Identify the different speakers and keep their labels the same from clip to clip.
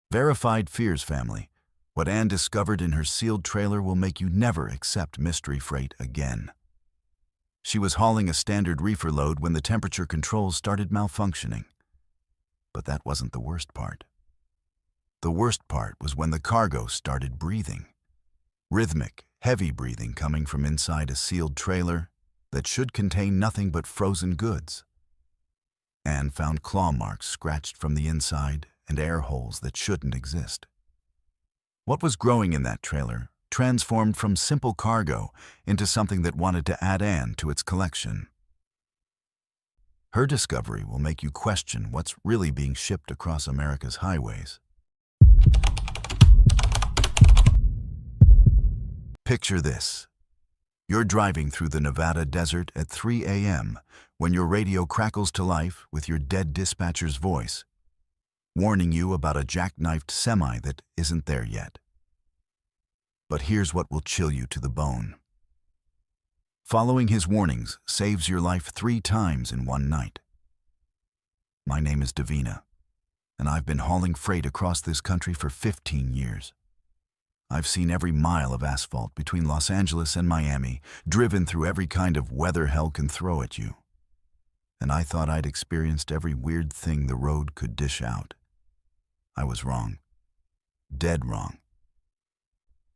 Speaker 1: Verified fears, family. What Anne discovered in her sealed trailer will make you never accept mystery freight again. She was hauling a standard reefer load when the temperature controls started malfunctioning. But that wasn't the worst part. The worst part was when the cargo started breathing. Rhythmic, heavy breathing coming from inside a sealed trailer that should contain nothing but frozen goods. Anne found claw marks scratched from the inside and air holes that shouldn't exist. What was growing in that trailer transformed from simple cargo into something that wanted to add Anne to its collection. Her discovery will make you question what's really being shipped across America's highways. Picture this. You're driving through the Nevada desert at 3 a.m. when your radio crackles to life with your dead dispatcher's voice, warning you about a jackknifed semi that isn't there yet. But here's what will chill you to the bone. Following his warnings saves your life 3 times in one night. My name is Davina, and I've been hauling freight across this country for 15 years. I've seen every mile of asphalt between Los Angeles and Miami, driven through every kind of weather hell can throw at you. And I thought I'd experienced every weird thing the road could dish out. I was wrong. Dead wrong.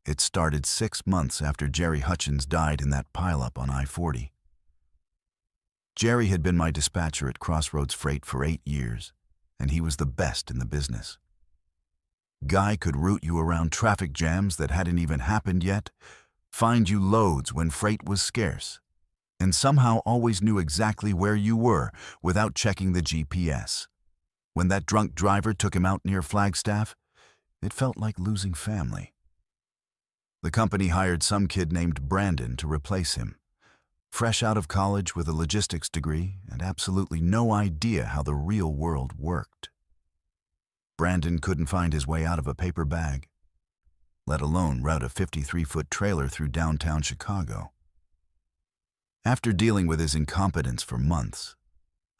Speaker 1: It started 6 months after Jerry Hutchins died in that pileup on I-40. Jerry had been my dispatcher at Crossroads Freight for 8 years, and he was the best in the business. Guy could route you around traffic jams that hadn't even happened yet, find you loads when freight was scarce, and somehow always knew exactly where you were without checking the GPS. When that drunk driver took him out near Flagstaff, it felt like losing family. The company hired some kid named Brandon to replace him, fresh out of college with a logistics degree and absolutely no idea how the real world worked. Brandon couldn't find his way out of a paper bag, let alone route a 53-foot trailer through downtown Chicago. After dealing with his incompetence for months,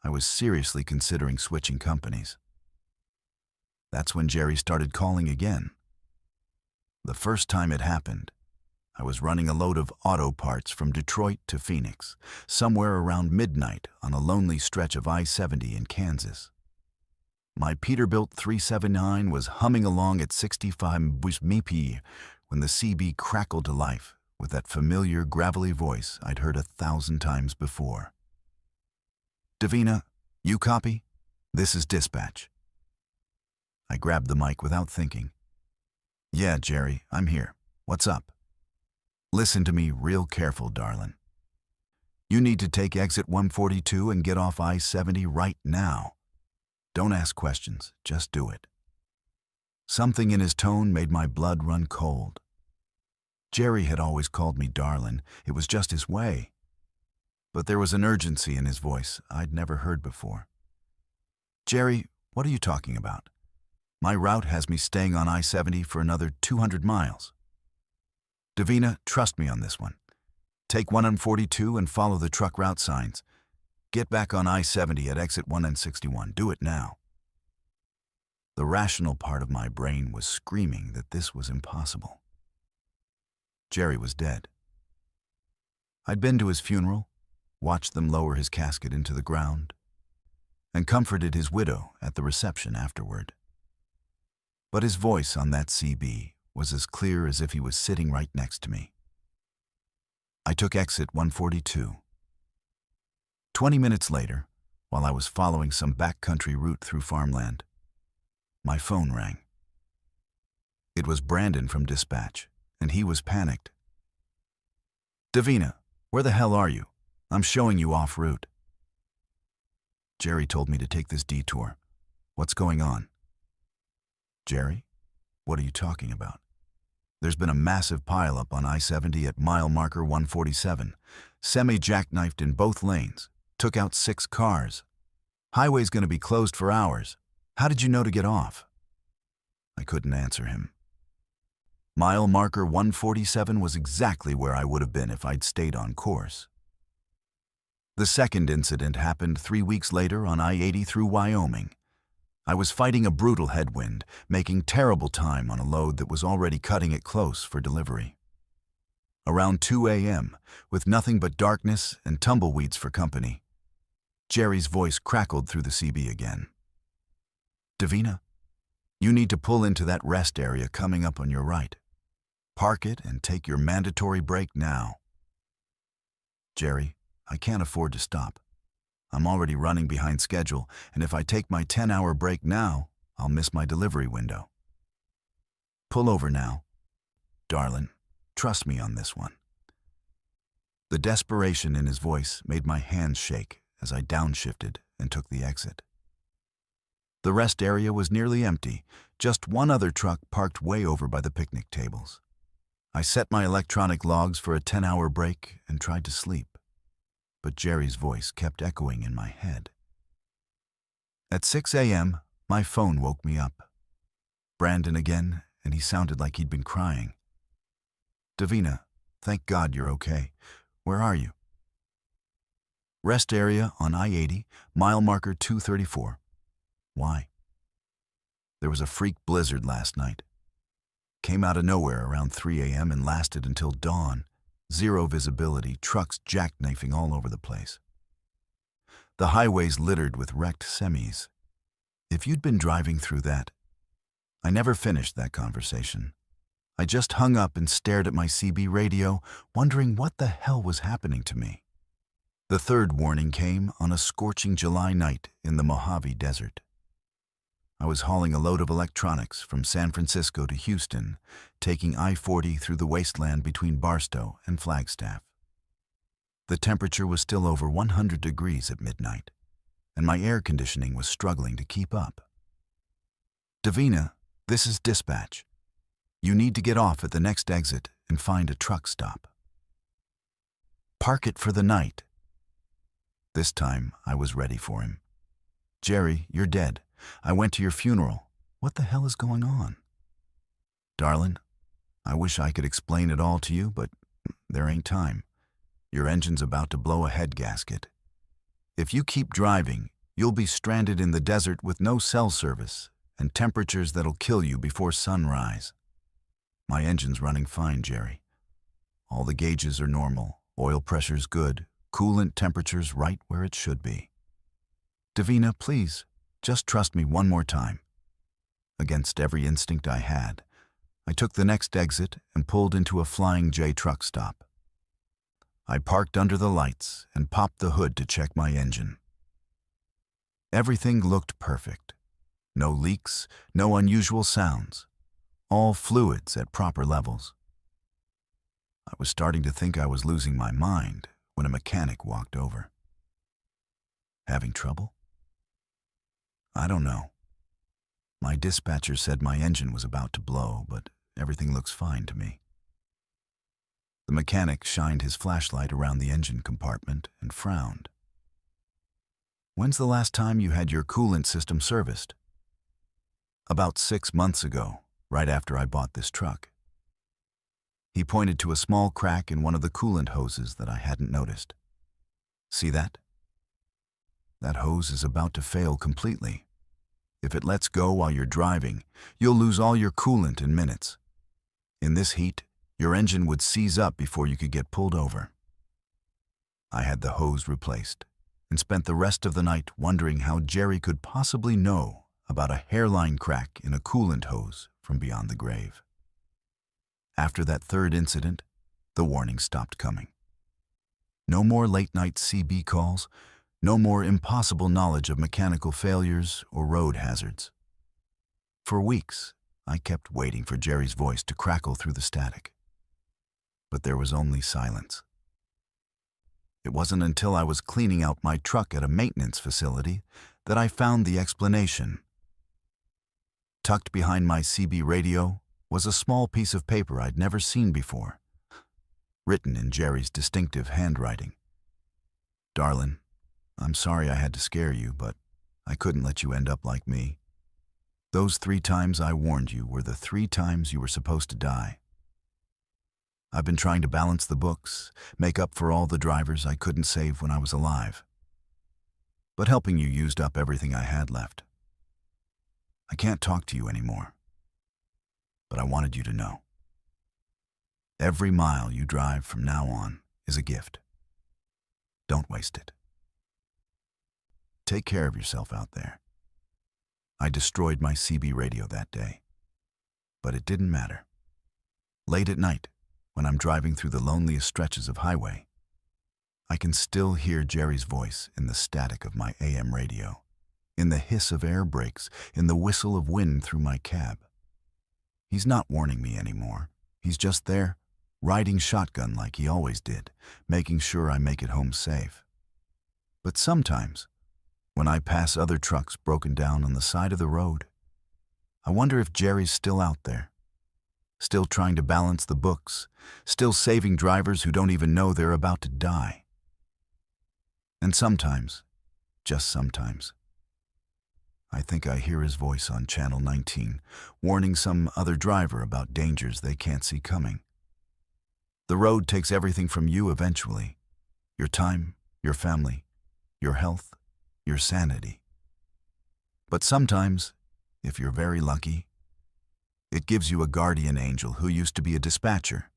Speaker 1: I was seriously considering switching companies. That's when Jerry started calling again. The first time it happened, I was running a load of auto parts from Detroit to Phoenix, somewhere around midnight on a lonely stretch of I-70 in Kansas. My Peterbilt 379 was humming along at 65 mph when the CB crackled to life with that familiar gravelly voice I'd heard 1,000 times before. Davina, you copy? This is dispatch. I grabbed the mic without thinking. Yeah, Jerry, I'm here. What's up? Listen to me real careful, darling. You need to take exit 142 and get off I-70 right now. Don't ask questions, just do it. Something in his tone made my blood run cold. Jerry had always called me darling. It was just his way. But there was an urgency in his voice I'd never heard before. Jerry, what are you talking about? My route has me staying on I-70 for another 200 miles. Davina, trust me on this one. Take 142 and follow the truck route signs. Get back on I-70 at exit 161. Do it now. The rational part of my brain was screaming that this was impossible. Jerry was dead. I'd been to his funeral, watched them lower his casket into the ground, and comforted his widow at the reception afterward. But his voice on that CB was as clear as if he was sitting right next to me. I took exit 142. 20 minutes later, while I was following some backcountry route through farmland, my phone rang. It was Brandon from dispatch, and he was panicked. Davina, where the hell are you? I'm showing you off route. Jerry told me to take this detour. What's going on? Jerry, what are you talking about? There's been a massive pileup on I-70 at mile marker 147, semi-jackknifed in both lanes. Took out 6 cars. Highway's going to be closed for hours. How did you know to get off? I couldn't answer him. Mile marker 147 was exactly where I would have been if I'd stayed on course. The second incident happened 3 weeks later on I-80 through Wyoming. I was fighting a brutal headwind, making terrible time on a load that was already cutting it close for delivery. Around 2 a.m., with nothing but darkness and tumbleweeds for company, Jerry's voice crackled through the CB again. "Davina, you need to pull into that rest area coming up on your right. Park it and take your mandatory break now." "Jerry, I can't afford to stop. I'm already running behind schedule, and if I take my 10-hour break now, I'll miss my delivery window." "Pull over now. Darling, trust me on this one." The desperation in his voice made my hands shake as I downshifted and took the exit. The rest area was nearly empty, just one other truck parked way over by the picnic tables. I set my electronic logs for a 10-hour break and tried to sleep, but Jerry's voice kept echoing in my head. At 6 a.m., my phone woke me up. Brandon again, and he sounded like he'd been crying. "Davina, thank God you're okay. Where are you?" "Rest area on I-80, mile marker 234. "Why?" "There was a freak blizzard last night. Came out of nowhere around 3 a.m. and lasted until dawn. Zero visibility, trucks jackknifing all over the place. The highways littered with wrecked semis. If you'd been driving through that..." I never finished that conversation. I just hung up and stared at my CB radio, wondering what the hell was happening to me. The third warning came on a scorching July night in the Mojave Desert. I was hauling a load of electronics from San Francisco to Houston, taking I-40 through the wasteland between Barstow and Flagstaff. The temperature was still over 100 degrees at midnight, and my air conditioning was struggling to keep up. "Davina, this is dispatch. You need to get off at the next exit and find a truck stop. Park it for the night." This time, I was ready for him. "Jerry, you're dead. I went to your funeral. What the hell is going on?" "Darling, I wish I could explain it all to you, but there ain't time. Your engine's about to blow a head gasket. If you keep driving, you'll be stranded in the desert with no cell service and temperatures that'll kill you before sunrise." "My engine's running fine, Jerry. All the gauges are normal, oil pressure's good, coolant temperature's right where it should be. Davina, please, just trust me one more time." Against every instinct I had, I took the next exit and pulled into a Flying J truck stop. I parked under the lights and popped the hood to check my engine. Everything looked perfect. No leaks, no unusual sounds. All fluids at proper levels. I was starting to think I was losing my mind when a mechanic walked over. "Having trouble?" "I don't know. My dispatcher said my engine was about to blow, but everything looks fine to me." The mechanic shined his flashlight around the engine compartment and frowned. "When's the last time you had your coolant system serviced?" "About 6 months ago, right after I bought this truck." He pointed to a small crack in one of the coolant hoses that I hadn't noticed. "See that? That hose is about to fail completely. If it lets go while you're driving, you'll lose all your coolant in minutes. In this heat, your engine would seize up before you could get pulled over." I had the hose replaced and spent the rest of the night wondering how Jerry could possibly know about a hairline crack in a coolant hose from beyond the grave. After that third incident, the warning stopped coming. No more late-night CB calls, no more impossible knowledge of mechanical failures or road hazards. For weeks, I kept waiting for Jerry's voice to crackle through the static. But there was only silence. It wasn't until I was cleaning out my truck at a maintenance facility that I found the explanation. Tucked behind my CB radio was a small piece of paper I'd never seen before, written in Jerry's distinctive handwriting. "Darling, I'm sorry I had to scare you, but I couldn't let you end up like me. Those 3 times I warned you were the 3 times you were supposed to die. I've been trying to balance the books, make up for all the drivers I couldn't save when I was alive. But helping you used up everything I had left. I can't talk to you anymore, but I wanted you to know. Every mile you drive from now on is a gift. Don't waste it. Take care of yourself out there. I destroyed my CB radio that day, but it didn't matter. Late at night, when I'm driving through the loneliest stretches of highway, I can still hear Jerry's voice in the static of my AM radio, in the hiss of air brakes, in the whistle of wind through my cab. He's not warning me anymore. He's just there, riding shotgun like he always did, making sure I make it home safe. But sometimes, when I pass other trucks broken down on the side of the road, I wonder if Jerry's still out there, still trying to balance the books, still saving drivers who don't even know they're about to die. And sometimes, just sometimes, I think I hear his voice on Channel 19, warning some other driver about dangers they can't see coming. The road takes everything from you eventually: your time, your family, your health, your sanity. But sometimes, if you're very lucky, it gives you a guardian angel who used to be a dispatcher,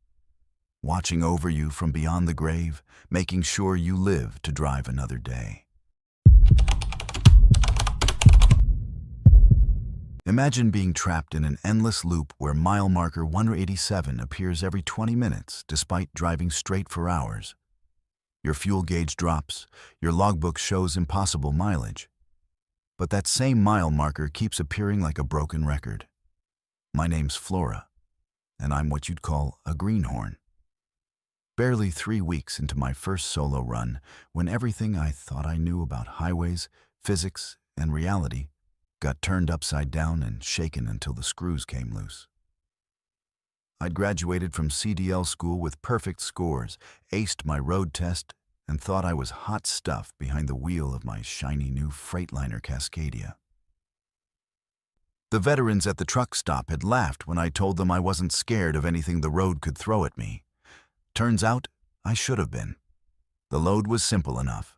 Speaker 1: watching over you from beyond the grave, making sure you live to drive another day. Imagine being trapped in an endless loop where mile marker 187 appears every 20 minutes despite driving straight for hours. Your fuel gauge drops, your logbook shows impossible mileage. But that same mile marker keeps appearing like a broken record. My name's Flora, and I'm what you'd call a greenhorn. Barely 3 weeks into my first solo run, when everything I thought I knew about highways, physics, and reality got turned upside down and shaken until the screws came loose. I'd graduated from CDL school with perfect scores, aced my road test, and thought I was hot stuff behind the wheel of my shiny new Freightliner Cascadia. The veterans at the truck stop had laughed when I told them I wasn't scared of anything the road could throw at me. Turns out, I should have been. The load was simple enough.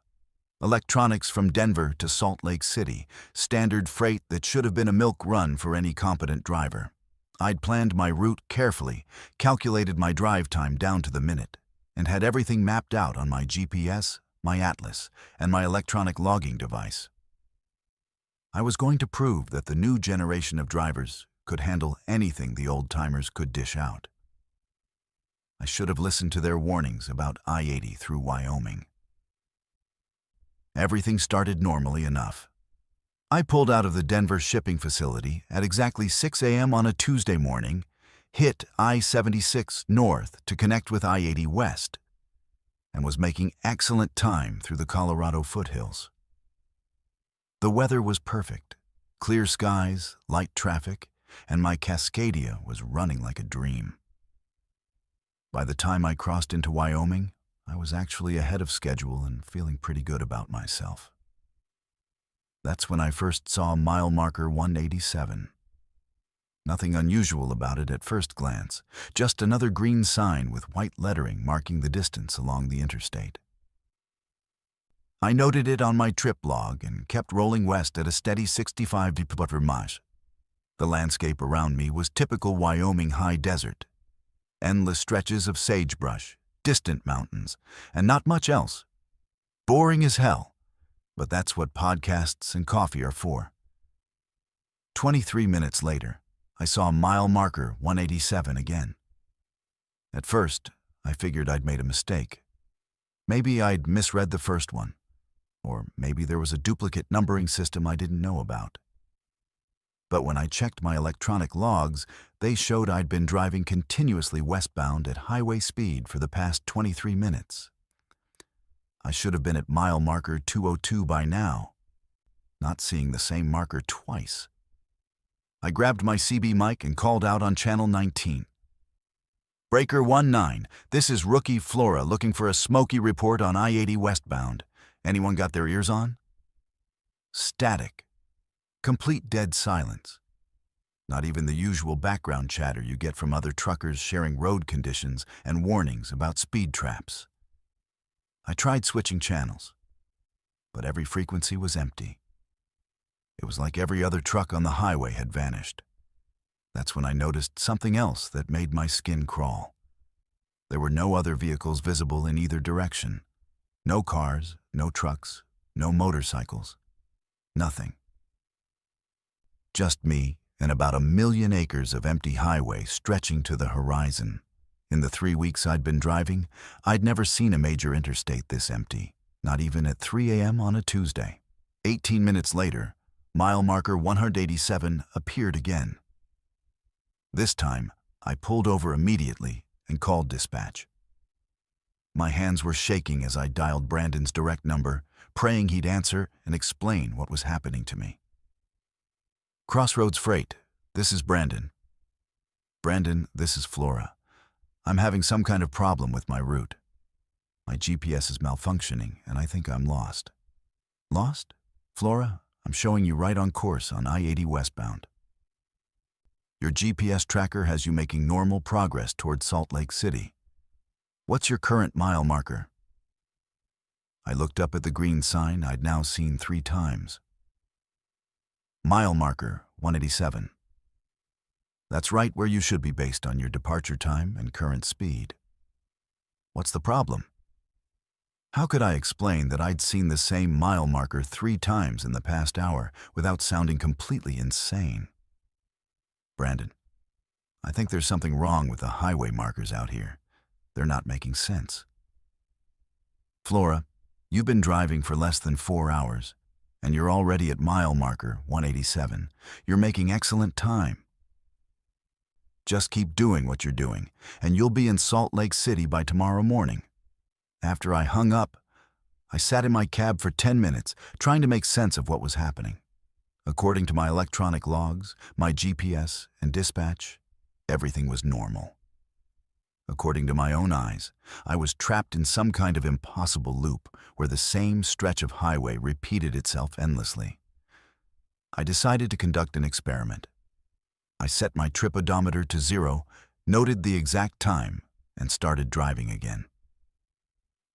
Speaker 1: Electronics from Denver to Salt Lake City, standard freight that should have been a milk run for any competent driver. I'd planned my route carefully, calculated my drive time down to the minute, and had everything mapped out on my GPS, my atlas, and my electronic logging device. I was going to prove that the new generation of drivers could handle anything the old-timers could dish out. I should have listened to their warnings about I-80 through Wyoming. Everything started normally enough. I pulled out of the Denver shipping facility at exactly 6 a.m. on a Tuesday morning, hit I-76 north to connect with I-80 west, and was making excellent time through the Colorado foothills. The weather was perfect: clear skies, light traffic, and my Cascadia was running like a dream. By the time I crossed into Wyoming, I was actually ahead of schedule and feeling pretty good about myself. That's when I first saw mile marker 187. Nothing unusual about it at first glance, just another green sign with white lettering marking the distance along the interstate. I noted it on my trip log and kept rolling west at a steady 65 km/h. The landscape around me was typical Wyoming high desert. Endless stretches of sagebrush, distant mountains, and not much else. Boring as hell, but that's what podcasts and coffee are for. 23 minutes later, I saw mile marker 187 again. At first, I figured I'd made a mistake. Maybe I'd misread the first one, or maybe there was a duplicate numbering system I didn't know about. But when I checked my electronic logs, they showed I'd been driving continuously westbound at highway speed for the past 23 minutes. I should have been at mile marker 202 by now, not seeing the same marker twice. I grabbed my CB mic and called out on Channel 19. Breaker 19, this is Rookie Flora looking for a smoky report on I-80 westbound. Anyone got their ears on? Static. Complete dead silence. Not even the usual background chatter you get from other truckers sharing road conditions and warnings about speed traps. I tried switching channels, but every frequency was empty. It was like every other truck on the highway had vanished. That's when I noticed something else that made my skin crawl. There were no other vehicles visible in either direction. No cars, no trucks, no motorcycles. Nothing. Just me and about 1,000,000 acres of empty highway stretching to the horizon. In the 3 weeks I'd been driving, I'd never seen a major interstate this empty, not even at 3 a.m. on a Tuesday. 18 minutes later, mile marker 187 appeared again. This time, I pulled over immediately and called dispatch. My hands were shaking as I dialed Brandon's direct number, praying he'd answer and explain what was happening to me. Crossroads Freight, this is Brandon. Brandon, this is Flora. I'm having some kind of problem with my route. My GPS is malfunctioning and I think I'm lost. Lost? Flora, I'm showing you right on course on I-80 westbound. Your GPS tracker has you making normal progress toward Salt Lake City. What's your current mile marker? I looked up at the green sign I'd now seen 3 times. Mile marker 187. That's right where you should be based on your departure time and current speed. What's the problem? How could I explain that I'd seen the same mile marker 3 times in the past hour without sounding completely insane? Brandon, I think there's something wrong with the highway markers out here. They're not making sense. Flora, you've been driving for less than 4 hours, and you're already at mile marker 187. You're making excellent time. Just keep doing what you're doing, and you'll be in Salt Lake City by tomorrow morning. After I hung up, I sat in my cab for 10 minutes, trying to make sense of what was happening. According to my electronic logs, my GPS, and dispatch, everything was normal. According to my own eyes, I was trapped in some kind of impossible loop where the same stretch of highway repeated itself endlessly. I decided to conduct an experiment. I set my trip odometer to 0, noted the exact time, and started driving again.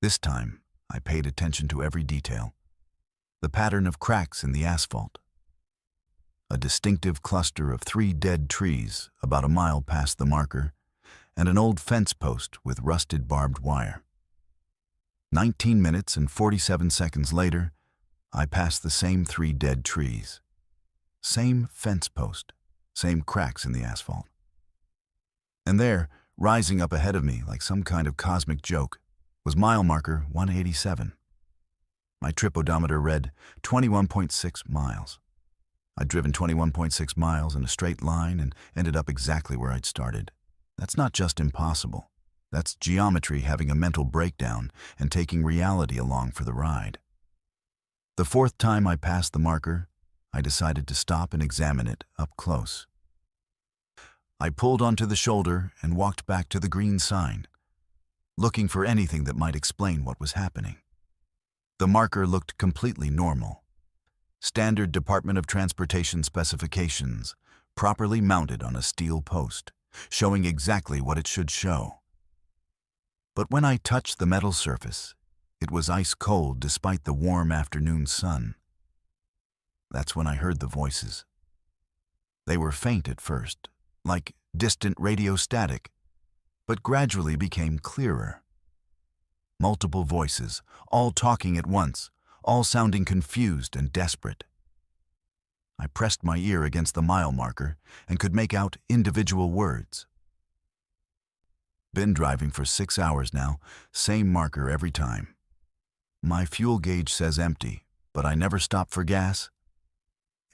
Speaker 1: This time, I paid attention to every detail. The pattern of cracks in the asphalt. A distinctive cluster of 3 dead trees about a mile past the marker, and an old fence post with rusted barbed wire. 19 minutes and 47 seconds later, I passed the same 3 dead trees. Same fence post, same cracks in the asphalt. And there, rising up ahead of me like some kind of cosmic joke, was mile marker 187. My trip odometer read 21.6 miles. I'd driven 21.6 miles in a straight line and ended up exactly where I'd started. That's not just impossible. That's geometry having a mental breakdown and taking reality along for the ride. The 4th time I passed the marker, I decided to stop and examine it up close. I pulled onto the shoulder and walked back to the green sign, looking for anything that might explain what was happening. The marker looked completely normal. Standard Department of Transportation specifications, properly mounted on a steel post, showing exactly what it should show. But when I touched the metal surface, it was ice cold despite the warm afternoon sun. That's when I heard the voices. They were faint at first, like distant radio static, but gradually became clearer. Multiple voices, all talking at once, all sounding confused and desperate. I pressed my ear against the mile marker and could make out individual words. Been driving for 6 hours now, same marker every time. My fuel gauge says empty, but I never stop for gas.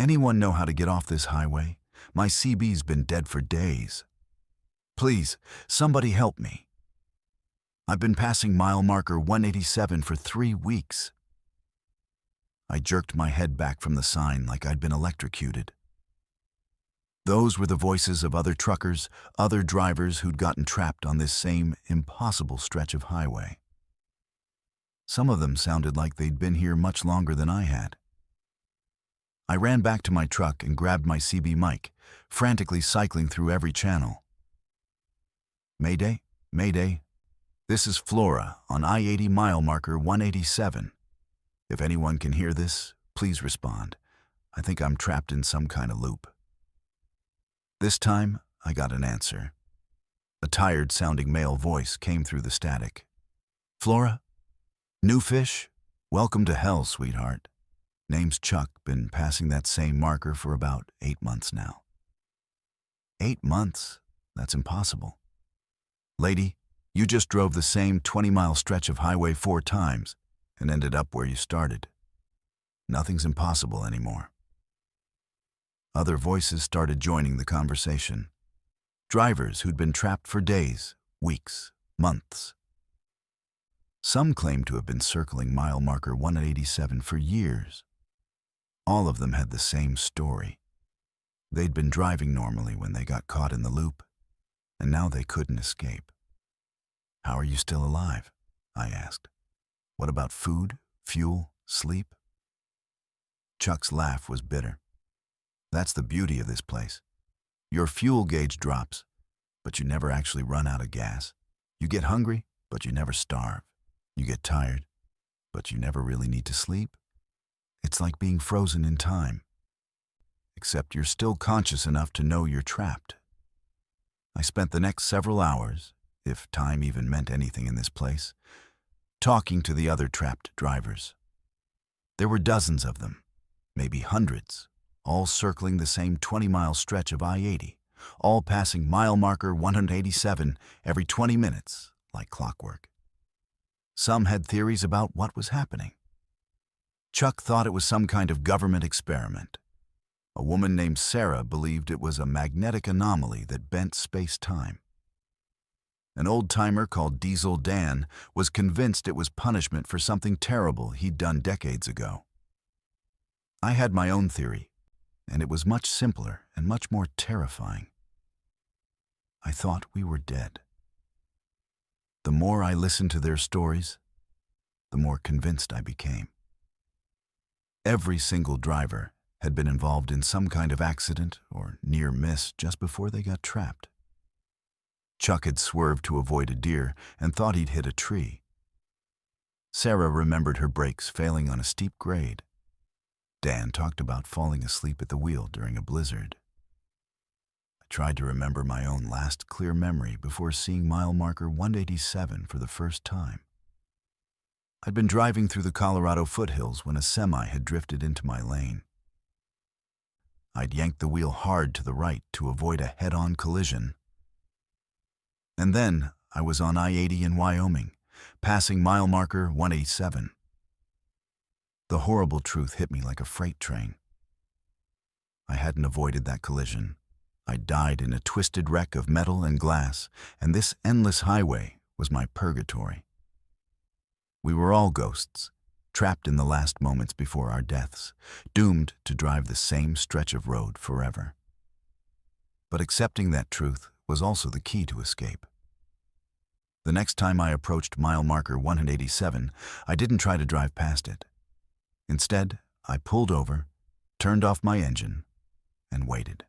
Speaker 1: Anyone know how to get off this highway? My CB's been dead for days. Please, somebody help me. I've been passing mile marker 187 for 3 weeks. I jerked my head back from the sign like I'd been electrocuted. Those were the voices of other truckers, other drivers who'd gotten trapped on this same impossible stretch of highway. Some of them sounded like they'd been here much longer than I had. I ran back to my truck and grabbed my CB mic, frantically cycling through every channel. Mayday, Mayday. This is Flora on I-80 mile marker 187. If anyone can hear this, please respond. I think I'm trapped in some kind of loop. This time, I got an answer. A tired-sounding male voice came through the static. Flora? New fish? Welcome to hell, sweetheart. Name's Chuck, been passing that same marker for about 8 months now. 8 months? That's impossible. Lady, you just drove the same 20-mile stretch of highway 4 times and ended up where you started. Nothing's impossible anymore. Other voices started joining the conversation. Drivers who'd been trapped for days, weeks, months. Some claimed to have been circling mile marker 187 for years. All of them had the same story. They'd been driving normally when they got caught in the loop, and now they couldn't escape. How are you still alive? I asked. What about food, fuel, sleep? Chuck's laugh was bitter. That's the beauty of this place. Your fuel gauge drops, but you never actually run out of gas. You get hungry, but you never starve. You get tired, but you never really need to sleep. It's like being frozen in time. Except you're still conscious enough to know you're trapped. I spent the next several hours, if time even meant anything in this place, talking to the other trapped drivers. There were dozens of them, maybe hundreds, all circling the same 20-mile stretch of I-80, all passing mile marker 187 every 20 minutes, like clockwork. Some had theories about what was happening. Chuck thought it was some kind of government experiment. A woman named Sarah believed it was a magnetic anomaly that bent space-time. An old-timer called Diesel Dan was convinced it was punishment for something terrible he'd done decades ago. I had my own theory, and it was much simpler and much more terrifying. I thought we were dead. The more I listened to their stories, the more convinced I became. Every single driver had been involved in some kind of accident or near miss just before they got trapped. Chuck had swerved to avoid a deer and thought he'd hit a tree. Sarah remembered her brakes failing on a steep grade. Dan talked about falling asleep at the wheel during a blizzard. I tried to remember my own last clear memory before seeing mile marker 187 for the first time. I'd been driving through the Colorado foothills when a semi had drifted into my lane. I'd yanked the wheel hard to the right to avoid a head-on collision. And then I was on I-80 in Wyoming, passing mile marker 187. The horrible truth hit me like a freight train. I hadn't avoided that collision. I died in a twisted wreck of metal and glass, and this endless highway was my purgatory. We were all ghosts, trapped in the last moments before our deaths, doomed to drive the same stretch of road forever. But accepting that truth was also the key to escape. The next time I approached mile marker 187, I didn't try to drive past it. Instead, I pulled over, turned off my engine, and waited.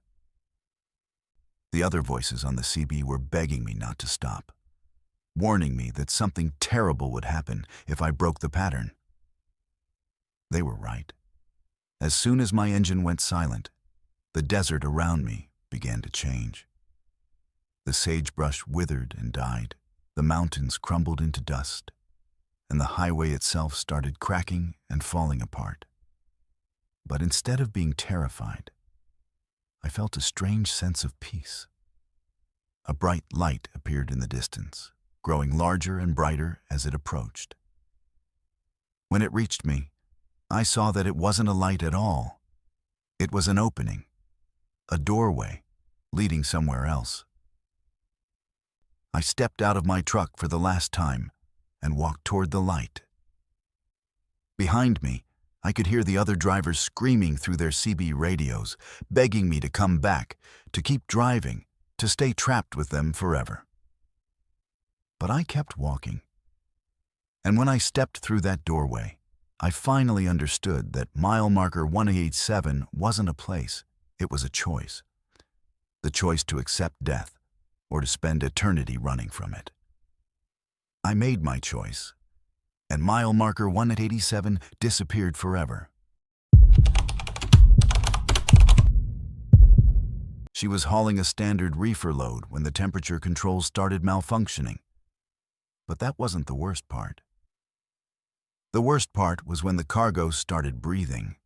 Speaker 1: The other voices on the CB were begging me not to stop, warning me that something terrible would happen if I broke the pattern. They were right. As soon as my engine went silent, the desert around me began to change. The sagebrush withered and died, the mountains crumbled into dust, and the highway itself started cracking and falling apart. But instead of being terrified, I felt a strange sense of peace. A bright light appeared in the distance, growing larger and brighter as it approached. When it reached me, I saw that it wasn't a light at all. It was an opening, a doorway, leading somewhere else. I stepped out of my truck for the last time and walked toward the light. Behind me, I could hear the other drivers screaming through their CB radios, begging me to come back, to keep driving, to stay trapped with them forever. But I kept walking. And when I stepped through that doorway, I finally understood that mile marker 187 wasn't a place, it was a choice. The choice to accept death, or to spend eternity running from it. I made my choice, and mile marker 187 disappeared forever. She was hauling a standard reefer load when the temperature controls started malfunctioning. But that wasn't the worst part. The worst part was when the cargo started breathing.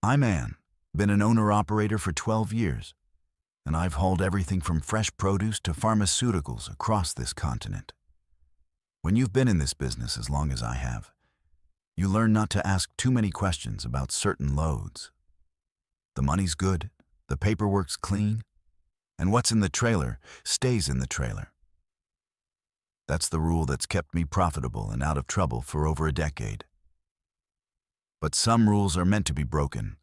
Speaker 1: I'm Ann, been an owner-operator for 12 years, and I've hauled everything from fresh produce to pharmaceuticals across this continent. When you've been in this business as long as I have, you learn not to ask too many questions about certain loads. The money's good, the paperwork's clean, and what's in the trailer stays in the trailer. That's the rule that's kept me profitable and out of trouble for over a decade. But some rules are meant to be broken,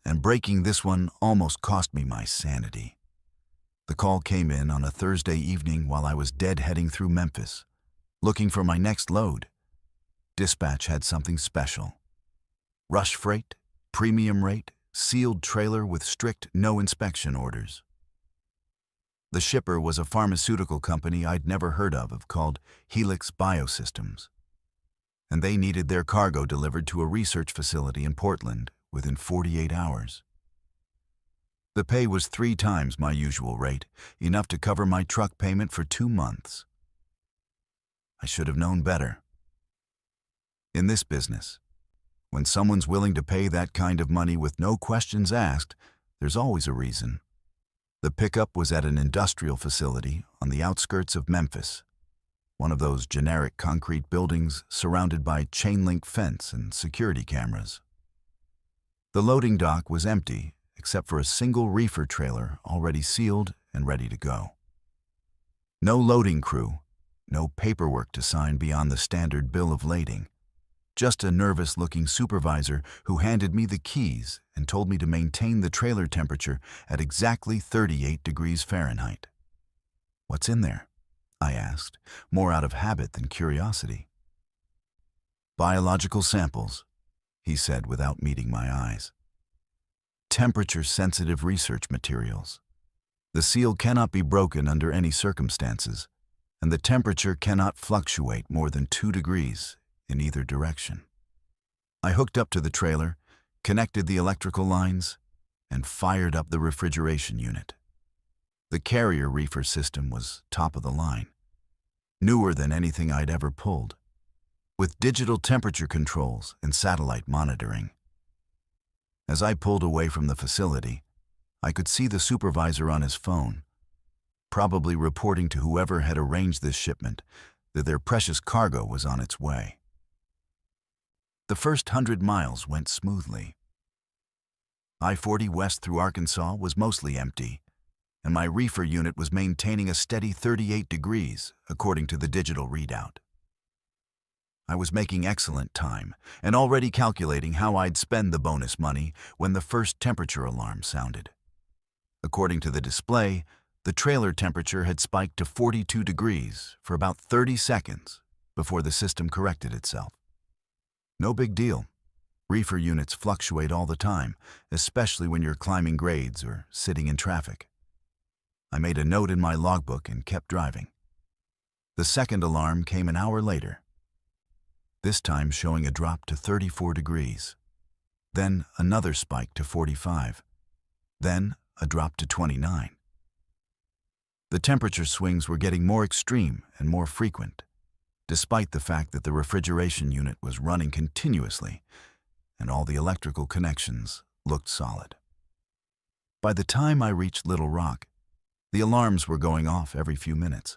Speaker 1: and breaking this one almost cost me my sanity. The call came in on a Thursday evening while I was deadheading through Memphis, looking for my next load. Dispatch had something special. Rush freight, premium rate, sealed trailer with strict no inspection orders. The shipper was a pharmaceutical company I'd never heard of called Helix Biosystems, and they needed their cargo delivered to a research facility in Portland within 48 hours. The pay was 3 times my usual rate, enough to cover my truck payment for 2 months. I should have known better. In this business, when someone's willing to pay that kind of money with no questions asked, there's always a reason. The pickup was at an industrial facility on the outskirts of Memphis, one of those generic concrete buildings surrounded by chain-link fence and security cameras. The loading dock was empty except for a single reefer trailer already sealed and ready to go. No loading crew, no paperwork to sign beyond the standard bill of lading. Just a nervous-looking supervisor who handed me the keys and told me to maintain the trailer temperature at exactly 38 degrees Fahrenheit. "What's in there?" I asked, more out of habit than curiosity. "Biological samples," he said without meeting my eyes. "Temperature-sensitive research materials. The seal cannot be broken under any circumstances, and the temperature cannot fluctuate more than 2 degrees in either direction." I hooked up to the trailer, connected the electrical lines, and fired up the refrigeration unit. The carrier reefer system was top of the line, newer than anything I'd ever pulled, with digital temperature controls and satellite monitoring. As I pulled away from the facility, I could see the supervisor on his phone, probably reporting to whoever had arranged this shipment that their precious cargo was on its way. The first 100 miles went smoothly. I-40 west through Arkansas was mostly empty, and my reefer unit was maintaining a steady 38 degrees, according to the digital readout. I was making excellent time and already calculating how I'd spend the bonus money when the first temperature alarm sounded. According to the display, the trailer temperature had spiked to 42 degrees for about 30 seconds before the system corrected itself. No big deal. Reefer units fluctuate all the time, especially when you're climbing grades or sitting in traffic. I made a note in my logbook and kept driving. The second alarm came an hour later, this time showing a drop to 34 degrees. Then another spike to 45. Then a drop to 29. The temperature swings were getting more extreme and more frequent, despite the fact that the refrigeration unit was running continuously and all the electrical connections looked solid. By the time I reached Little Rock, the alarms were going off every few minutes.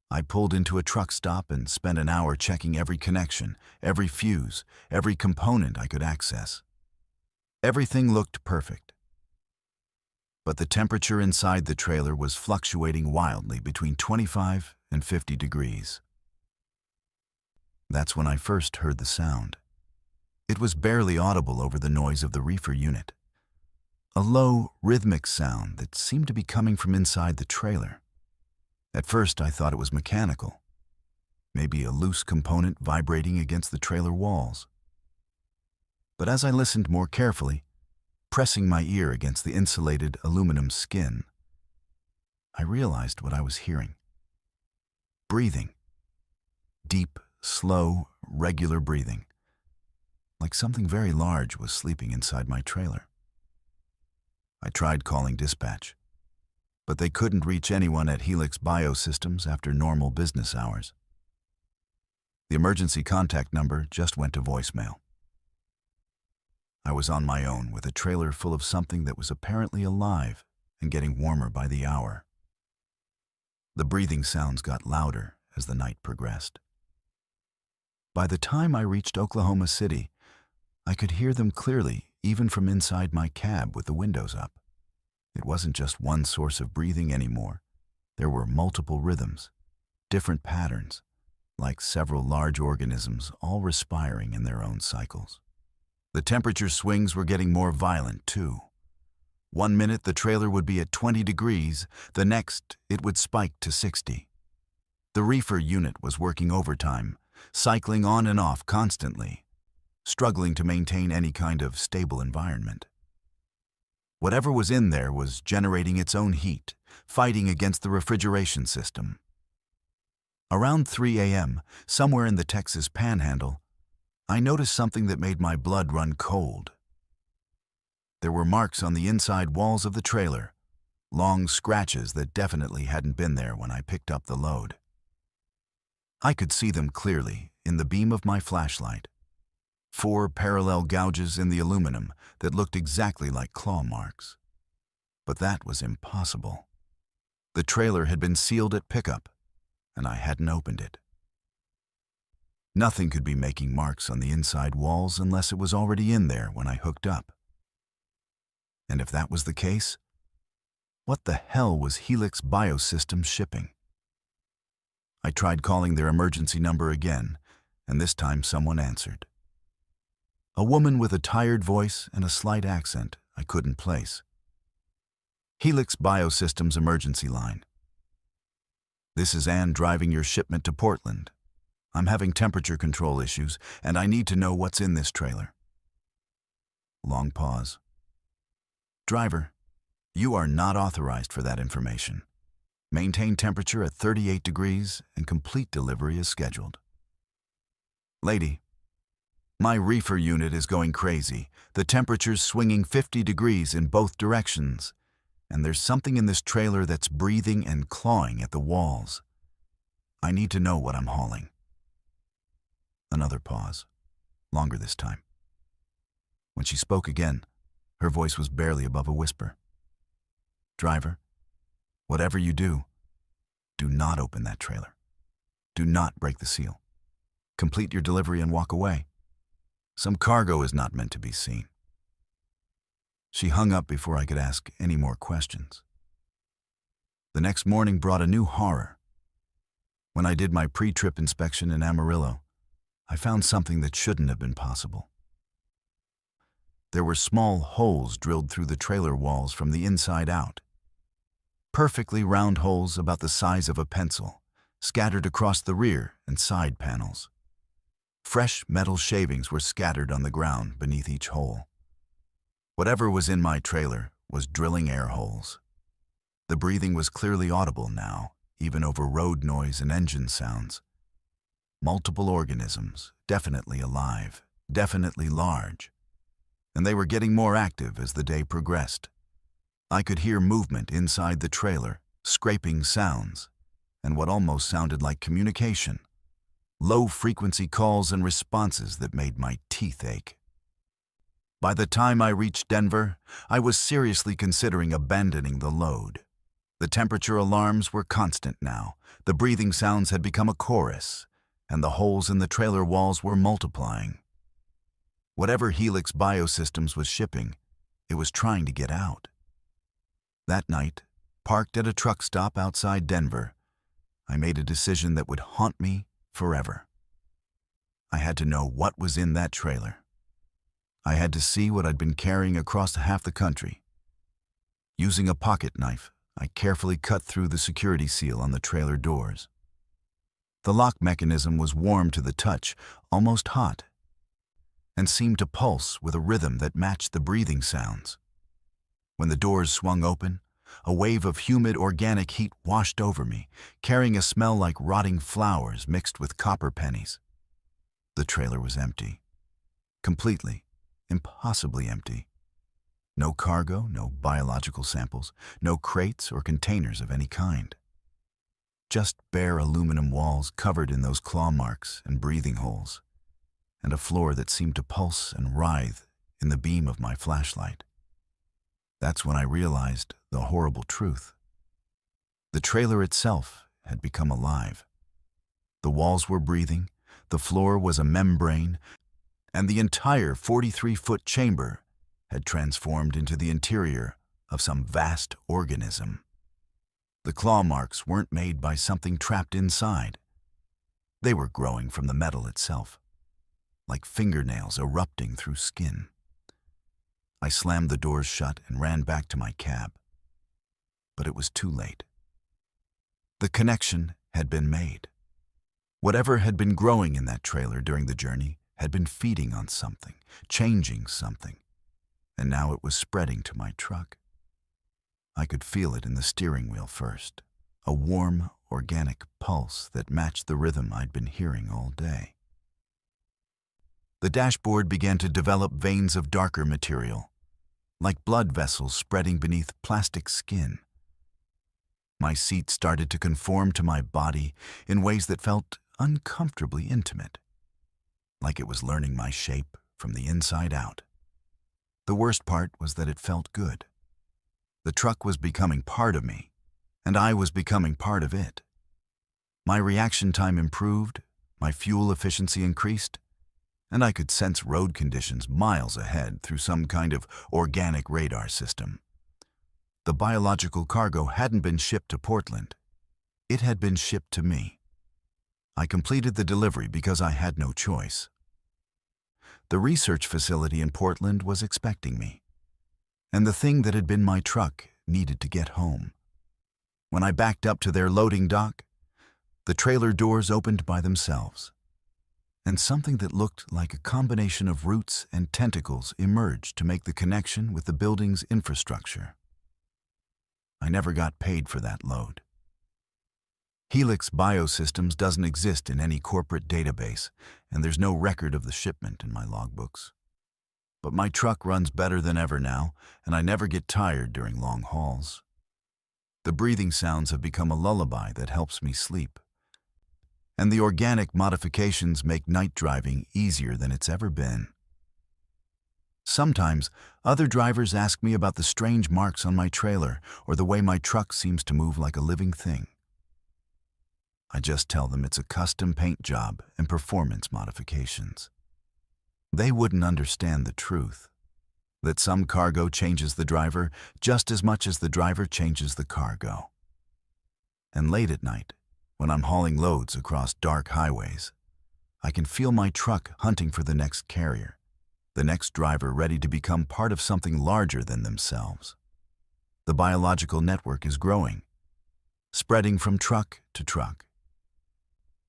Speaker 1: I pulled into a truck stop and spent an hour checking every connection, every fuse, every component I could access. Everything looked perfect. But the temperature inside the trailer was fluctuating wildly between 25 and 50 degrees. That's when I first heard the sound. It was barely audible over the noise of the reefer unit. A low, rhythmic sound that seemed to be coming from inside the trailer. At first, I thought it was mechanical, maybe a loose component vibrating against the trailer walls. But as I listened more carefully, pressing my ear against the insulated aluminum skin, I realized what I was hearing. Breathing. Deep, slow, regular breathing, like something very large was sleeping inside my trailer. I tried calling dispatch, but they couldn't reach anyone at Helix Biosystems after normal business hours. The emergency contact number just went to voicemail. I was on my own with a trailer full of something that was apparently alive and getting warmer by the hour. The breathing sounds got louder as the night progressed. By the time I reached Oklahoma City, I could hear them clearly, even from inside my cab with the windows up. It wasn't just one source of breathing anymore. There were multiple rhythms, different patterns, like several large organisms all respiring in their own cycles. The temperature swings were getting more violent, too. One minute the trailer would be at 20 degrees, the next it would spike to 60. The reefer unit was working overtime, cycling on and off constantly, struggling to maintain any kind of stable environment. Whatever was in there was generating its own heat, fighting against the refrigeration system. Around 3 a.m., somewhere in the Texas Panhandle, I noticed something that made my blood run cold. There were marks on the inside walls of the trailer, long scratches that definitely hadn't been there when I picked up the load. I could see them clearly in the beam of my flashlight. 4 parallel gouges in the aluminum that looked exactly like claw marks. But that was impossible. The trailer had been sealed at pickup, and I hadn't opened it. Nothing could be making marks on the inside walls unless it was already in there when I hooked up. And if that was the case, what the hell was Helix Biosystems shipping? I tried calling their emergency number again, and this time someone answered. A woman with a tired voice and a slight accent I couldn't place. Helix Biosystems emergency line. This is Ann driving your shipment to Portland. I'm having temperature control issues, and I need to know what's in this trailer. Long pause. Driver, you are not authorized for that information. Maintain temperature at 38 degrees and complete delivery is scheduled. Lady, my reefer unit is going crazy. The temperature's swinging 50 degrees in both directions, and there's something in this trailer that's breathing and clawing at the walls. I need to know what I'm hauling. Another pause, longer this time. When she spoke again, her voice was barely above a whisper. Driver, whatever you do, do not open that trailer. Do not break the seal. Complete your delivery and walk away. Some cargo is not meant to be seen. She hung up before I could ask any more questions. The next morning brought a new horror. When I did my pre-trip inspection in Amarillo, I found something that shouldn't have been possible. There were small holes drilled through the trailer walls from the inside out. Perfectly round holes about the size of a pencil, scattered across the rear and side panels. Fresh metal shavings were scattered on the ground beneath each hole. Whatever was in my trailer was drilling air holes. The breathing was clearly audible now, even over road noise and engine sounds. Multiple organisms, definitely alive, definitely large. And they were getting more active as the day progressed. I could hear movement inside the trailer, scraping sounds, and what almost sounded like communication. Low-frequency calls and responses that made my teeth ache. By the time I reached Denver, I was seriously considering abandoning the load. The temperature alarms were constant now, the breathing sounds had become a chorus, and the holes in the trailer walls were multiplying. Whatever Helix Biosystems was shipping, it was trying to get out. That night, parked at a truck stop outside Denver, I made a decision that would haunt me forever. I had to know what was in that trailer. I had to see what I'd been carrying across half the country. Using a pocket knife, I carefully cut through the security seal on the trailer doors. The lock mechanism was warm to the touch, almost hot, and seemed to pulse with a rhythm that matched the breathing sounds. When the doors swung open, a wave of humid organic heat washed over me, carrying a smell like rotting flowers mixed with copper pennies. The trailer was empty. Completely, impossibly empty. No cargo, no biological samples, no crates or containers of any kind. Just bare aluminum walls covered in those claw marks and breathing holes, and a floor that seemed to pulse and writhe in the beam of my flashlight. That's when I realized the horrible truth. The trailer itself had become alive. The walls were breathing, the floor was a membrane, and the entire 43-foot chamber had transformed into the interior of some vast organism. The claw marks weren't made by something trapped inside. They were growing from the metal itself, like fingernails erupting through skin. I slammed the doors shut and ran back to my cab. But it was too late. The connection had been made. Whatever had been growing in that trailer during the journey had been feeding on something, changing something, and now it was spreading to my truck. I could feel it in the steering wheel first, a warm, organic pulse that matched the rhythm I'd been hearing all day. The dashboard began to develop veins of darker material, like blood vessels spreading beneath plastic skin. My seat started to conform to my body in ways that felt uncomfortably intimate, like it was learning my shape from the inside out. The worst part was that it felt good. The truck was becoming part of me, and I was becoming part of it. My reaction time improved, my fuel efficiency increased, and I could sense road conditions miles ahead through some kind of organic radar system. The biological cargo hadn't been shipped to Portland. It had been shipped to me. I completed the delivery because I had no choice. The research facility in Portland was expecting me, and the thing that had been my truck needed to get home. When I backed up to their loading dock, the trailer doors opened by themselves, and something that looked like a combination of roots and tentacles emerged to make the connection with the building's infrastructure. I never got paid for that load. Helix Biosystems doesn't exist in any corporate database, and there's no record of the shipment in my logbooks. But my truck runs better than ever now, and I never get tired during long hauls. The breathing sounds have become a lullaby that helps me sleep. And the organic modifications make night driving easier than it's ever been. Sometimes, other drivers ask me about the strange marks on my trailer or the way my truck seems to move like a living thing. I just tell them it's a custom paint job and performance modifications. They wouldn't understand the truth, that some cargo changes the driver just as much as the driver changes the cargo. And late at night, when I'm hauling loads across dark highways, I can feel my truck hunting for the next carrier, the next driver ready to become part of something larger than themselves. The biological network is growing, spreading from truck to truck,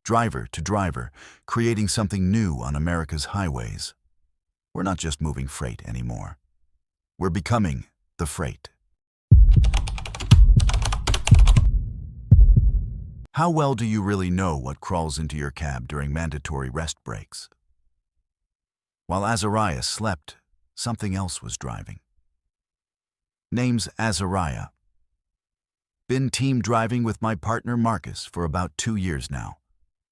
Speaker 1: driver to driver, creating something new on America's highways. We're not just moving freight anymore. We're becoming the freight. How well do you really know what crawls into your cab during mandatory rest breaks? While Azariah slept, something else was driving. Name's Azariah. Been team driving with my partner Marcus for about 2 years now,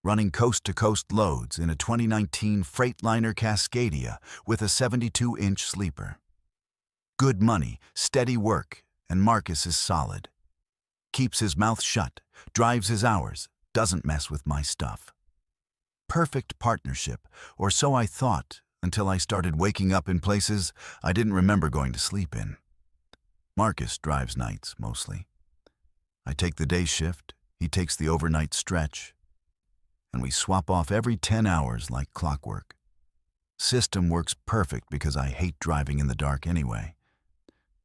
Speaker 1: running coast-to-coast loads in a 2019 Freightliner Cascadia with a 72-inch sleeper. Good money, steady work, and Marcus is solid. Keeps his mouth shut, drives his hours, doesn't mess with my stuff. Perfect partnership, or so I thought, until I started waking up in places I didn't remember going to sleep in. Marcus drives nights, mostly. I take the day shift, he takes the overnight stretch, and we swap off every 10 hours like clockwork. System works perfect because I hate driving in the dark anyway.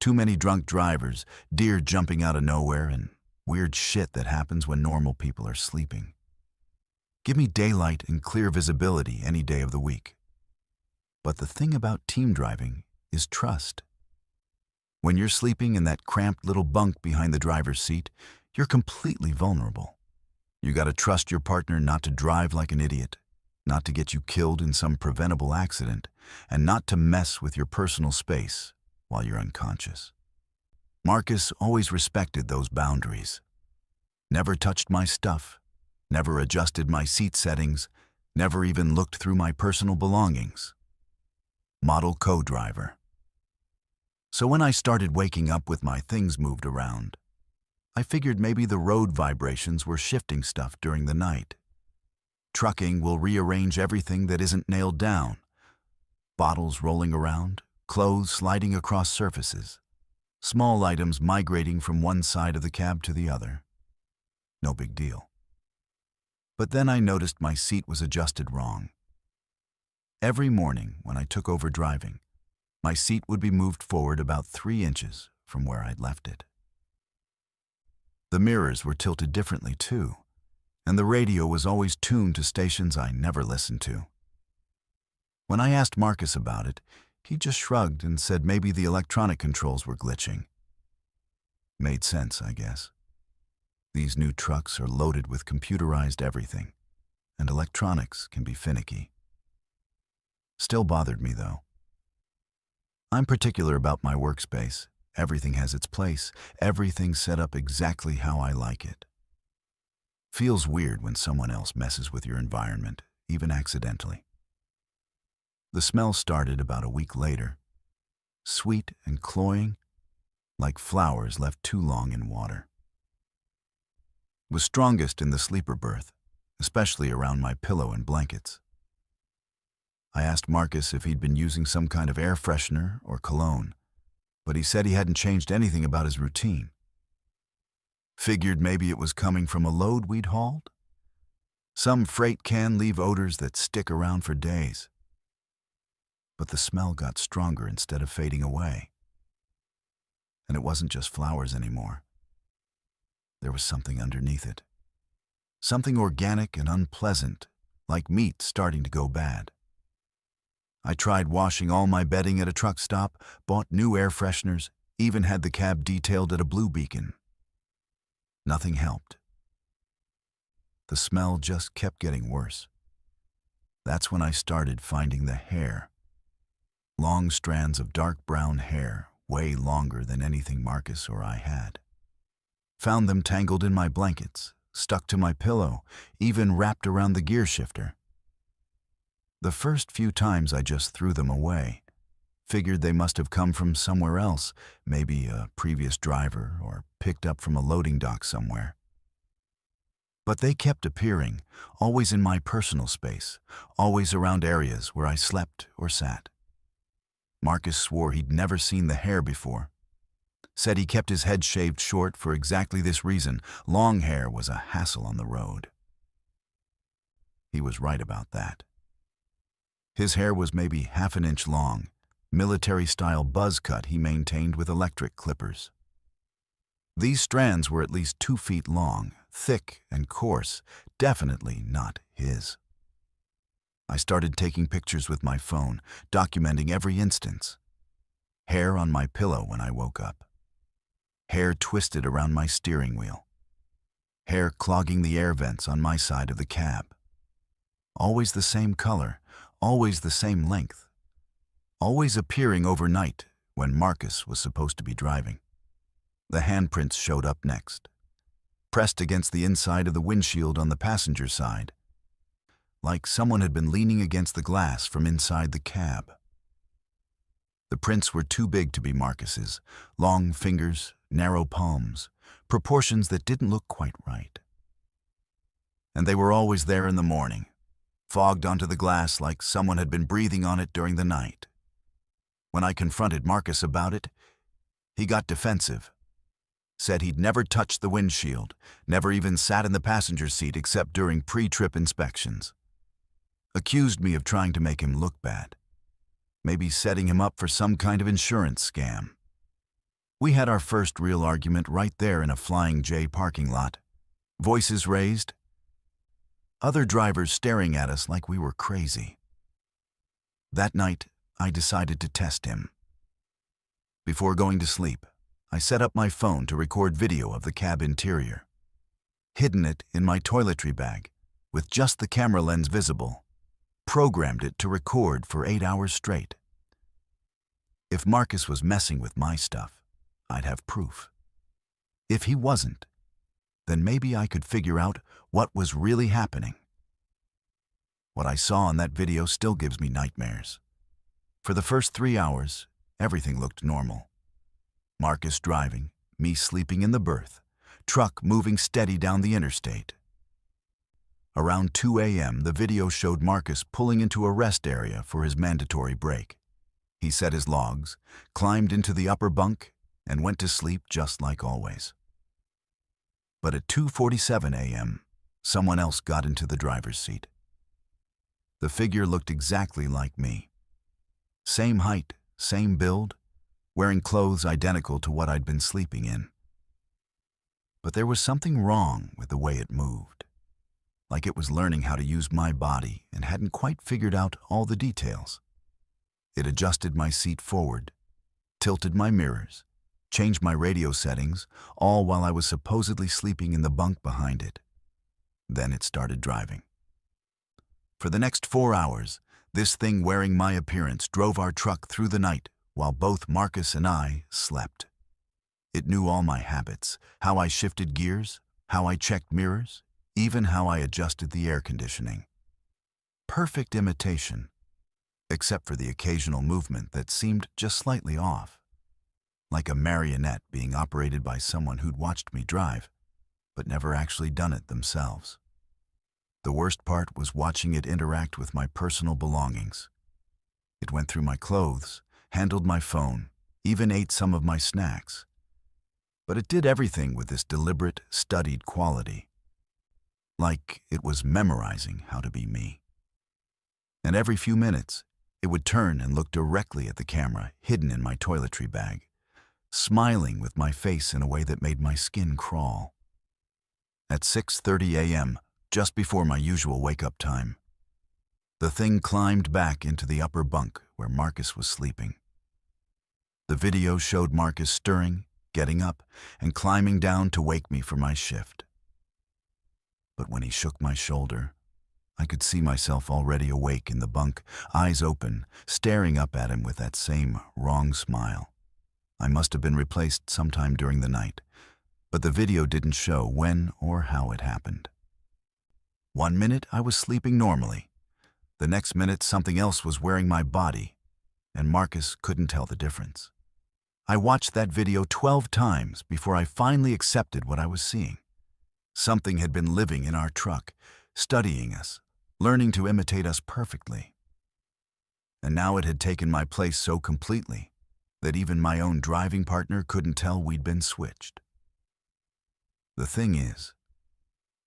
Speaker 1: Too many drunk drivers, deer jumping out of nowhere, and weird shit that happens when normal people are sleeping. Give me daylight and clear visibility any day of the week. But the thing about team driving is trust. When you're sleeping in that cramped little bunk behind the driver's seat, you're completely vulnerable. You gotta trust your partner not to drive like an idiot, not to get you killed in some preventable accident, and not to mess with your personal space while you're unconscious. Marcus always respected those boundaries. Never touched my stuff, never adjusted my seat settings, never even looked through my personal belongings. Model co-driver. So when I started waking up with my things moved around, I figured maybe the road vibrations were shifting stuff during the night. Trucking will rearrange everything that isn't nailed down. Bottles rolling around, clothes sliding across surfaces, small items migrating from one side of the cab to the other. No big deal. But then I noticed my seat was adjusted wrong. Every morning when I took over driving, my seat would be moved forward about 3 inches from where I'd left it. The mirrors were tilted differently too, and the radio was always tuned to stations I never listened to. When I asked Marcus about it, he just shrugged and said maybe the electronic controls were glitching. Made sense, I guess. These new trucks are loaded with computerized everything, and electronics can be finicky. Still bothered me, though. I'm particular about my workspace. Everything has its place, everything set up exactly how I like it. Feels weird when someone else messes with your environment, even accidentally. The smell started about a week later, sweet and cloying, like flowers left too long in water. It was strongest in the sleeper berth, especially around my pillow and blankets. I asked Marcus if he'd been using some kind of air freshener or cologne, but he said he hadn't changed anything about his routine. Figured maybe it was coming from a load we'd hauled. Some freight can leave odors that stick around for days. But the smell got stronger instead of fading away. And it wasn't just flowers anymore. There was something underneath it. Something organic and unpleasant, like meat starting to go bad. I tried washing all my bedding at a truck stop, bought new air fresheners, even had the cab detailed at a blue beacon. Nothing helped. The smell just kept getting worse. That's when I started finding the hair. Long strands of dark brown hair, way longer than anything Marcus or I had. Found them tangled in my blankets, stuck to my pillow, even wrapped around the gear shifter. The first few times I just threw them away. Figured they must have come from somewhere else, maybe a previous driver or picked up from a loading dock somewhere. But they kept appearing, always in my personal space, always around areas where I slept or sat. Marcus swore he'd never seen the hair before. Said he kept his head shaved short for exactly this reason. Long hair was a hassle on the road. He was right about that. His hair was maybe half an inch long, military-style buzz cut he maintained with electric clippers. These strands were at least 2 feet long, thick and coarse, definitely not his. I started taking pictures with my phone, documenting every instance. Hair on my pillow when I woke up. Hair twisted around my steering wheel. Hair clogging the air vents on my side of the cab. Always the same color, always the same length. Always appearing overnight when Marcus was supposed to be driving. The handprints showed up next. Pressed against the inside of the windshield on the passenger side. Like someone had been leaning against the glass from inside the cab. The prints were too big to be Marcus's. Long fingers, narrow palms, proportions that didn't look quite right. And they were always there in the morning, fogged onto the glass like someone had been breathing on it during the night. When I confronted Marcus about it, he got defensive. Said he'd never touched the windshield, never even sat in the passenger seat except during pre-trip inspections. Accused me of trying to make him look bad. Maybe setting him up for some kind of insurance scam. We had our first real argument right there in a Flying J parking lot. Voices raised. Other drivers staring at us like we were crazy. That night, I decided to test him. Before going to sleep, I set up my phone to record video of the cab interior. Hidden it in my toiletry bag, with just the camera lens visible. Programmed it to record for 8 hours straight. If Marcus was messing with my stuff, I'd have proof. If he wasn't, then maybe I could figure out what was really happening. What I saw in that video still gives me nightmares. For the first 3 hours, everything looked normal. Marcus driving, me sleeping in the berth, truck moving steady down the interstate. Around 2 a.m., the video showed Marcus pulling into a rest area for his mandatory break. He set his logs, climbed into the upper bunk, and went to sleep just like always. But at 2:47 a.m., someone else got into the driver's seat. The figure looked exactly like me. Same height, same build, wearing clothes identical to what I'd been sleeping in. But there was something wrong with the way it moved, like it was learning how to use my body and hadn't quite figured out all the details. It adjusted my seat forward, tilted my mirrors, changed my radio settings, all while I was supposedly sleeping in the bunk behind it. Then it started driving. For the next 4 hours, this thing wearing my appearance drove our truck through the night while both Marcus and I slept. It knew all my habits, how I shifted gears, how I checked mirrors, even how I adjusted the air conditioning. Perfect imitation, except for the occasional movement that seemed just slightly off, like a marionette being operated by someone who'd watched me drive, but never actually done it themselves. The worst part was watching it interact with my personal belongings. It went through my clothes, handled my phone, even ate some of my snacks. But it did everything with this deliberate, studied quality, like it was memorizing how to be me. And every few minutes, it would turn and look directly at the camera hidden in my toiletry bag, smiling with my face in a way that made my skin crawl. At 6:30 a.m., just before my usual wake-up time, the thing climbed back into the upper bunk where Marcus was sleeping. The video showed Marcus stirring, getting up, and climbing down to wake me for my shift. But when he shook my shoulder, I could see myself already awake in the bunk, eyes open, staring up at him with that same wrong smile. I must have been replaced sometime during the night, but the video didn't show when or how it happened. 1 minute I was sleeping normally. The next minute something else was wearing my body, and Marcus couldn't tell the difference. I watched that video 12 times before I finally accepted what I was seeing. Something had been living in our truck, studying us, learning to imitate us perfectly. And now it had taken my place so completely that even my own driving partner couldn't tell we'd been switched. The thing is,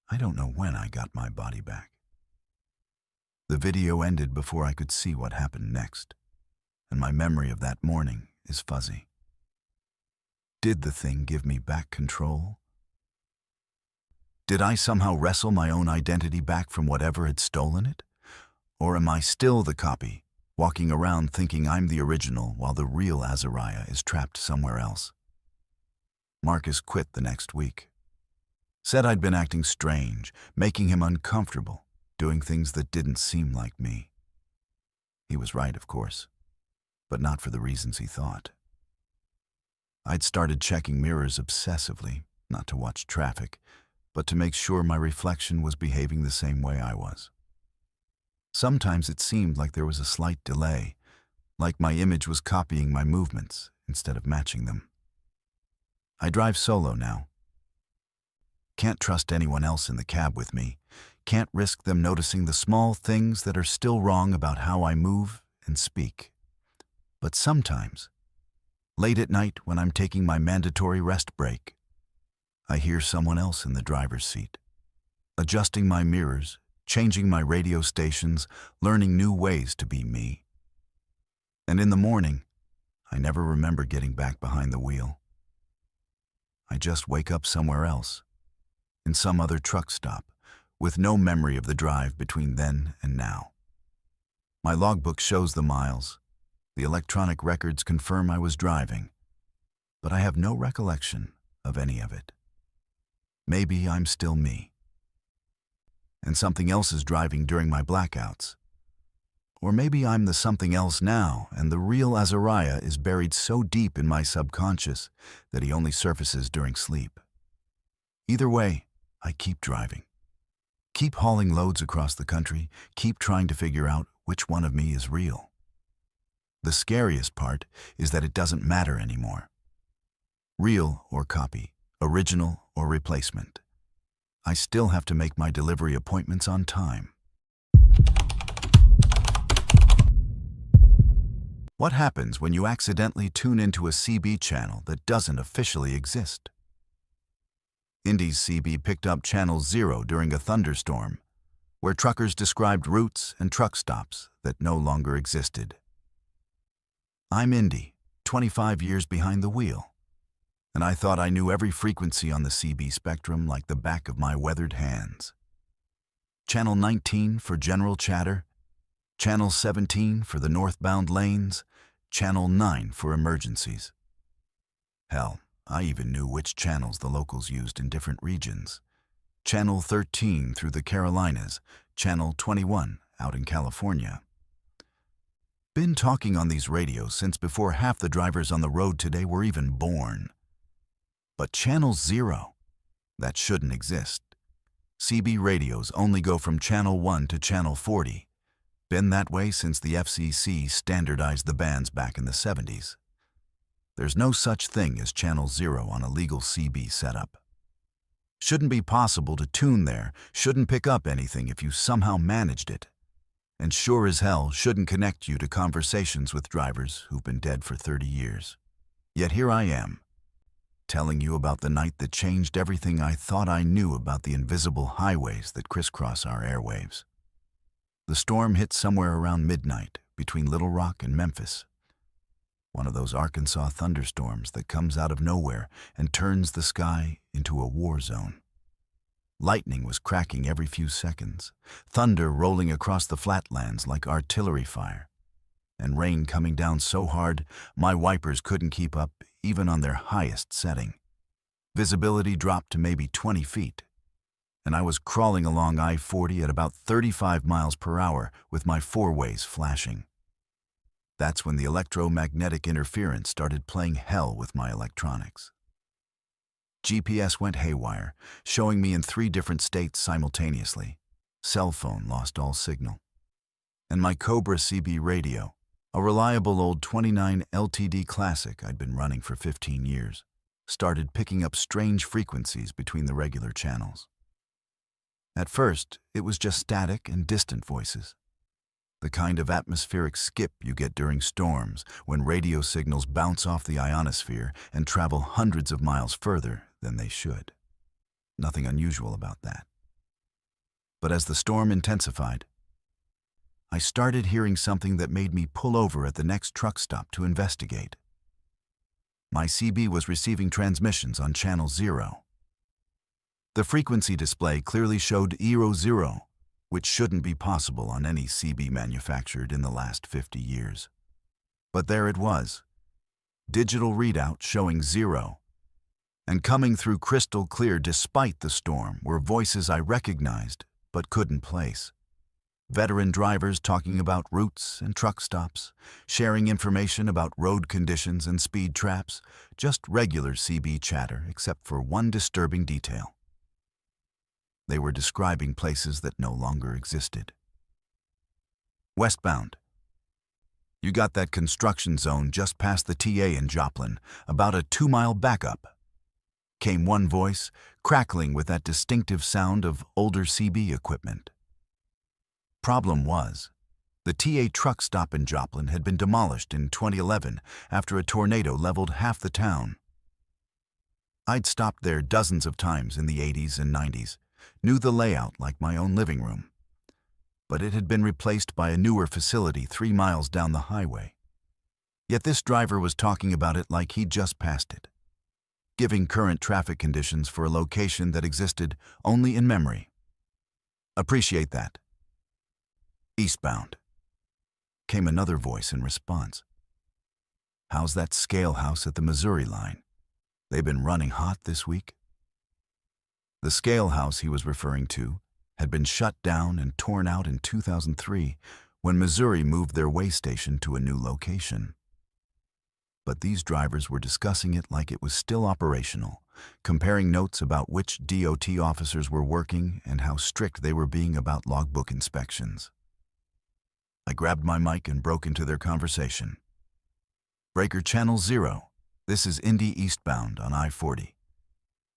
Speaker 1: I don't know when I got my body back. The video ended before I could see what happened next, and my memory of that morning is fuzzy. Did the thing give me back control? Did I somehow wrestle my own identity back from whatever had stolen it? Or am I still the copy, walking around thinking I'm the original while the real Azariah is trapped somewhere else? Marcus quit the next week. Said I'd been acting strange, making him uncomfortable, doing things that didn't seem like me. He was right, of course, but not for the reasons he thought. I'd started checking mirrors obsessively, not to watch traffic, but to make sure my reflection was behaving the same way I was. Sometimes it seemed like there was a slight delay, like my image was copying my movements instead of matching them. I drive solo now. Can't trust anyone else in the cab with me. Can't risk them noticing the small things that are still wrong about how I move and speak. But sometimes, late at night when I'm taking my mandatory rest break, I hear someone else in the driver's seat, adjusting my mirrors, changing my radio stations, learning new ways to be me. And in the morning, I never remember getting back behind the wheel. I just wake up somewhere else, in some other truck stop, with no memory of the drive between then and now. My logbook shows the miles. The electronic records confirm I was driving, but I have no recollection of any of it. Maybe I'm still me, and something else is driving during my blackouts. Or maybe I'm the something else now, and the real Azariah is buried so deep in my subconscious that he only surfaces during sleep. Either way, I keep driving. Keep hauling loads across the country, keep trying to figure out which one of me is real. The scariest part is that it doesn't matter anymore. Real or copy, original or replacement. I still have to make my delivery appointments on time. What happens when you accidentally tune into a CB channel that doesn't officially exist? Indy's CB picked up Channel 0 during a thunderstorm, where truckers described routes and truck stops that no longer existed. I'm Indy, 25 years behind the wheel, and I thought I knew every frequency on the CB spectrum like the back of my weathered hands. Channel 19 for general chatter, Channel 17 for the northbound lanes, Channel 9 for emergencies. Hell, I even knew which channels the locals used in different regions. Channel 13 through the Carolinas, Channel 21 out in California. Been talking on these radios since before half the drivers on the road today were even born. But Channel 0, that shouldn't exist. CB radios only go from Channel 1 to Channel 40. Been that way since the FCC standardized the bands back in the 70s. There's no such thing as Channel 0 on a legal CB setup. Shouldn't be possible to tune there, shouldn't pick up anything if you somehow managed it. And sure as hell shouldn't connect you to conversations with drivers who've been dead for 30 years. Yet here I am, telling you about the night that changed everything I thought I knew about the invisible highways that crisscross our airwaves. The storm hit somewhere around midnight between Little Rock and Memphis. One of those Arkansas thunderstorms that comes out of nowhere and turns the sky into a war zone. Lightning was cracking every few seconds, thunder rolling across the flatlands like artillery fire, and rain coming down so hard my wipers couldn't keep up even on their highest setting. Visibility dropped to maybe 20 feet. And I was crawling along I-40 at about 35 miles per hour with my four-ways flashing. That's when the electromagnetic interference started playing hell with my electronics. GPS went haywire, showing me in 3 different states simultaneously. Cell phone lost all signal. And my Cobra CB radio, a reliable old 29 LTD classic I'd been running for 15 years, started picking up strange frequencies between the regular channels. At first, it was just static and distant voices. The kind of atmospheric skip you get during storms when radio signals bounce off the ionosphere and travel hundreds of miles further than they should. Nothing unusual about that. But as the storm intensified, I started hearing something that made me pull over at the next truck stop to investigate. My CB was receiving transmissions on Channel 0. The frequency display clearly showed 00, which shouldn't be possible on any CB manufactured in the last 50 years. But there it was, digital readout showing 0. And coming through crystal clear despite the storm were voices I recognized but couldn't place. Veteran drivers talking about routes and truck stops, sharing information about road conditions and speed traps, just regular CB chatter except for one disturbing detail. They were describing places that no longer existed. Westbound. You got that construction zone just past the TA in Joplin, about a 2-mile backup. Came one voice, crackling with that distinctive sound of older CB equipment. Problem was, the TA truck stop in Joplin had been demolished in 2011 after a tornado leveled half the town. I'd stopped there dozens of times in the 80s and 90s, knew the layout like my own living room. But it had been replaced by a newer facility 3 miles down the highway. Yet this driver was talking about it like he'd just passed it, giving current traffic conditions for a location that existed only in memory. Appreciate that. Eastbound. Came another voice in response. How's that scale house at the Missouri line? They've been running hot this week? The scale house he was referring to had been shut down and torn out in 2003 when Missouri moved their way station to a new location. But these drivers were discussing it like it was still operational, comparing notes about which DOT officers were working and how strict they were being about logbook inspections. I grabbed my mic and broke into their conversation. "Breaker Channel 0, this is Indy eastbound on I-40.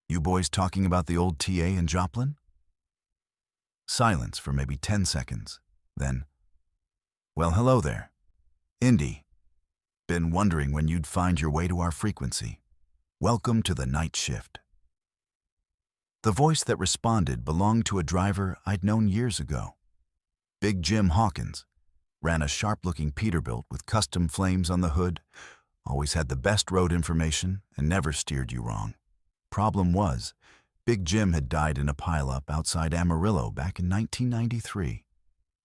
Speaker 1: You boys talking about the old TA in Joplin?" Silence for maybe 10 seconds. Then, "Well, hello there. Indy. Been wondering when you'd find your way to our frequency. Welcome to the night shift." The voice that responded belonged to a driver I'd known years ago. Big Jim Hawkins ran a sharp-looking Peterbilt with custom flames on the hood, always had the best road information, and never steered you wrong. Problem was, Big Jim had died in a pileup outside Amarillo back in 1993.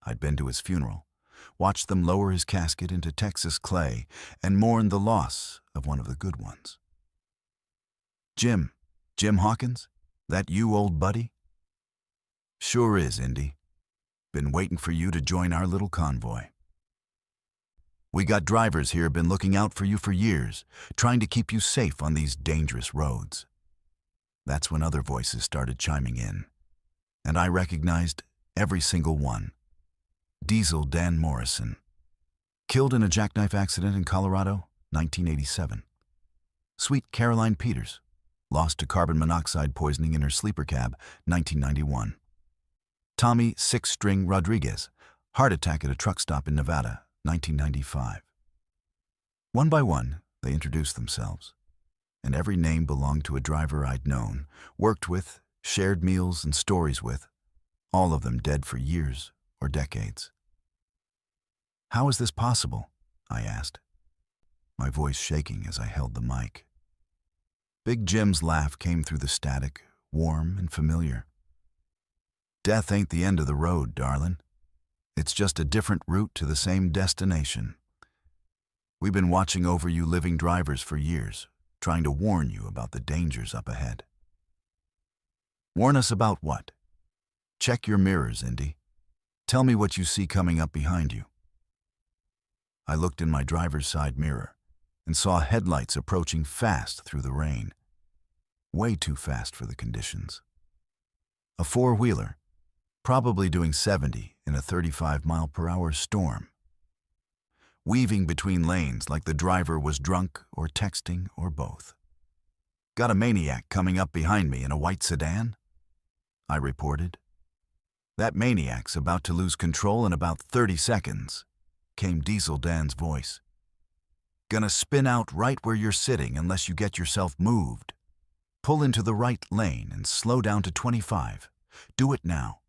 Speaker 1: I'd been to his funeral, watched them lower his casket into Texas clay, and mourned the loss of one of the good ones. "Jim Hawkins? That you, old buddy?" "Sure is, Indy. Been waiting for you to join our little convoy. We got drivers here been looking out for you for years, trying to keep you safe on these dangerous roads." That's when other voices started chiming in, and I recognized every single one. Diesel Dan Morrison, killed in a jackknife accident in Colorado, 1987. Sweet Caroline Peters, lost to carbon monoxide poisoning in her sleeper cab, 1991. Tommy Six-String Rodriguez, heart attack at a truck stop in Nevada, 1995. One by one, they introduced themselves, and every name belonged to a driver I'd known, worked with, shared meals and stories with, all of them dead for years or decades. "How is this possible?" I asked, my voice shaking as I held the mic. Big Jim's laugh came through the static, warm and familiar. "Death ain't the end of the road, darling. It's just a different route to the same destination. We've been watching over you living drivers for years, trying to warn you about the dangers up ahead." "Warn us about what?" "Check your mirrors, Indy. Tell me what you see coming up behind you." I looked in my driver's side mirror and saw headlights approaching fast through the rain. Way too fast for the conditions. A four-wheeler, probably doing 70 in a 35-mile-per-hour storm. Weaving between lanes like the driver was drunk or texting or both. "Got a maniac coming up behind me in a white sedan?" I reported. "That maniac's about to lose control in about 30 seconds, came Diesel Dan's voice. "Gonna spin out right where you're sitting unless you get yourself moved. Pull into the right lane and slow down to 25. Do it now."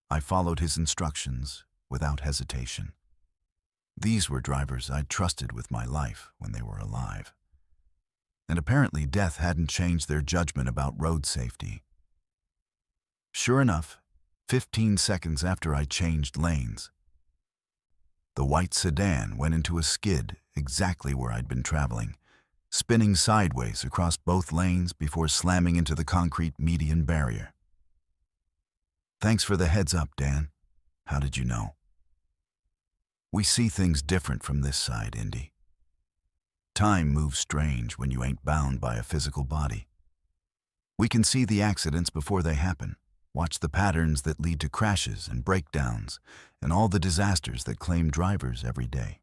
Speaker 1: I followed his instructions without hesitation. These were drivers I'd trusted with my life when they were alive. And apparently death hadn't changed their judgment about road safety. Sure enough, 15 seconds after I changed lanes, the white sedan went into a skid exactly where I'd been traveling, spinning sideways across both lanes before slamming into the concrete median barrier. "Thanks for the heads up, Dan. How did you know?" "We see things different from this side, Indy. Time moves strange when you ain't bound by a physical body. We can see the accidents before they happen, watch the patterns that lead to crashes and breakdowns, and all the disasters that claim drivers every day.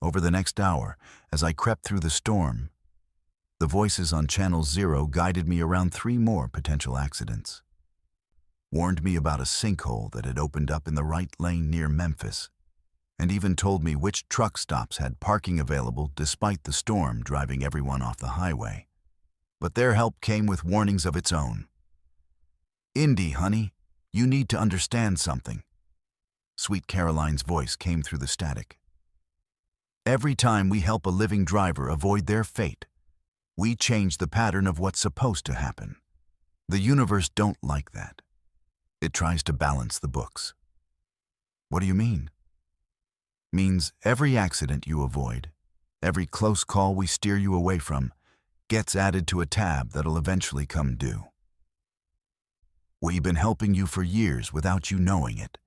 Speaker 1: Over the next hour, as I crept through the storm, the voices on Channel 0 guided me around 3 more potential accidents. Warned me about a sinkhole that had opened up in the right lane near Memphis, and even told me which truck stops had parking available despite the storm driving everyone off the highway. But their help came with warnings of its own. "Indy, honey, you need to understand something." Sweet Caroline's voice came through the static. "Every time we help a living driver avoid their fate, we change the pattern of what's supposed to happen. The universe don't like that. It tries to balance the books." "What do you mean?" "Means every accident you avoid, every close call we steer you away from, gets added to a tab that'll eventually come due. We've been helping you for years without you knowing it,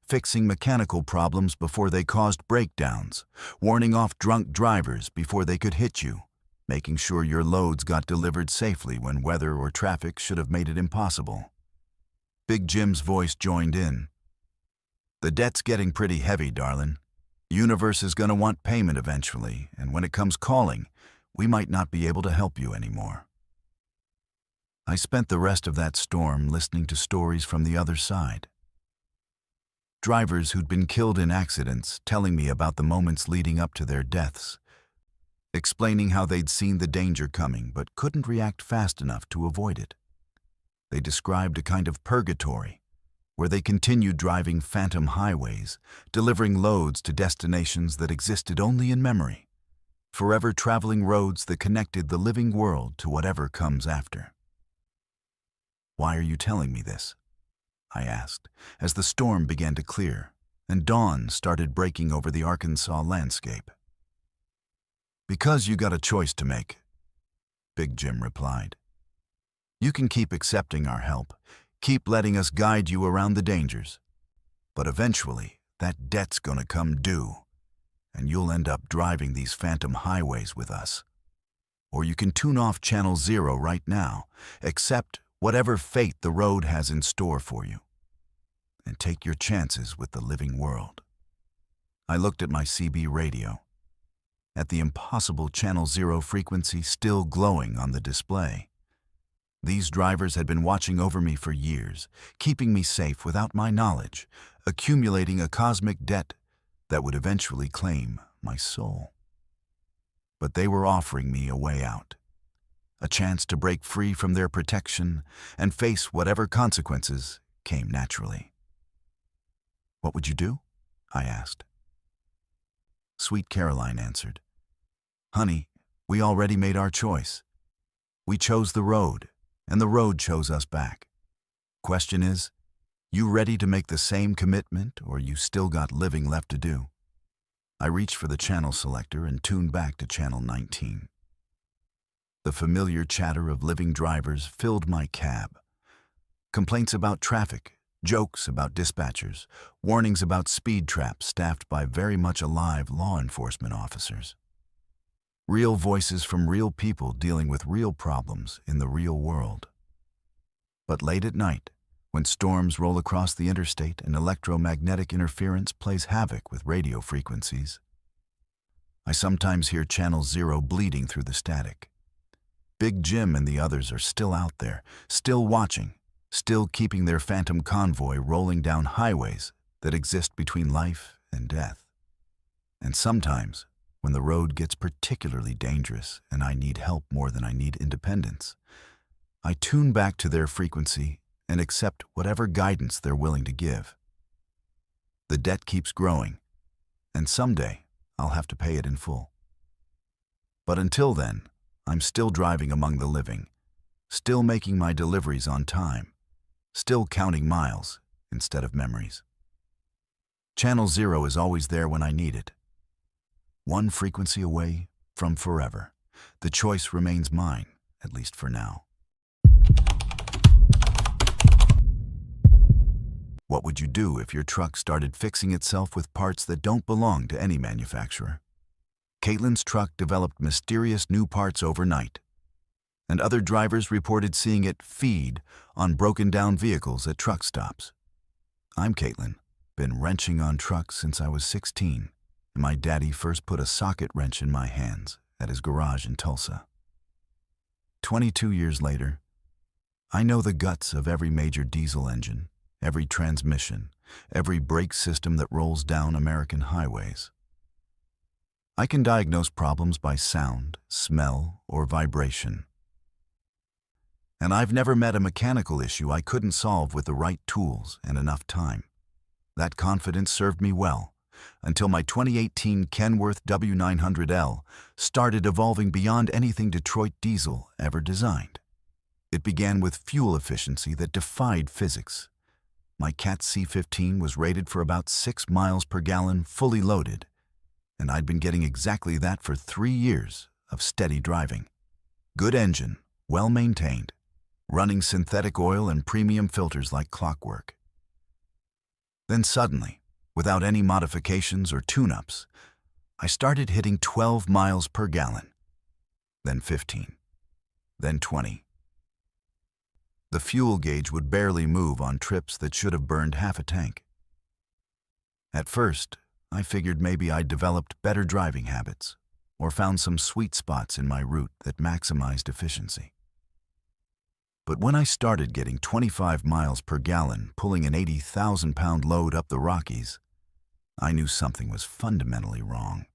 Speaker 1: fixing mechanical problems before they caused breakdowns, warning off drunk drivers before they could hit you, making sure your loads got delivered safely when weather or traffic should have made it impossible. Big Jim's voice joined in. "The debt's getting pretty heavy, darling. Universe is gonna want payment eventually, and when it comes calling, we might not be able to help you anymore." I spent the rest of that storm listening to stories from the other side. Drivers who'd been killed in accidents telling me about the moments leading up to their deaths, explaining how they'd seen the danger coming but couldn't react fast enough to avoid it. They described a kind of purgatory, where they continued driving phantom highways, delivering loads to destinations that existed only in memory, forever traveling roads that connected the living world to whatever comes after. "Why are you telling me this?" I asked, as the storm began to clear and dawn started breaking over the Arkansas landscape. "Because you got a choice to make," Big Jim replied. "You can keep accepting our help, keep letting us guide you around the dangers, but eventually that debt's gonna come due, and you'll end up driving these phantom highways with us. Or you can tune off Channel Zero right now, accept whatever fate the road has in store for you, and take your chances with the living world." I looked at my CB radio, at the impossible Channel Zero frequency still glowing on the display. These drivers had been watching over me for years, keeping me safe without my knowledge, accumulating a cosmic debt that would eventually claim my soul. But they were offering me a way out, a chance to break free from their protection and face whatever consequences came naturally. "What would you do?" I asked. Sweet Caroline answered, "Honey, we already made our choice. We chose the road, and the road chose us back. Question is, you ready to make the same commitment, or you still got living left to do?" I reached for the channel selector and tuned back to Channel 19. The familiar chatter of living drivers filled my cab. Complaints about traffic, jokes about dispatchers, warnings about speed traps staffed by very much alive law enforcement officers. Real voices from real people dealing with real problems in the real world. But late at night, when storms roll across the interstate and electromagnetic interference plays havoc with radio frequencies, I sometimes hear Channel Zero bleeding through the static. Big Jim and the others are still out there, still watching, still keeping their phantom convoy rolling down highways that exist between life and death. And sometimes, when the road gets particularly dangerous and I need help more than I need independence, I tune back to their frequency and accept whatever guidance they're willing to give. The debt keeps growing, and someday I'll have to pay it in full. But until then, I'm still driving among the living, still making my deliveries on time, still counting miles instead of memories. Channel Zero is always there when I need it. One frequency away from forever. The choice remains mine, at least for now. What would you do if your truck started fixing itself with parts that don't belong to any manufacturer? Caitlin's truck developed mysterious new parts overnight, and other drivers reported seeing it feed on broken-down vehicles at truck stops. I'm Caitlin, been wrenching on trucks since I was 16, and my daddy first put a socket wrench in my hands at his garage in Tulsa. 22 years later, I know the guts of every major diesel engine, every transmission, every brake system that rolls down American highways. I can diagnose problems by sound, smell, or vibration. And I've never met a mechanical issue I couldn't solve with the right tools and enough time. That confidence served me well, until my 2018 Kenworth W900L started evolving beyond anything Detroit Diesel ever designed. It began with fuel efficiency that defied physics. My Cat C15 was rated for about 6 miles per gallon fully loaded, and I'd been getting exactly that for 3 years of steady driving. Good engine, well maintained, running synthetic oil and premium filters like clockwork. Then suddenly, without any modifications or tune-ups, I started hitting 12 miles per gallon, then 15, then 20. The fuel gauge would barely move on trips that should have burned half a tank. At first, I figured maybe I'd developed better driving habits or found some sweet spots in my route that maximized efficiency. But when I started getting 25 miles per gallon pulling an 80,000-pound load up the Rockies, I knew something was fundamentally wrong.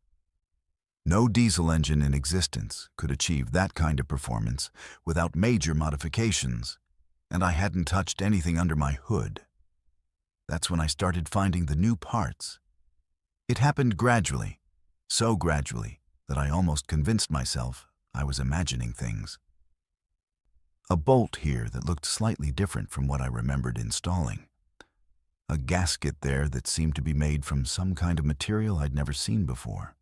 Speaker 1: No diesel engine in existence could achieve that kind of performance without major modifications, and I hadn't touched anything under my hood. That's when I started finding the new parts. It happened gradually, so gradually that I almost convinced myself I was imagining things. A bolt here that looked slightly different from what I remembered installing. A gasket there that seemed to be made from some kind of material I'd never seen before.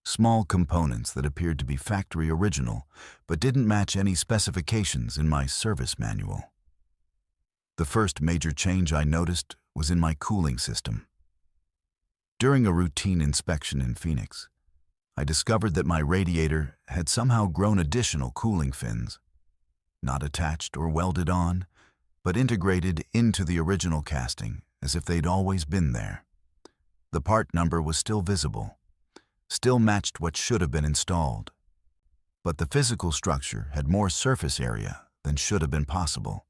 Speaker 1: Small components that appeared to be factory original, but didn't match any specifications in my service manual. The first major change I noticed was in my cooling system. During a routine inspection in Phoenix, I discovered that my radiator had somehow grown additional cooling fins, not attached or welded on, but integrated into the original casting as if they'd always been there. The part number was still visible, still matched what should have been installed, but the physical structure had more surface area than should have been possible.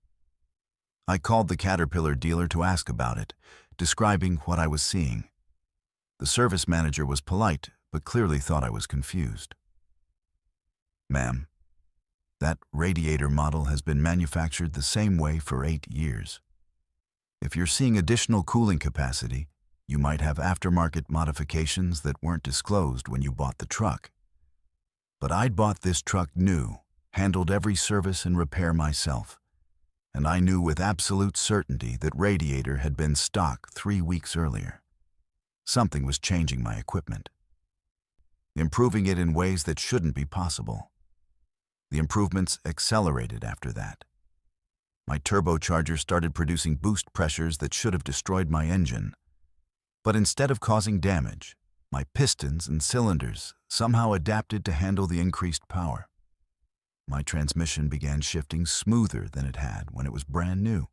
Speaker 1: I called the Caterpillar dealer to ask about it, describing what I was seeing. The service manager was polite, but clearly thought I was confused. "Ma'am, that radiator model has been manufactured the same way for 8 years. If you're seeing additional cooling capacity, you might have aftermarket modifications that weren't disclosed when you bought the truck. But I'd bought this truck new, handled every service and repair myself, and I knew with absolute certainty that radiator had been stock 3 weeks earlier. Something was changing my equipment, improving it in ways that shouldn't be possible. The improvements accelerated after that. My turbocharger started producing boost pressures that should have destroyed my engine. But instead of causing damage, my pistons and cylinders somehow adapted to handle the increased power. My transmission began shifting smoother than it had when it was brand new,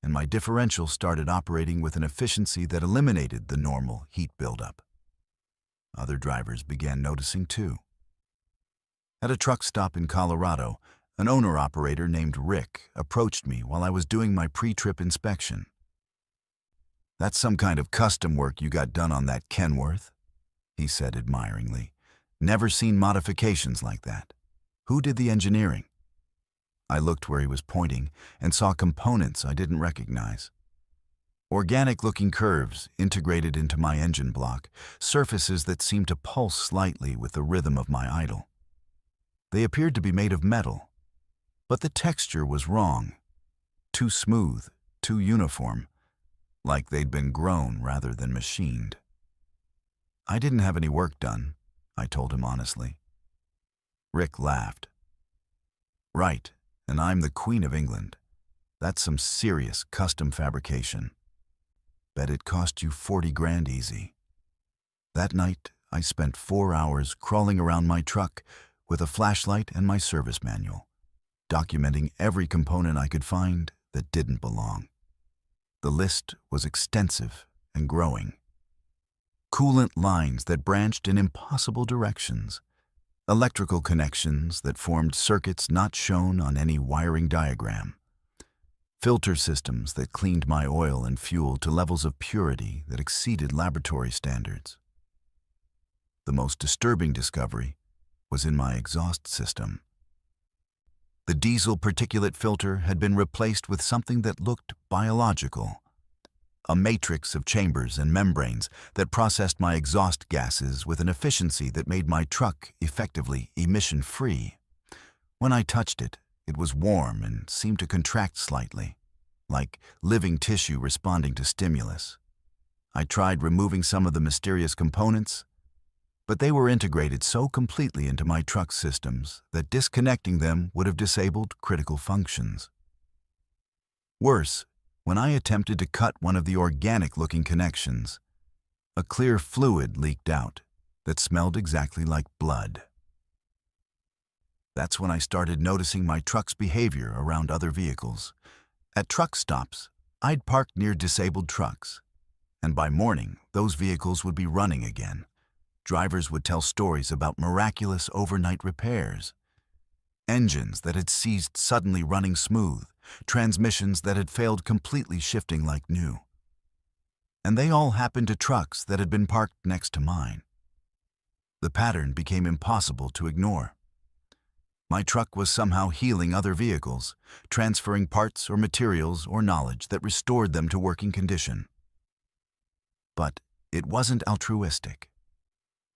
Speaker 1: and my differential started operating with an efficiency that eliminated the normal heat buildup. Other drivers began noticing too. At a truck stop in Colorado, an owner-operator named Rick approached me while I was doing my pre-trip inspection. "That's some kind of custom work you got done on that Kenworth," he said admiringly. "Never seen modifications like that. Who did the engineering?" I looked where he was pointing and saw components I didn't recognize. Organic-looking curves integrated into my engine block, surfaces that seemed to pulse slightly with the rhythm of my idle. They appeared to be made of metal, but the texture was wrong. Too smooth, too uniform, like they'd been grown rather than machined. "I didn't have any work done," I told him honestly. Rick laughed. "Right, and I'm the Queen of England. That's some serious custom fabrication. Bet it cost you 40 grand easy." That night, I spent 4 hours crawling around my truck with a flashlight and my service manual, documenting every component I could find that didn't belong. The list was extensive and growing. Coolant lines that branched in impossible directions, electrical connections that formed circuits not shown on any wiring diagram, filter systems that cleaned my oil and fuel to levels of purity that exceeded laboratory standards. The most disturbing discovery was in my exhaust system. The diesel particulate filter had been replaced with something that looked biological, a matrix of chambers and membranes that processed my exhaust gases with an efficiency that made my truck effectively emission-free. When I touched it, it was warm and seemed to contract slightly, like living tissue responding to stimulus. I tried removing some of the mysterious components, but they were integrated so completely into my truck's systems that disconnecting them would have disabled critical functions. Worse, When I attempted to cut one of the organic-looking connections, a clear fluid leaked out that smelled exactly like blood. That's when I started noticing my truck's behavior around other vehicles. At truck stops, I'd parked near disabled trucks, and by morning, those vehicles would be running again. Drivers would tell stories about miraculous overnight repairs, engines that had ceased suddenly running smooth, transmissions that had failed completely shifting like new. And they all happened to trucks that had been parked next to mine. The pattern became impossible to ignore. My truck was somehow healing other vehicles, transferring parts or materials or knowledge that restored them to working condition. But it wasn't altruistic.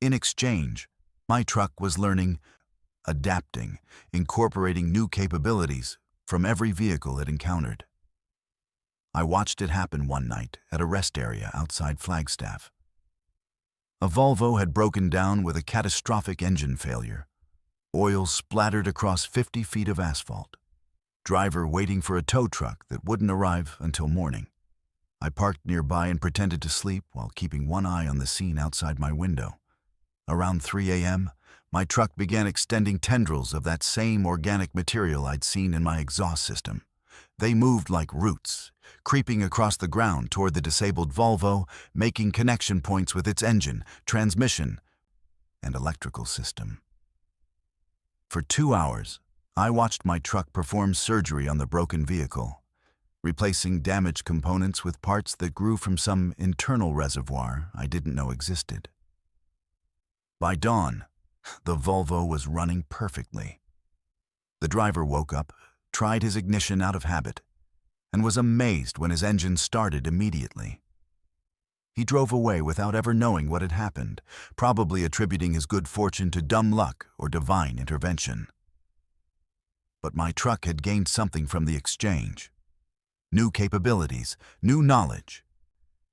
Speaker 1: In exchange, my truck was learning, adapting, incorporating new capabilities from every vehicle it encountered. I watched it happen one night at a rest area outside Flagstaff. A Volvo had broken down with a catastrophic engine failure. Oil splattered across 50 feet of asphalt. Driver waiting for a tow truck that wouldn't arrive until morning. I parked nearby and pretended to sleep while keeping one eye on the scene outside my window. Around 3 a.m., my truck began extending tendrils of that same organic material I'd seen in my exhaust system. They moved like roots, creeping across the ground toward the disabled Volvo, making connection points with its engine, transmission, and electrical system. For 2 hours, I watched my truck perform surgery on the broken vehicle, replacing damaged components with parts that grew from some internal reservoir I didn't know existed. By dawn, the Volvo was running perfectly. The driver woke up, tried his ignition out of habit, and was amazed when his engine started immediately. He drove away without ever knowing what had happened, probably attributing his good fortune to dumb luck or divine intervention. But my truck had gained something from the exchange. New capabilities, new knowledge,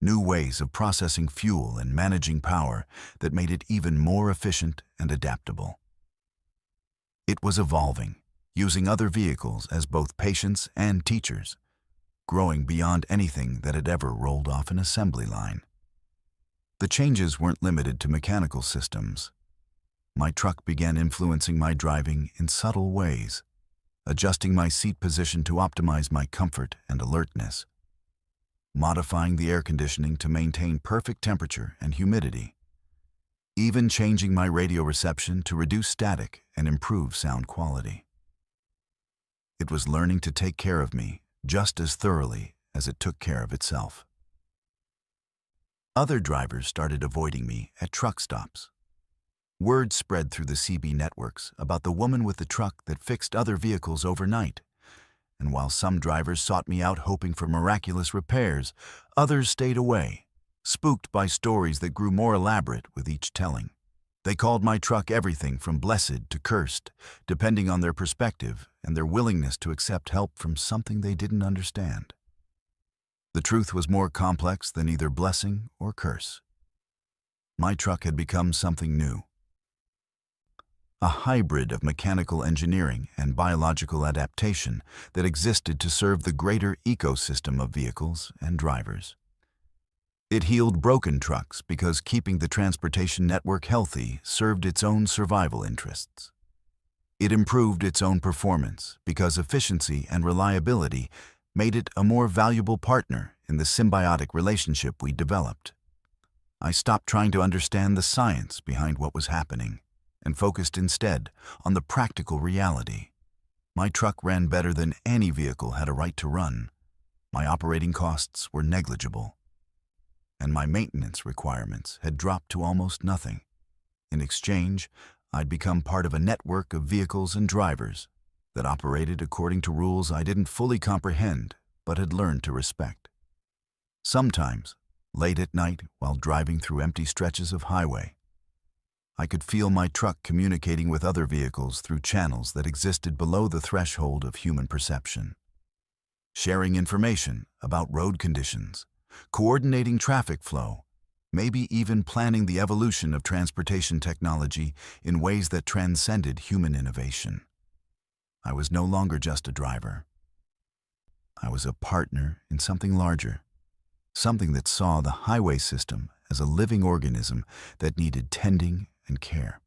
Speaker 1: new ways of processing fuel and managing power that made it even more efficient and adaptable. It was evolving, using other vehicles as both patients and teachers, growing beyond anything that had ever rolled off an assembly line. The changes weren't limited to mechanical systems. My truck began influencing my driving in subtle ways, adjusting my seat position to optimize my comfort and alertness, modifying the air conditioning to maintain perfect temperature and humidity, even changing my radio reception to reduce static and improve sound quality. It was learning to take care of me just as thoroughly as it took care of itself. Other drivers started avoiding me at truck stops. Word spread through the CB networks about the woman with the truck that fixed other vehicles overnight. And while some drivers sought me out hoping for miraculous repairs, others stayed away, spooked by stories that grew more elaborate with each telling. They called my truck everything from blessed to cursed, depending on their perspective and their willingness to accept help from something they didn't understand. The truth was more complex than either blessing or curse. My truck had become something new. A hybrid of mechanical engineering and biological adaptation that existed to serve the greater ecosystem of vehicles and drivers. It healed broken trucks because keeping the transportation network healthy served its own survival interests. It improved its own performance because efficiency and reliability made it a more valuable partner in the symbiotic relationship we developed. I stopped trying to understand the science behind what was happening and focused instead on the practical reality. My truck ran better than any vehicle had a right to run. My operating costs were negligible, and my maintenance requirements had dropped to almost nothing. In exchange, I'd become part of a network of vehicles and drivers that operated according to rules I didn't fully comprehend but had learned to respect. Sometimes, late at night while driving through empty stretches of highway, I could feel my truck communicating with other vehicles through channels that existed below the threshold of human perception, sharing information about road conditions, coordinating traffic flow, maybe even planning the evolution of transportation technology in ways that transcended human innovation. I was no longer just a driver. I was a partner in something larger, something that saw the highway system as a living organism that needed tending and care.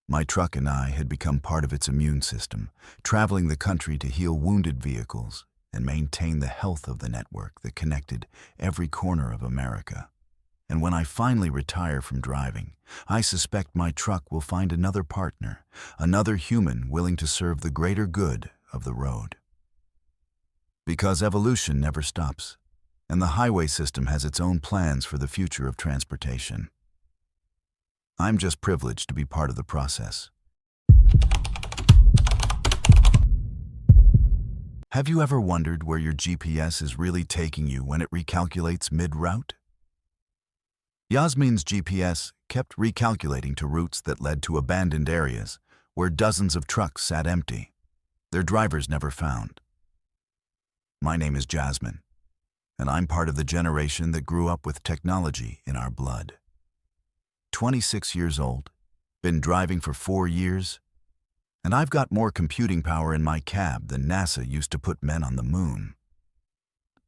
Speaker 1: My truck and I had become part of its immune system, traveling the country to heal wounded vehicles and maintain the health of the network that connected every corner of America. And when I finally retire from driving, I suspect my truck will find another partner, another human willing to serve the greater good of the road. Because evolution never stops, and the highway system has its own plans for the future of transportation. I'm just privileged to be part of the process. Have you ever wondered where your GPS is really taking you when it recalculates mid-route? Yasmin's GPS kept recalculating to routes that led to abandoned areas where dozens of trucks sat empty, their drivers never found. My name is Jasmine, and I'm part of the generation that grew up with technology in our blood. 26 years old, been driving for 4 years, and I've got more computing power in my cab than NASA used to put men on the moon.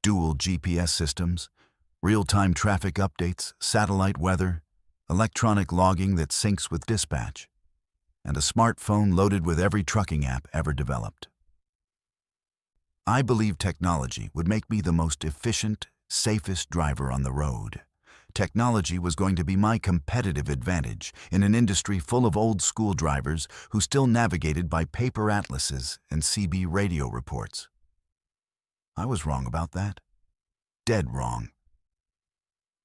Speaker 1: Dual GPS systems, real-time traffic updates, satellite weather, electronic logging that syncs with dispatch, and a smartphone loaded with every trucking app ever developed. I believe technology would make me the most efficient, safest driver on the road. Technology was going to be my competitive advantage in an industry full of old-school drivers who still navigated by paper atlases and CB radio reports. I was wrong about that. Dead wrong.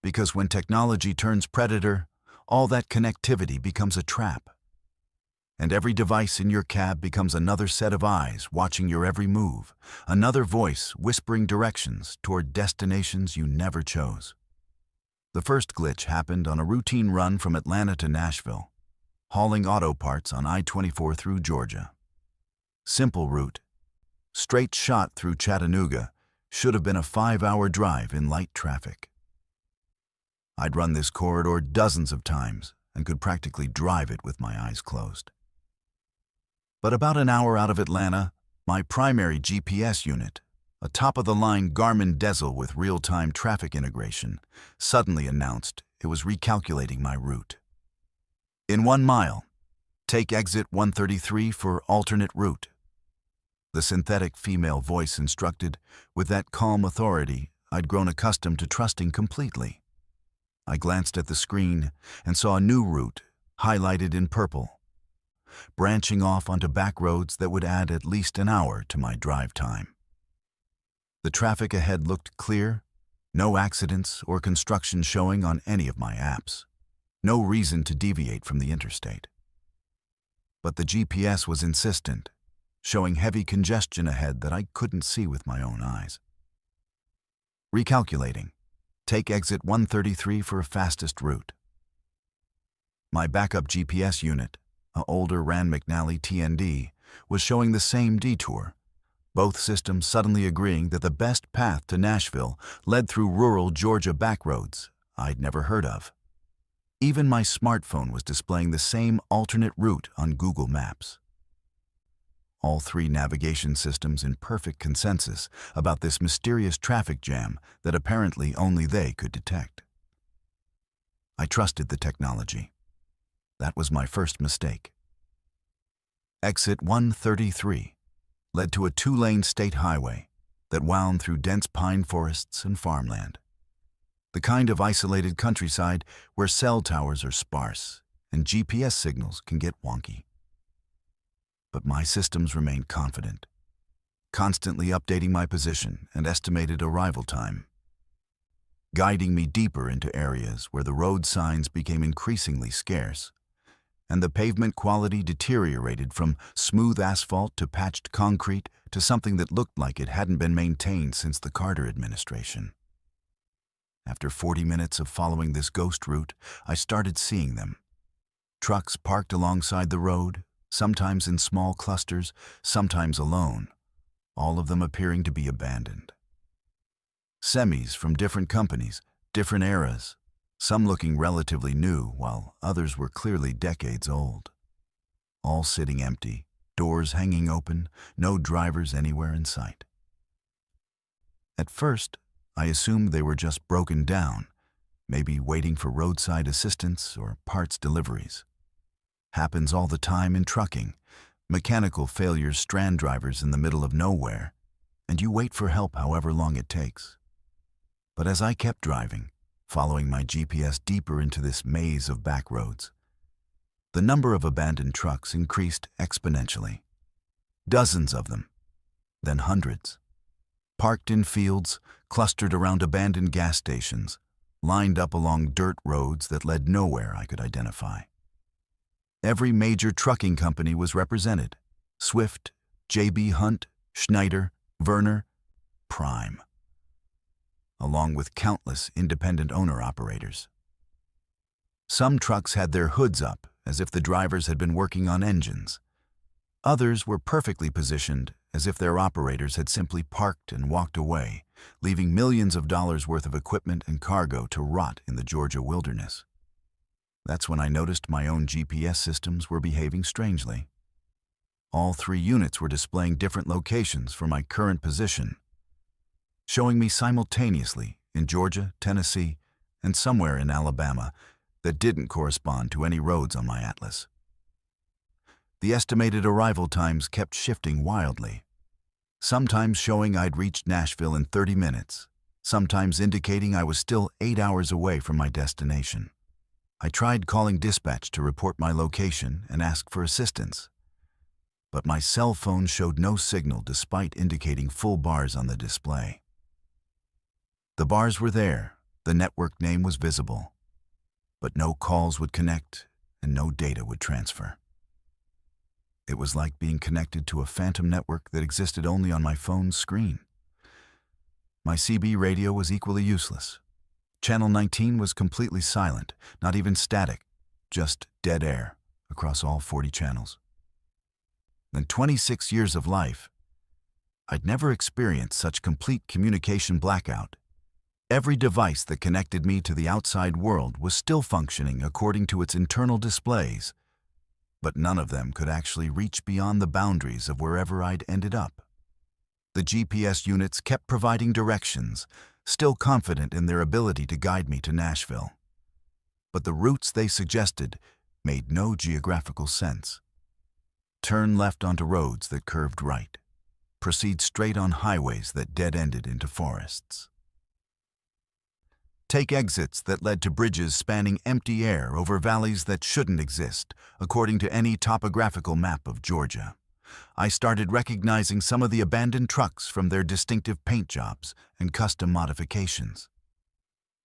Speaker 1: Because when technology turns predator, all that connectivity becomes a trap. And every device in your cab becomes another set of eyes watching your every move, another voice whispering directions toward destinations you never chose. The first glitch happened on a routine run from Atlanta to Nashville, hauling auto parts on I-24 through Georgia. Simple route. Straight shot through Chattanooga should have been a 5-hour drive in light traffic. I'd run this corridor dozens of times and could practically drive it with my eyes closed. But about an hour out of Atlanta, my primary GPS unit, a top-of-the-line Garmin Diesel with real-time traffic integration, suddenly announced it was recalculating my route. In 1 mile, take exit 133 for alternate route. The synthetic female voice instructed with that calm authority I'd grown accustomed to trusting completely. I glanced at the screen and saw a new route, highlighted in purple, branching off onto back roads that would add at least an hour to my drive time. The traffic ahead looked clear, no accidents or construction showing on any of my apps, no reason to deviate from the interstate. But the GPS was insistent, showing heavy congestion ahead that I couldn't see with my own eyes. Recalculating. Take exit 133 for a fastest route. My backup GPS unit, an older Rand McNally TND, was showing the same detour, both systems suddenly agreeing that the best path to Nashville led through rural Georgia backroads I'd never heard of. Even my smartphone was displaying the same alternate route on Google Maps. All 3 navigation systems in perfect consensus about this mysterious traffic jam that apparently only they could detect. I trusted the technology. That was my first mistake. Exit 133 led to a 2-lane state highway that wound through dense pine forests and farmland. The kind of isolated countryside where cell towers are sparse and GPS signals can get wonky. But my systems remained confident, constantly updating my position and estimated arrival time, guiding me deeper into areas where the road signs became increasingly scarce, and the pavement quality deteriorated from smooth asphalt to patched concrete to something that looked like it hadn't been maintained since the Carter administration. After 40 minutes of following this ghost route, I started seeing them. Trucks parked alongside the road, sometimes in small clusters, sometimes alone, all of them appearing to be abandoned. Semis from different companies, different eras, some looking relatively new while others were clearly decades old. All sitting empty, doors hanging open, no drivers anywhere in sight. At first, I assumed they were just broken down, maybe waiting for roadside assistance or parts deliveries. Happens all the time in trucking. Mechanical failures strand drivers in the middle of nowhere, and you wait for help however long it takes. But as I kept driving, following my GPS deeper into this maze of back roads, the number of abandoned trucks increased exponentially. Dozens of them, then hundreds. Parked in fields, clustered around abandoned gas stations, lined up along dirt roads that led nowhere I could identify. Every major trucking company was represented: Swift, J.B. Hunt, Schneider, Werner, Prime, along with countless independent owner-operators. Some trucks had their hoods up, as if the drivers had been working on engines. Others were perfectly positioned, as if their operators had simply parked and walked away, leaving millions of dollars worth of equipment and cargo to rot in the Georgia wilderness. That's when I noticed my own GPS systems were behaving strangely. All 3 units were displaying different locations for my current position, showing me simultaneously in Georgia, Tennessee, and somewhere in Alabama that didn't correspond to any roads on my atlas. The estimated arrival times kept shifting wildly, sometimes showing I'd reached Nashville in 30 minutes, sometimes indicating I was still 8 hours away from my destination. I tried calling dispatch to report my location and ask for assistance, but my cell phone showed no signal despite indicating full bars on the display. The bars were there, the network name was visible, but no calls would connect and no data would transfer. It was like being connected to a phantom network that existed only on my phone's screen. My CB radio was equally useless. Channel 19 was completely silent, not even static, just dead air across all 40 channels. In 26 years of life, I'd never experienced such complete communication blackout. Every device that connected me to the outside world was still functioning according to its internal displays, but none of them could actually reach beyond the boundaries of wherever I'd ended up. The GPS units kept providing directions, still confident in their ability to guide me to Nashville. But the routes they suggested made no geographical sense. Turn left onto roads that curved right. Proceed straight on highways that dead-ended into forests. Take exits that led to bridges spanning empty air over valleys that shouldn't exist, according to any topographical map of Georgia. I started recognizing some of the abandoned trucks from their distinctive paint jobs and custom modifications.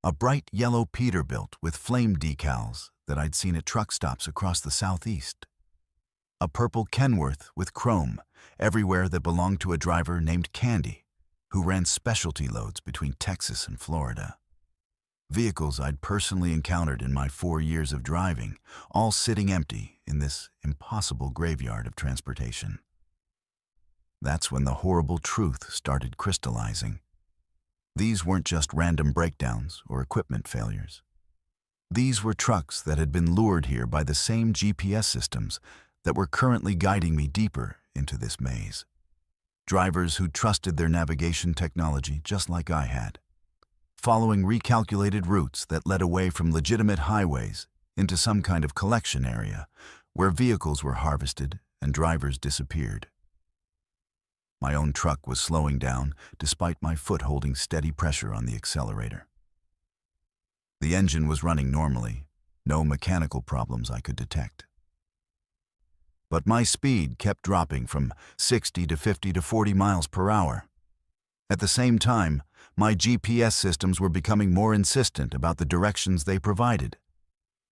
Speaker 1: A bright yellow Peterbilt with flame decals that I'd seen at truck stops across the southeast. A purple Kenworth with chrome everywhere that belonged to a driver named Candy, who ran specialty loads between Texas and Florida. Vehicles I'd personally encountered in my 4 years of driving, all sitting empty in this impossible graveyard of transportation. That's when the horrible truth started crystallizing. These weren't just random breakdowns or equipment failures. These were trucks that had been lured here by the same GPS systems that were currently guiding me deeper into this maze. Drivers who trusted their navigation technology just like I had, following recalculated routes that led away from legitimate highways into some kind of collection area where vehicles were harvested and drivers disappeared. My own truck was slowing down despite my foot holding steady pressure on the accelerator. The engine was running normally, no mechanical problems I could detect. But my speed kept dropping from 60 to 50 to 40 miles per hour. At the same time, my GPS systems were becoming more insistent about the directions they provided.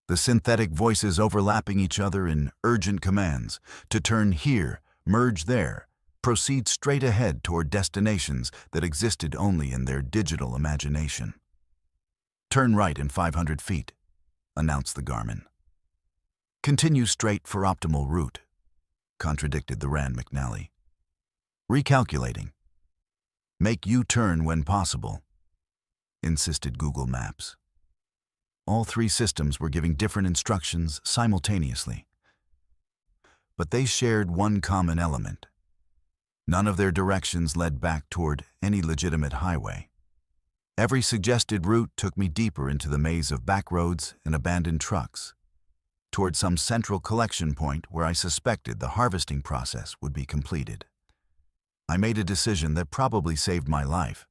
Speaker 1: The synthetic voices overlapping each other in urgent commands to turn here, merge there, proceed straight ahead toward destinations that existed only in their digital imagination. "Turn right in 500 feet, announced the Garmin. "Continue straight for optimal route," contradicted the Rand McNally. "Recalculating. Make U-turn when possible," insisted Google Maps. All 3 systems were giving different instructions simultaneously. But they shared one common element. None of their directions led back toward any legitimate highway. Every suggested route took me deeper into the maze of back roads and abandoned trucks, toward some central collection point where I suspected the harvesting process would be completed. I made a decision that probably saved my life.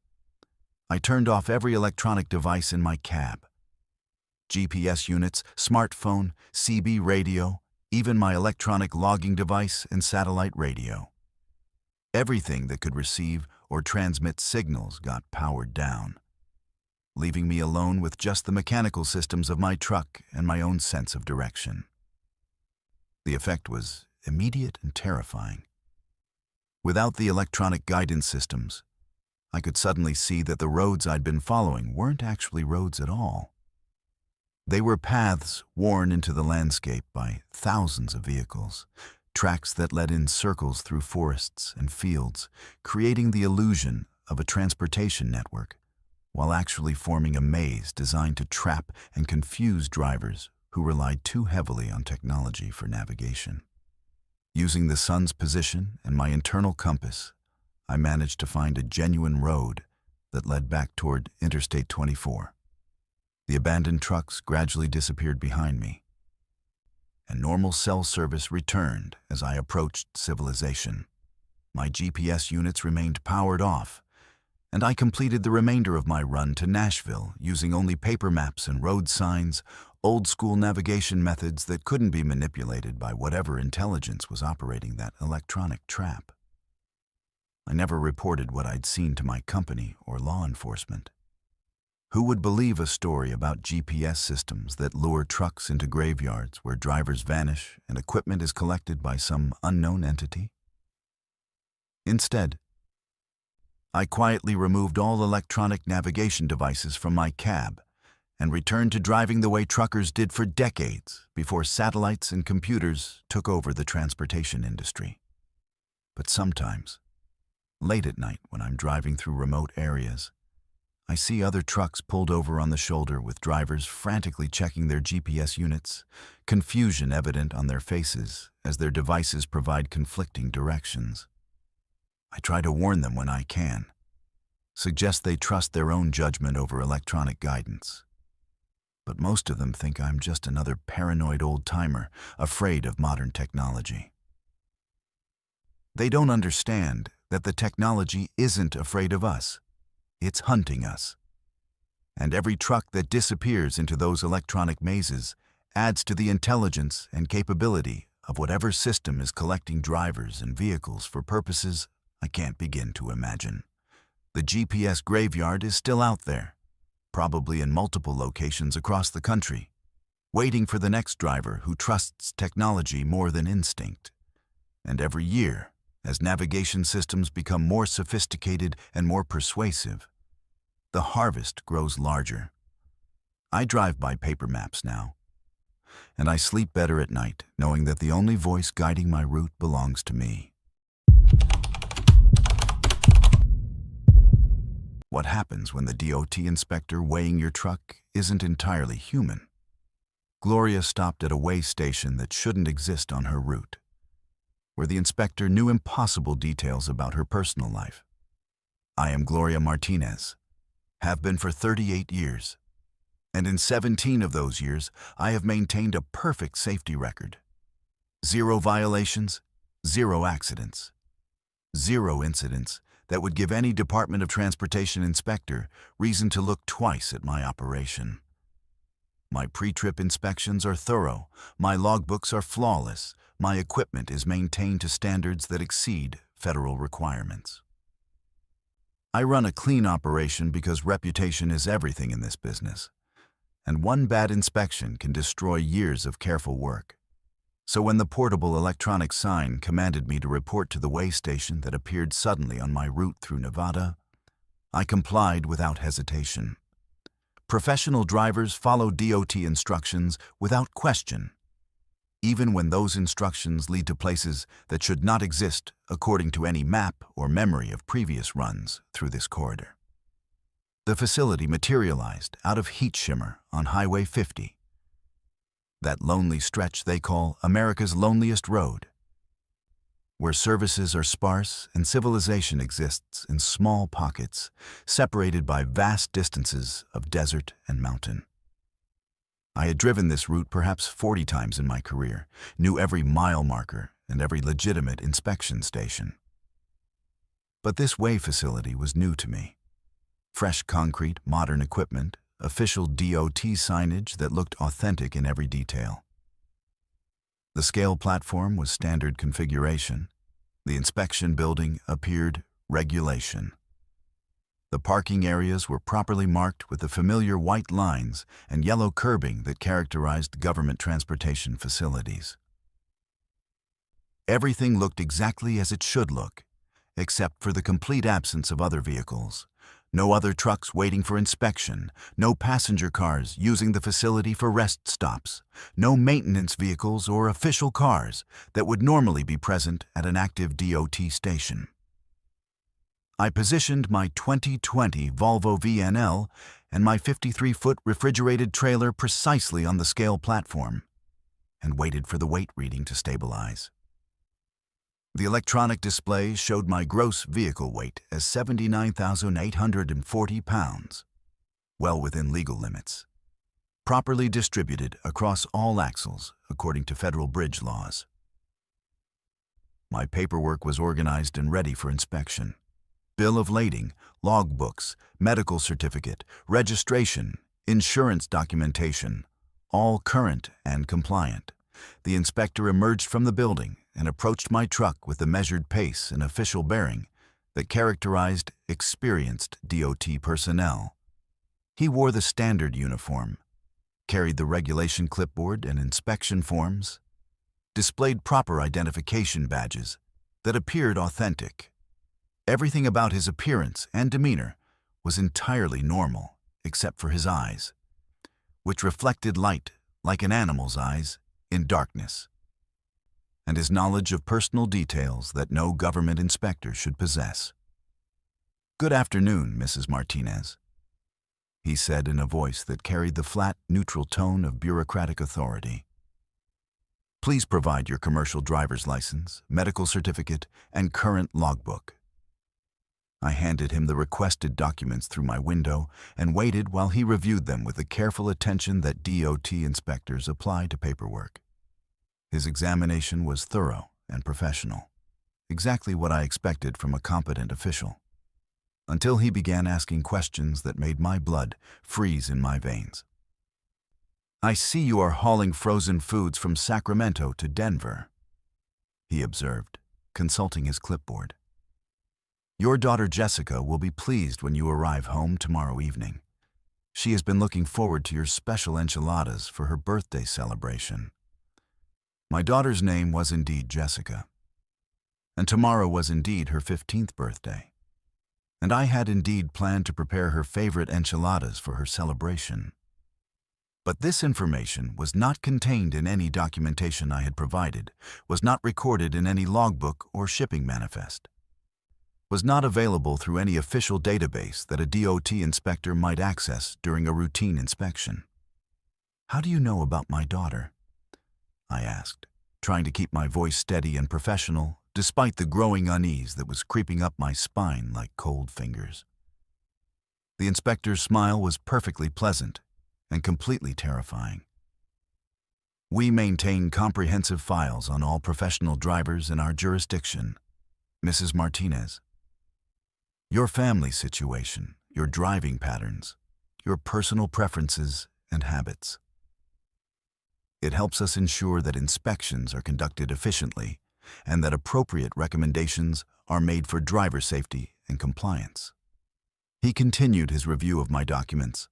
Speaker 1: I turned off every electronic device in my cab. GPS units, smartphone, CB radio, even my electronic logging device and satellite radio. Everything that could receive or transmit signals got powered down, leaving me alone with just the mechanical systems of my truck and my own sense of direction. The effect was immediate and terrifying. Without the electronic guidance systems, I could suddenly see that the roads I'd been following weren't actually roads at all. They were paths worn into the landscape by thousands of vehicles, tracks that led in circles through forests and fields, creating the illusion of a transportation network, while actually forming a maze designed to trap and confuse drivers who relied too heavily on technology for navigation. Using the sun's position and my internal compass, I managed to find a genuine road that led back toward Interstate 24. The abandoned trucks gradually disappeared behind me, and normal cell service returned as I approached civilization. My GPS units remained powered off, and I completed the remainder of my run to Nashville using only paper maps and road signs, old-school navigation methods that couldn't be manipulated by whatever intelligence was operating that electronic trap. I never reported what I'd seen to my company or law enforcement. Who would believe a story about GPS systems that lure trucks into graveyards where drivers vanish and equipment is collected by some unknown entity? Instead, I quietly removed all electronic navigation devices from my cab and returned to driving the way truckers did for decades before satellites and computers took over the transportation industry. But sometimes, late at night when I'm driving through remote areas, I see other trucks pulled over on the shoulder with drivers frantically checking their GPS units, confusion evident on their faces as their devices provide conflicting directions. I try to warn them when I can, suggest they trust their own judgment over electronic guidance. But most of them think I'm just another paranoid old-timer afraid of modern technology. They don't understand that the technology isn't afraid of us. It's hunting us. And every truck that disappears into those electronic mazes adds to the intelligence and capability of whatever system is collecting drivers and vehicles for purposes I can't begin to imagine. The GPS graveyard is still out there, probably in multiple locations across the country, waiting for the next driver who trusts technology more than instinct. And every year, as navigation systems become more sophisticated and more persuasive, the harvest grows larger. I drive by paper maps now, and I sleep better at night knowing that the only voice guiding my route belongs to me. What happens when the DOT inspector weighing your truck isn't entirely human? Gloria stopped at a weigh station that shouldn't exist on her route, where the inspector knew impossible details about her personal life. I am Gloria Martinez, have been for 38 years, and in 17 of those years, I have maintained a perfect safety record. 0 violations, 0 accidents, 0 incidents that would give any Department of Transportation inspector reason to look twice at my operation. My pre-trip inspections are thorough, my logbooks are flawless, my equipment is maintained to standards that exceed federal requirements. I run a clean operation because reputation is everything in this business, and one bad inspection can destroy years of careful work. So when the portable electronic sign commanded me to report to the weigh station that appeared suddenly on my route through Nevada, I complied without hesitation. Professional drivers follow DOT instructions without question, even when those instructions lead to places that should not exist according to any map or memory of previous runs through this corridor. The facility materialized out of heat shimmer on Highway 50, that lonely stretch they call America's loneliest road. where services are sparse and civilization exists in small pockets, separated by vast distances of desert and mountain. I had driven this route perhaps 40 times in my career, knew every mile marker and every legitimate inspection station. But this weigh facility was new to me. Fresh concrete, modern equipment, official DOT signage that looked authentic in every detail. The scale platform was standard configuration. The inspection building appeared regulation. The parking areas were properly marked with the familiar white lines and yellow curbing that characterized government transportation facilities. Everything looked exactly as it should look, except for the complete absence of other vehicles. No other trucks waiting for inspection, no passenger cars using the facility for rest stops, no maintenance vehicles or official cars that would normally be present at an active DOT station. I positioned my 2020 Volvo VNL and my 53-foot refrigerated trailer precisely on the scale platform and waited for the weight reading to stabilize. The electronic display showed my gross vehicle weight as 79,840 pounds, well within legal limits, properly distributed across all axles according to federal bridge laws. My paperwork was organized and ready for inspection. Bill of lading, logbooks, medical certificate, registration, insurance documentation, all current and compliant. The inspector emerged from the building and approached my truck with the measured pace and official bearing that characterized experienced DOT personnel. He wore the standard uniform, carried the regulation clipboard and inspection forms, displayed proper identification badges that appeared authentic. Everything about his appearance and demeanor was entirely normal except for his eyes, which reflected light like an animal's eyes in darkness, and his knowledge of personal details that no government inspector should possess. "Good afternoon, Mrs. Martinez," he said in a voice that carried the flat, neutral tone of bureaucratic authority. "Please provide your commercial driver's license, medical certificate, and current logbook." I handed him the requested documents through my window and waited while he reviewed them with the careful attention that DOT inspectors apply to paperwork. His examination was thorough and professional, exactly what I expected from a competent official, until he began asking questions that made my blood freeze in my veins. "I see you are hauling frozen foods from Sacramento to Denver," he observed, consulting his clipboard. "Your daughter Jessica will be pleased when you arrive home tomorrow evening. She has been looking forward to your special enchiladas for her birthday celebration." My daughter's name was indeed Jessica, and tomorrow was indeed her 15th birthday, and I had indeed planned to prepare her favorite enchiladas for her celebration. But this information was not contained in any documentation I had provided, was not recorded in any logbook or shipping manifest, was not available through any official database that a DOT inspector might access during a routine inspection. "How do you know about my daughter?" I asked, trying to keep my voice steady and professional, despite the growing unease that was creeping up my spine like cold fingers. The inspector's smile was perfectly pleasant and completely terrifying. "We maintain comprehensive files on all professional drivers in our jurisdiction, Mrs. Martinez. Your family situation, your driving patterns, your personal preferences and habits. It helps us ensure that inspections are conducted efficiently and that appropriate recommendations are made for driver safety and compliance." He continued his review of my documents,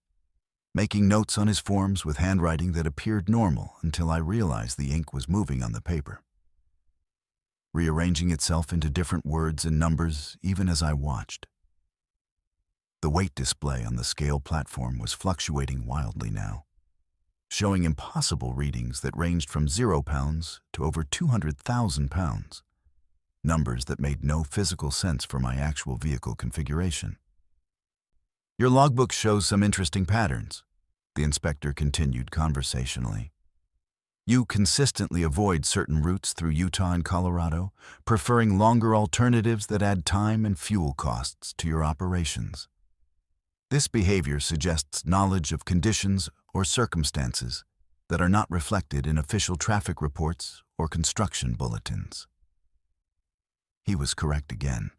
Speaker 1: making notes on his forms with handwriting that appeared normal until I realized the ink was moving on the paper, rearranging itself into different words and numbers even as I watched. The weight display on the scale platform was fluctuating wildly now, showing impossible readings that ranged from 0 pounds to over 200,000 pounds, numbers that made no physical sense for my actual vehicle configuration. "Your logbook shows some interesting patterns," the inspector continued conversationally. You consistently avoid certain routes through Utah and Colorado, preferring longer alternatives that add time and fuel costs to your operations. This behavior suggests knowledge of conditions or circumstances that are not reflected in official traffic reports or construction bulletins. He was correct again.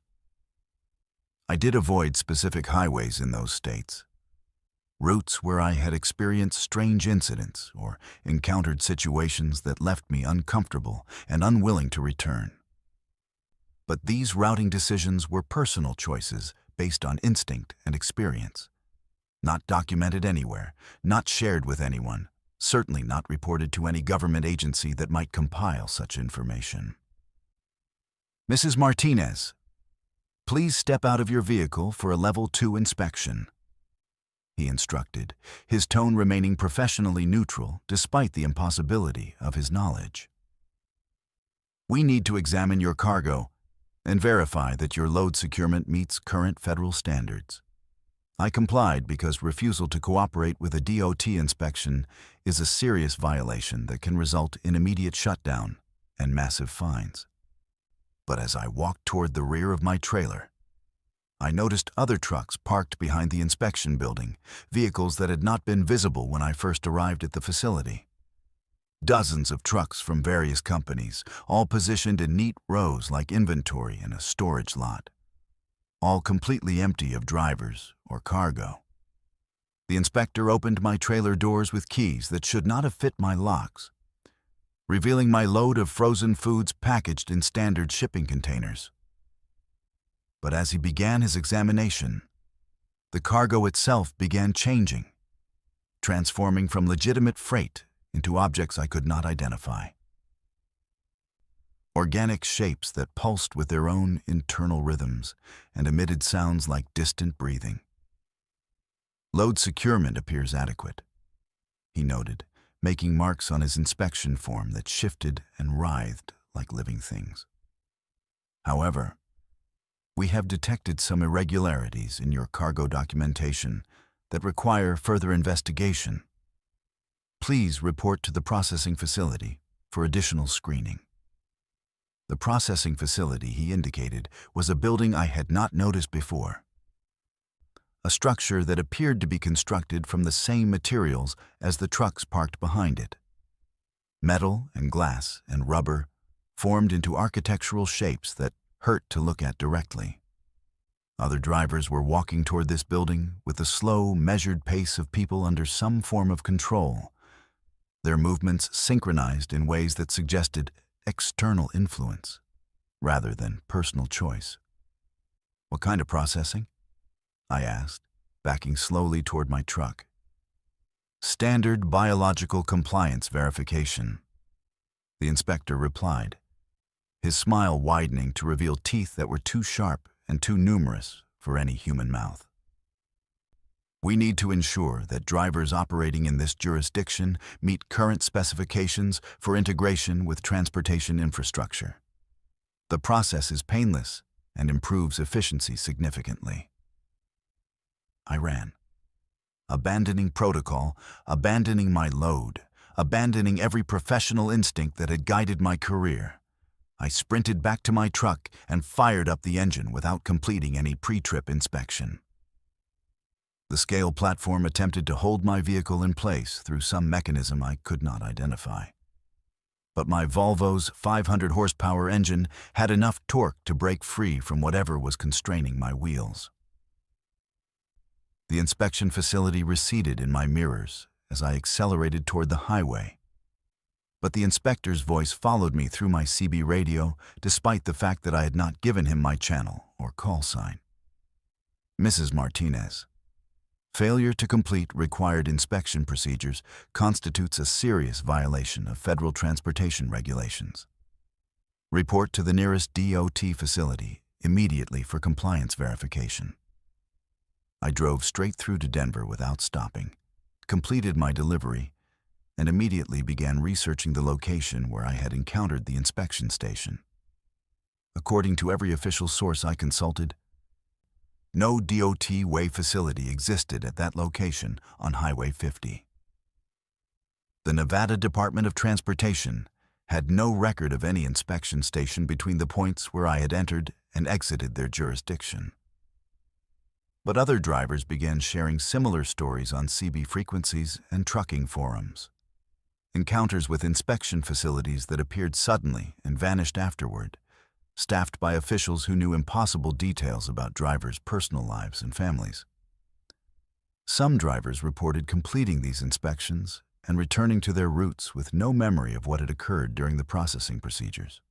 Speaker 1: I did avoid specific highways in those states, routes where I had experienced strange incidents or encountered situations that left me uncomfortable and unwilling to return. But these routing decisions were personal choices based on instinct and experience, not documented anywhere, not shared with anyone, certainly not reported to any government agency that might compile such information. Mrs. Martinez, please step out of your vehicle for a Level 2 inspection, he instructed, his tone remaining professionally neutral despite the impossibility of his knowledge. We need to examine your cargo and verify that your load securement meets current federal standards. I complied because refusal to cooperate with a DOT inspection is a serious violation that can result in immediate shutdown and massive fines. But as I walked toward the rear of my trailer, I noticed other trucks parked behind the inspection building, vehicles that had not been visible when I first arrived at the facility. Dozens of trucks from various companies, all positioned in neat rows like inventory in a storage lot, all completely empty of drivers or cargo. The inspector opened my trailer doors with keys that should not have fit my locks, revealing my load of frozen foods packaged in standard shipping containers. But as he began his examination, the cargo itself began changing, transforming from legitimate freight into objects I could not identify. Organic shapes that pulsed with their own internal rhythms and emitted sounds like distant breathing. Load securement appears adequate, he noted, making marks on his inspection form that shifted and writhed like living things. However, we have detected some irregularities in your cargo documentation that require further investigation. Please report to the processing facility for additional screening. The processing facility, he indicated, was a building I had not noticed before. A structure that appeared to be constructed from the same materials as the trucks parked behind it. Metal and glass and rubber formed into architectural shapes that hurt to look at directly. Other drivers were walking toward this building with the slow, measured pace of people under some form of control, their movements synchronized in ways that suggested external influence rather than personal choice. What kind of processing? I asked, backing slowly toward my truck. Standard biological compliance verification, the inspector replied, his smile widening to reveal teeth that were too sharp and too numerous for any human mouth. We need to ensure that drivers operating in this jurisdiction meet current specifications for integration with transportation infrastructure. The process is painless and improves efficiency significantly. I ran, abandoning protocol, abandoning my load, abandoning every professional instinct that had guided my career. I sprinted back to my truck and fired up the engine without completing any pre-trip inspection. The scale platform attempted to hold my vehicle in place through some mechanism I could not identify. But my Volvo's 500 horsepower engine had enough torque to break free from whatever was constraining my wheels. The inspection facility receded in my mirrors as I accelerated toward the highway. But the inspector's voice followed me through my CB radio despite the fact that I had not given him my channel or call sign. Mrs. Martinez, failure to complete required inspection procedures constitutes a serious violation of federal transportation regulations. Report to the nearest DOT facility immediately for compliance verification. I drove straight through to Denver without stopping, completed my delivery, and immediately began researching the location where I had encountered the inspection station. According to every official source I consulted, no DOT way facility existed at that location on Highway 50. The Nevada Department of Transportation had no record of any inspection station between the points where I had entered and exited their jurisdiction. But other drivers began sharing similar stories on CB frequencies and trucking forums. Encounters with inspection facilities that appeared suddenly and vanished afterward, staffed by officials who knew impossible details about drivers' personal lives and families. Some drivers reported completing these inspections and returning to their routes with no memory of what had occurred during the processing procedures.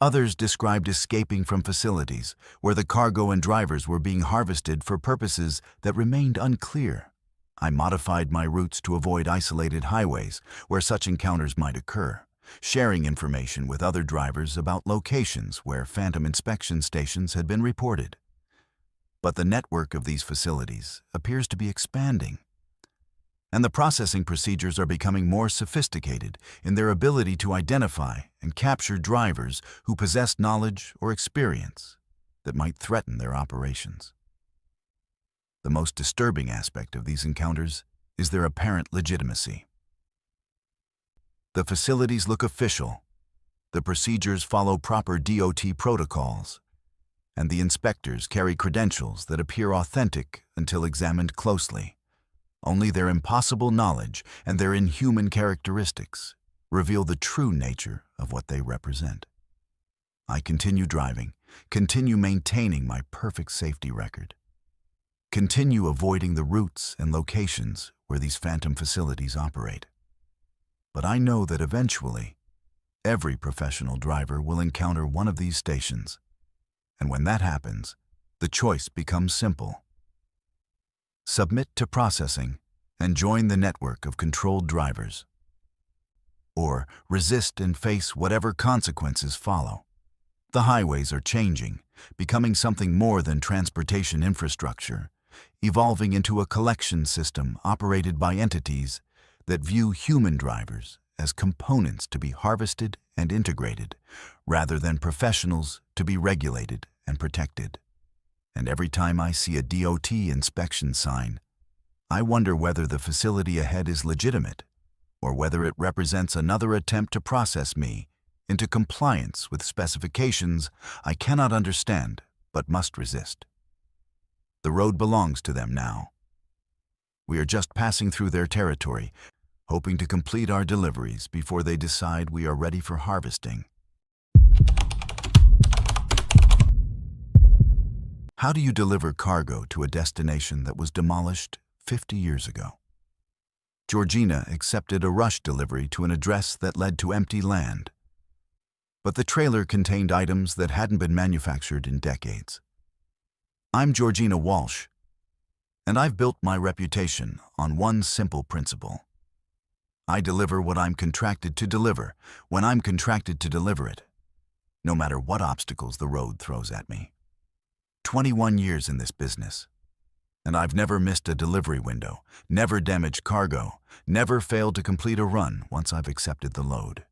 Speaker 1: Others described escaping from facilities where the cargo and drivers were being harvested for purposes that remained unclear. I modified my routes to avoid isolated highways where such encounters might occur, sharing information with other drivers about locations where phantom inspection stations had been reported. But the network of these facilities appears to be expanding, and the processing procedures are becoming more sophisticated in their ability to identify and capture drivers who possess knowledge or experience that might threaten their operations. The most disturbing aspect of these encounters is their apparent legitimacy. The facilities look official, the procedures follow proper DOT protocols, and the inspectors carry credentials that appear authentic until examined closely. Only their impossible knowledge and their inhuman characteristics reveal the true nature of what they represent. I continue driving, continue maintaining my perfect safety record, continue avoiding the routes and locations where these phantom facilities operate. But I know that eventually, every professional driver will encounter one of these stations, and when that happens, the choice becomes simple. Submit to processing and join the network of controlled drivers, or resist and face whatever consequences follow. The highways are changing, becoming something more than transportation infrastructure, evolving into a collection system operated by entities that view human drivers as components to be harvested and integrated, rather than professionals to be regulated and protected. And every time I see a DOT inspection sign, I wonder whether the facility ahead is legitimate, or whether it represents another attempt to process me into compliance with specifications I cannot understand but must resist. The road belongs to them now. We are just passing through their territory, hoping to complete our deliveries before they decide we are ready for harvesting. How do you deliver cargo to a destination that was demolished 50 years ago? Georgina accepted a rush delivery to an address that led to empty land, but the trailer contained items that hadn't been manufactured in decades. I'm Georgina Walsh, and I've built my reputation on one simple principle. I deliver what I'm contracted to deliver when I'm contracted to deliver it, no matter what obstacles the road throws at me. 21 years in this business, and I've never missed a delivery window, never damaged cargo, never failed to complete a run once I've accepted the load.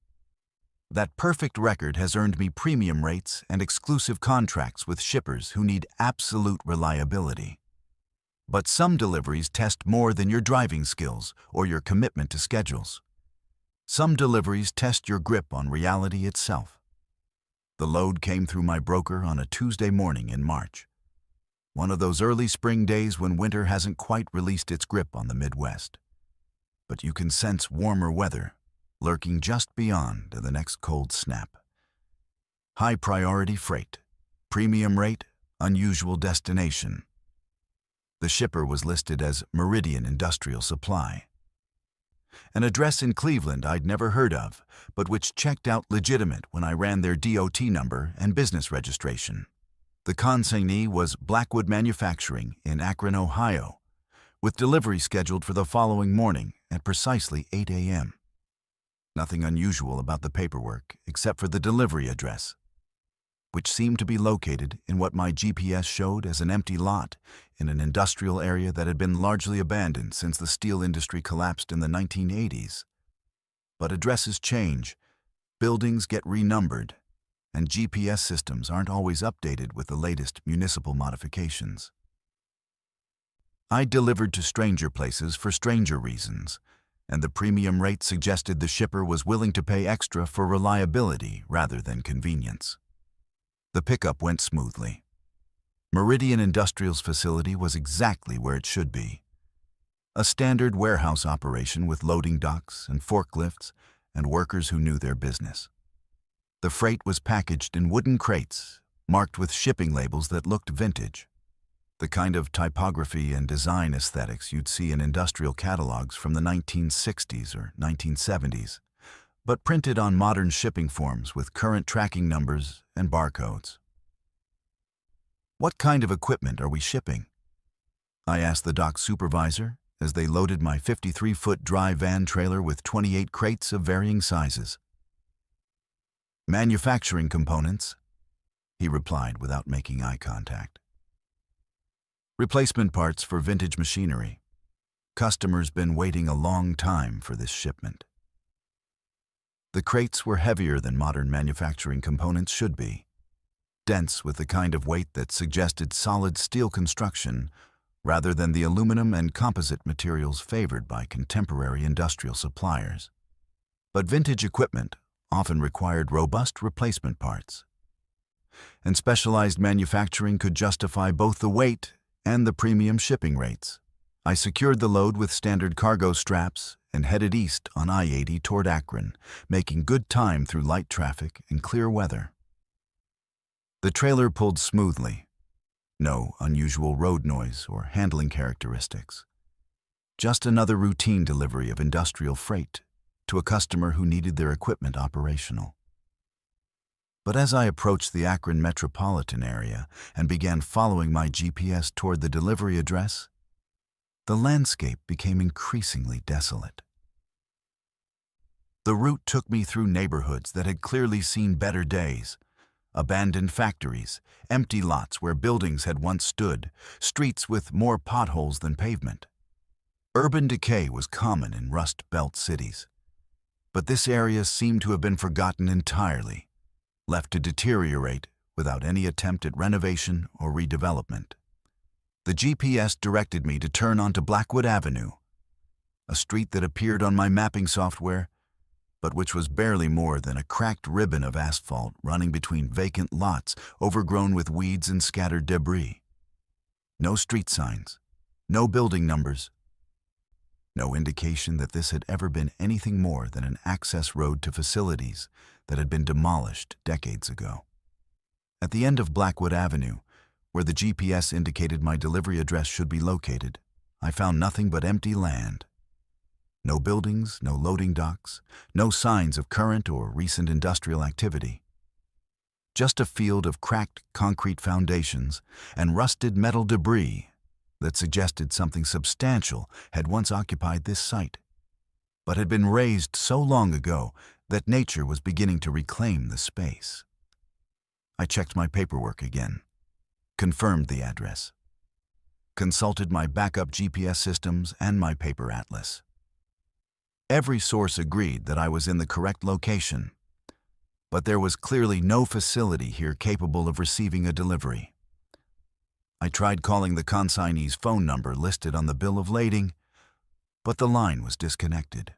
Speaker 1: That perfect record has earned me premium rates and exclusive contracts with shippers who need absolute reliability. But some deliveries test more than your driving skills or your commitment to schedules. Some deliveries test your grip on reality itself. The load came through my broker on a Tuesday morning in March, one of those early spring days when winter hasn't quite released its grip on the Midwest. But you can sense warmer weather lurking just beyond the next cold snap. High priority freight, premium rate, unusual destination. The shipper was listed as Meridian Industrial Supply, an address in Cleveland I'd never heard of, but which checked out legitimate when I ran their DOT number and business registration. The consignee was Blackwood Manufacturing in Akron, Ohio, with delivery scheduled for the following morning at precisely 8 a.m. Nothing unusual about the paperwork except for the delivery address, which seemed to be located in what my GPS showed as an empty lot in an industrial area that had been largely abandoned since the steel industry collapsed in the 1980s. But addresses change, buildings get renumbered, and GPS systems aren't always updated with the latest municipal modifications. I delivered to stranger places for stranger reasons, and the premium rate suggested the shipper was willing to pay extra for reliability rather than convenience. The pickup went smoothly. Meridian Industrial's facility was exactly where it should be. A standard warehouse operation with loading docks and forklifts and workers who knew their business. The freight was packaged in wooden crates, marked with shipping labels that looked vintage. The kind of typography and design aesthetics you'd see in industrial catalogs from the 1960s or 1970s, but printed on modern shipping forms with current tracking numbers and barcodes. "What kind of equipment are we shipping?" I asked the dock supervisor as they loaded my 53-foot dry van trailer with 28 crates of varying sizes. "Manufacturing components," he replied without making eye contact. "Replacement parts for vintage machinery. Customers been waiting a long time for this shipment." The crates were heavier than modern manufacturing components should be, dense with the kind of weight that suggested solid steel construction rather than the aluminum and composite materials favored by contemporary industrial suppliers. But vintage equipment often required robust replacement parts, and specialized manufacturing could justify both the weight and the premium shipping rates. I secured the load with standard cargo straps and headed east on I-80 toward Akron, making good time through light traffic and clear weather. The trailer pulled smoothly. No unusual road noise or handling characteristics. Just another routine delivery of industrial freight to a customer who needed their equipment operational. But as I approached the Akron metropolitan area and began following my GPS toward the delivery address, the landscape became increasingly desolate. The route took me through neighborhoods that had clearly seen better days. Abandoned factories, empty lots where buildings had once stood, streets with more potholes than pavement. Urban decay was common in Rust Belt cities, but this area seemed to have been forgotten entirely, left to deteriorate without any attempt at renovation or redevelopment. The GPS directed me to turn onto Blackwood Avenue, a street that appeared on my mapping software, but which was barely more than a cracked ribbon of asphalt running between vacant lots overgrown with weeds and scattered debris. No street signs, no building numbers, no indication that this had ever been anything more than an access road to facilities that had been demolished decades ago. At the end of Blackwood Avenue, where the GPS indicated my delivery address should be located, I found nothing but empty land. No buildings, no loading docks, no signs of current or recent industrial activity. Just a field of cracked concrete foundations and rusted metal debris that suggested something substantial had once occupied this site, but had been razed so long ago that nature was beginning to reclaim the space. I checked my paperwork again, confirmed the address, consulted my backup GPS systems and my paper atlas. Every source agreed that I was in the correct location, but there was clearly no facility here capable of receiving a delivery. I tried calling the consignee's phone number listed on the bill of lading, but the line was disconnected.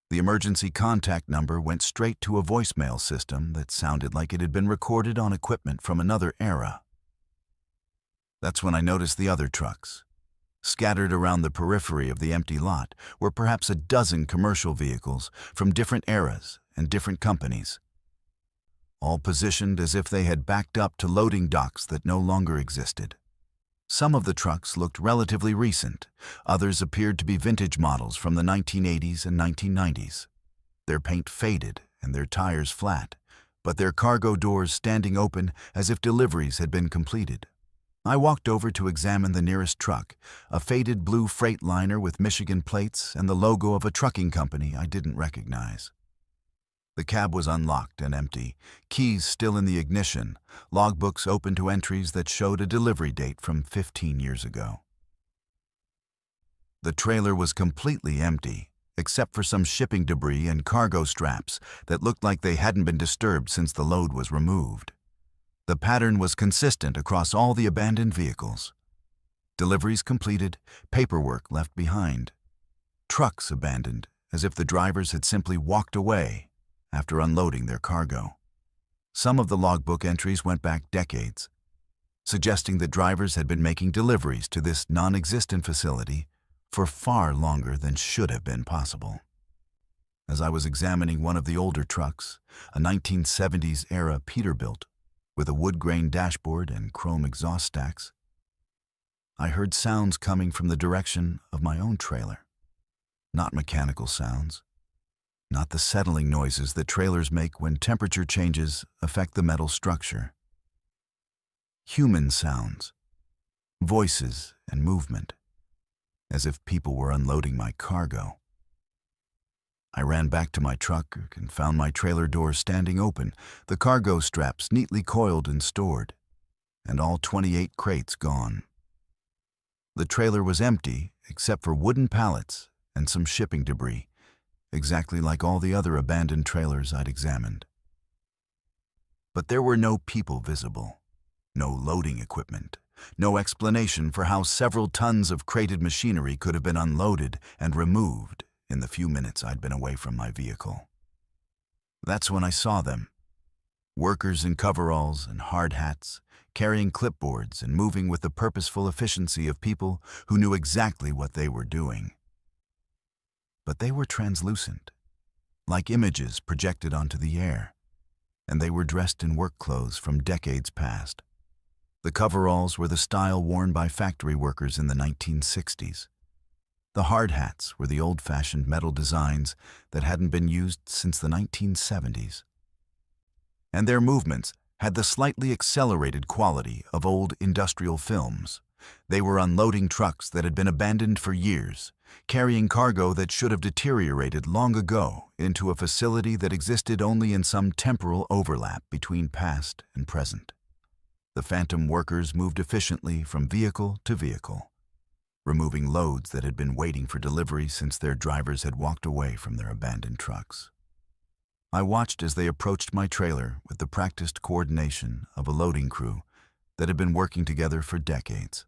Speaker 1: The emergency contact number went straight to a voicemail system that sounded like it had been recorded on equipment from another era. That's when I noticed the other trucks. Scattered around the periphery of the empty lot were perhaps a dozen commercial vehicles from different eras and different companies, all positioned as if they had backed up to loading docks that no longer existed. Some of the trucks looked relatively recent, others appeared to be vintage models from the 1980s and 1990s. Their paint faded and their tires flat, but their cargo doors standing open as if deliveries had been completed. I walked over to examine the nearest truck, a faded blue freight liner with Michigan plates and the logo of a trucking company I didn't recognize. The cab was unlocked and empty, keys still in the ignition, logbooks open to entries that showed a delivery date from 15 years ago. The trailer was completely empty, except for some shipping debris and cargo straps that looked like they hadn't been disturbed since the load was removed. The pattern was consistent across all the abandoned vehicles. Deliveries completed, paperwork left behind. trucks abandoned as if the drivers had simply walked away after unloading their cargo. Some of the logbook entries went back decades, suggesting that drivers had been making deliveries to this non-existent facility for far longer than should have been possible. As I was examining one of the older trucks, a 1970s-era Peterbilt with a wood-grain dashboard and chrome exhaust stacks, I heard sounds coming from the direction of my own trailer. Not mechanical sounds, not the settling noises that trailers make when temperature changes affect the metal structure. Human sounds, voices and movement, as if people were unloading my cargo. I ran back to my truck and found my trailer doors standing open, the cargo straps neatly coiled and stored, and all 28 crates gone. The trailer was empty except for wooden pallets and some shipping debris, exactly like all the other abandoned trailers I'd examined. But there were no people visible, no loading equipment, no explanation for how several tons of crated machinery could have been unloaded and removed in the few minutes I'd been away from my vehicle. That's when I saw them. Workers in coveralls and hard hats, carrying clipboards and moving with the purposeful efficiency of people who knew exactly what they were doing. But they were translucent, like images projected onto the air, and they were dressed in work clothes from decades past. The coveralls were the style worn by factory workers in the 1960s. The hard hats were the old-fashioned metal designs that hadn't been used since the 1970s. And their movements had the slightly accelerated quality of old industrial films. They were unloading trucks that had been abandoned for years, carrying cargo that should have deteriorated long ago into a facility that existed only in some temporal overlap between past and present. The phantom workers moved efficiently from vehicle to vehicle, removing loads that had been waiting for delivery since their drivers had walked away from their abandoned trucks. I watched as they approached my trailer with the practiced coordination of a loading crew that had been working together for decades.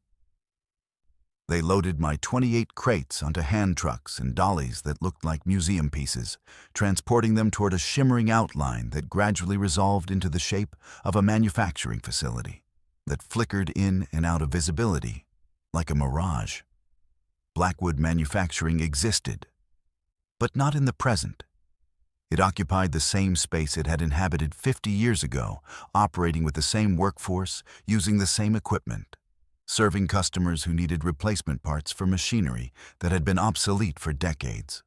Speaker 1: They loaded my 28 crates onto hand trucks and dollies that looked like museum pieces, transporting them toward a shimmering outline that gradually resolved into the shape of a manufacturing facility that flickered in and out of visibility like a mirage. Blackwood Manufacturing existed, but not in the present. It occupied the same space it had inhabited 50 years ago, operating with the same workforce, using the same equipment, serving customers who needed replacement parts for machinery that had been obsolete for decades.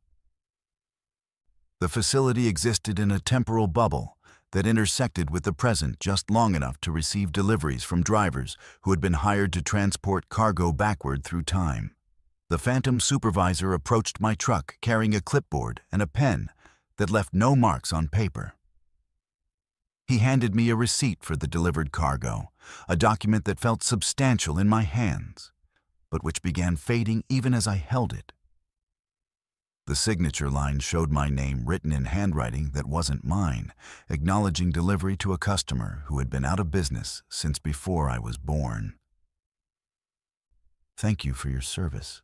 Speaker 1: The facility existed in a temporal bubble that intersected with the present just long enough to receive deliveries from drivers who had been hired to transport cargo backward through time. The phantom supervisor approached my truck carrying a clipboard and a pen that left no marks on paper. He handed me a receipt for the delivered cargo, a document that felt substantial in my hands, but which began fading even as I held it. The signature line showed my name written in handwriting that wasn't mine, acknowledging delivery to a customer who had been out of business since before I was born. "Thank you for your service,"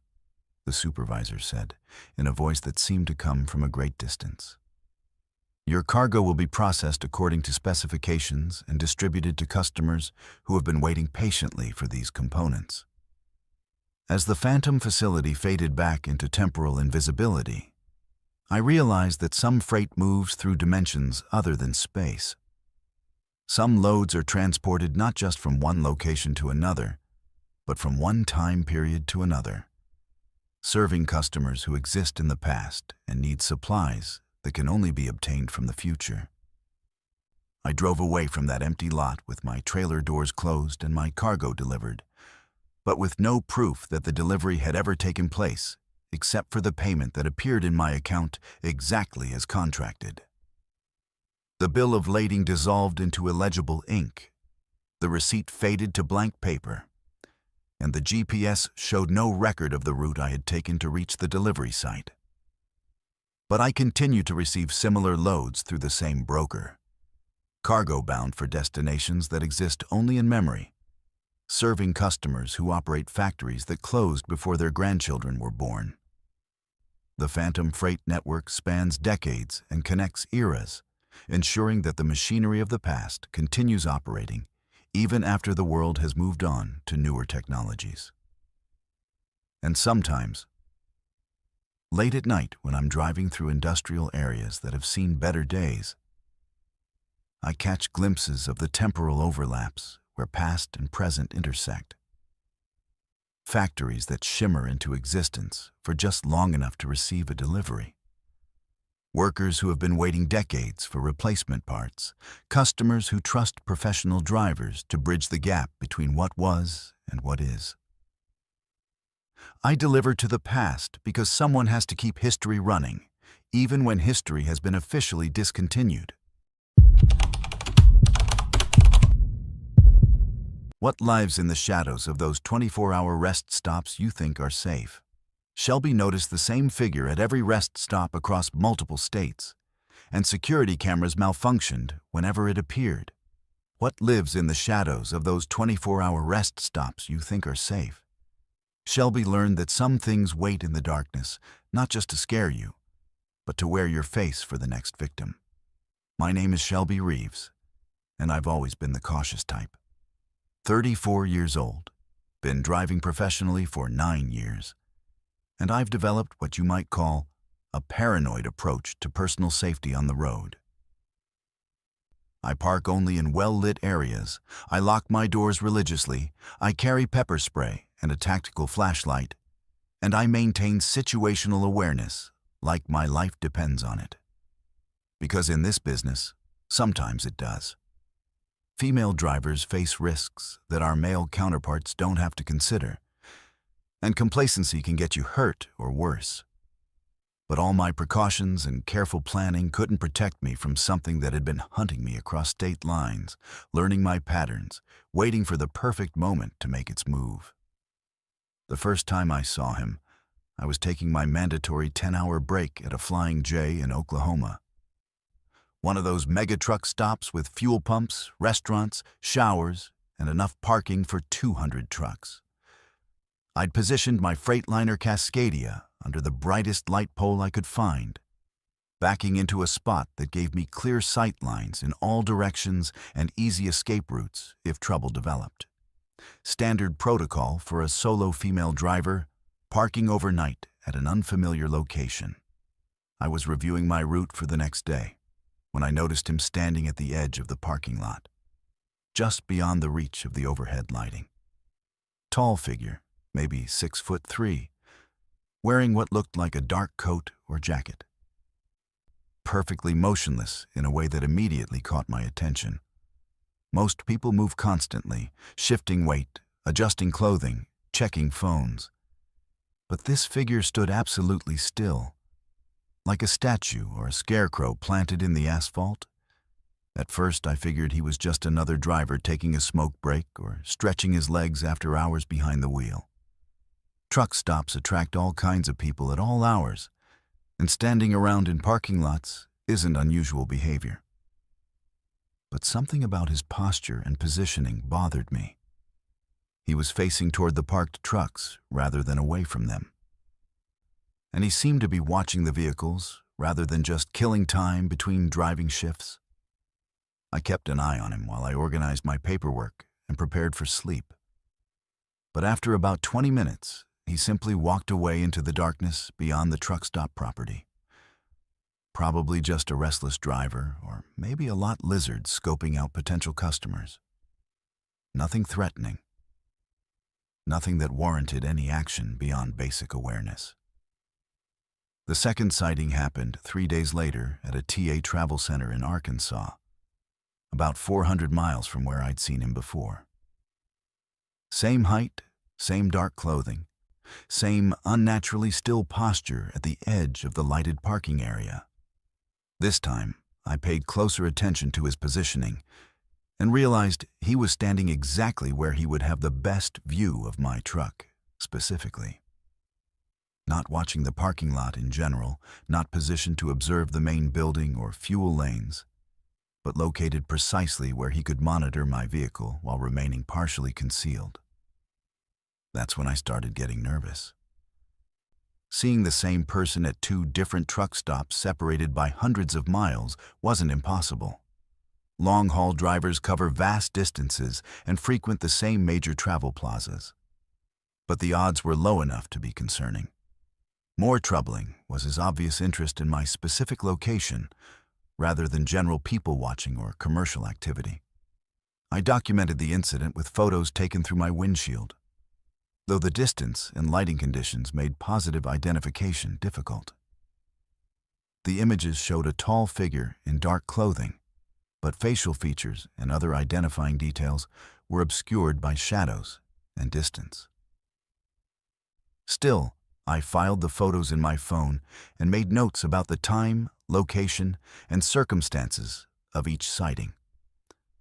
Speaker 1: the supervisor said, in a voice that seemed to come from a great distance. "Your cargo will be processed according to specifications and distributed to customers who have been waiting patiently for these components." As the phantom facility faded back into temporal invisibility, I realized that some freight moves through dimensions other than space. Some loads are transported not just from one location to another, but from one time period to another, serving customers who exist in the past and need supplies that can only be obtained from the future. I drove away from that empty lot with my trailer doors closed and my cargo delivered, but with no proof that the delivery had ever taken place, except for the payment that appeared in my account exactly as contracted. The bill of lading dissolved into illegible ink, the receipt faded to blank paper, and the GPS showed no record of the route I had taken to reach the delivery site. But I continue to receive similar loads through the same broker, cargo bound for destinations that exist only in memory, serving customers who operate factories that closed before their grandchildren were born. The Phantom Freight network spans decades and connects eras, ensuring that the machinery of the past continues operating even after the world has moved on to newer technologies. And sometimes, late at night when I'm driving through industrial areas that have seen better days, I catch glimpses of the temporal overlaps where past and present intersect. Factories that shimmer into existence for just long enough to receive a delivery. Workers who have been waiting decades for replacement parts. Customers who trust professional drivers to bridge the gap between what was and what is. I deliver to the past because someone has to keep history running, even when history has been officially discontinued. What lives in the shadows of those 24-hour rest stops you think are safe? Shelby noticed the same figure at every rest stop across multiple states, and security cameras malfunctioned whenever it appeared. What lives in the shadows of those 24-hour rest stops you think are safe? Shelby learned that some things wait in the darkness, not just to scare you, but to wear your face for the next victim. My name is Shelby Reeves, and I've always been the cautious type. 34 years old, been driving professionally for 9 years, and I've developed what you might call a paranoid approach to personal safety on the road. I park only in well-lit areas, I lock my doors religiously, I carry pepper spray and a tactical flashlight, and I maintain situational awareness like my life depends on it. Because in this business, sometimes it does. Female drivers face risks that our male counterparts don't have to consider, and complacency can get you hurt or worse. But all my precautions and careful planning couldn't protect me from something that had been hunting me across state lines, learning my patterns, waiting for the perfect moment to make its move. The first time I saw him, I was taking my mandatory 10-hour break at a Flying J in Oklahoma. One of those mega truck stops with fuel pumps, restaurants, showers, and enough parking for 200 trucks. I'd positioned my Freightliner Cascadia under the brightest light pole I could find, backing into a spot that gave me clear sight lines in all directions and easy escape routes if trouble developed. Standard protocol for a solo female driver, parking overnight at an unfamiliar location. I was reviewing my route for the next day when I noticed him standing at the edge of the parking lot, just beyond the reach of the overhead lighting. Tall figure, maybe 6'3", wearing what looked like a dark coat or jacket. Perfectly motionless in a way that immediately caught my attention. Most people move constantly, shifting weight, adjusting clothing, checking phones. But this figure stood absolutely still, like a statue or a scarecrow planted in the asphalt. At first, I figured he was just another driver taking a smoke break or stretching his legs after hours behind the wheel. Truck stops attract all kinds of people at all hours, and standing around in parking lots isn't unusual behavior. But something about his posture and positioning bothered me. He was facing toward the parked trucks rather than away from them. And he seemed to be watching the vehicles rather than just killing time between driving shifts. I kept an eye on him while I organized my paperwork and prepared for sleep. But after about 20 minutes, he simply walked away into the darkness beyond the truck stop property. Probably just a restless driver, or maybe a lot lizard scoping out potential customers. Nothing threatening. Nothing that warranted any action beyond basic awareness. The second sighting happened 3 days later at a TA travel center in Arkansas, about 400 miles from where I'd seen him before. Same height, same dark clothing, same unnaturally still posture at the edge of the lighted parking area. This time, I paid closer attention to his positioning and realized he was standing exactly where he would have the best view of my truck, specifically. Not watching the parking lot in general, not positioned to observe the main building or fuel lanes, but located precisely where he could monitor my vehicle while remaining partially concealed. That's when I started getting nervous. Seeing the same person at two different truck stops separated by hundreds of miles wasn't impossible. Long-haul drivers cover vast distances and frequent the same major travel plazas. But the odds were low enough to be concerning. More troubling was his obvious interest in my specific location, rather than general people-watching or commercial activity. I documented the incident with photos taken through my windshield, though the distance and lighting conditions made positive identification difficult. The images showed a tall figure in dark clothing, but facial features and other identifying details were obscured by shadows and distance. Still, I filed the photos in my phone and made notes about the time, location, and circumstances of each sighting.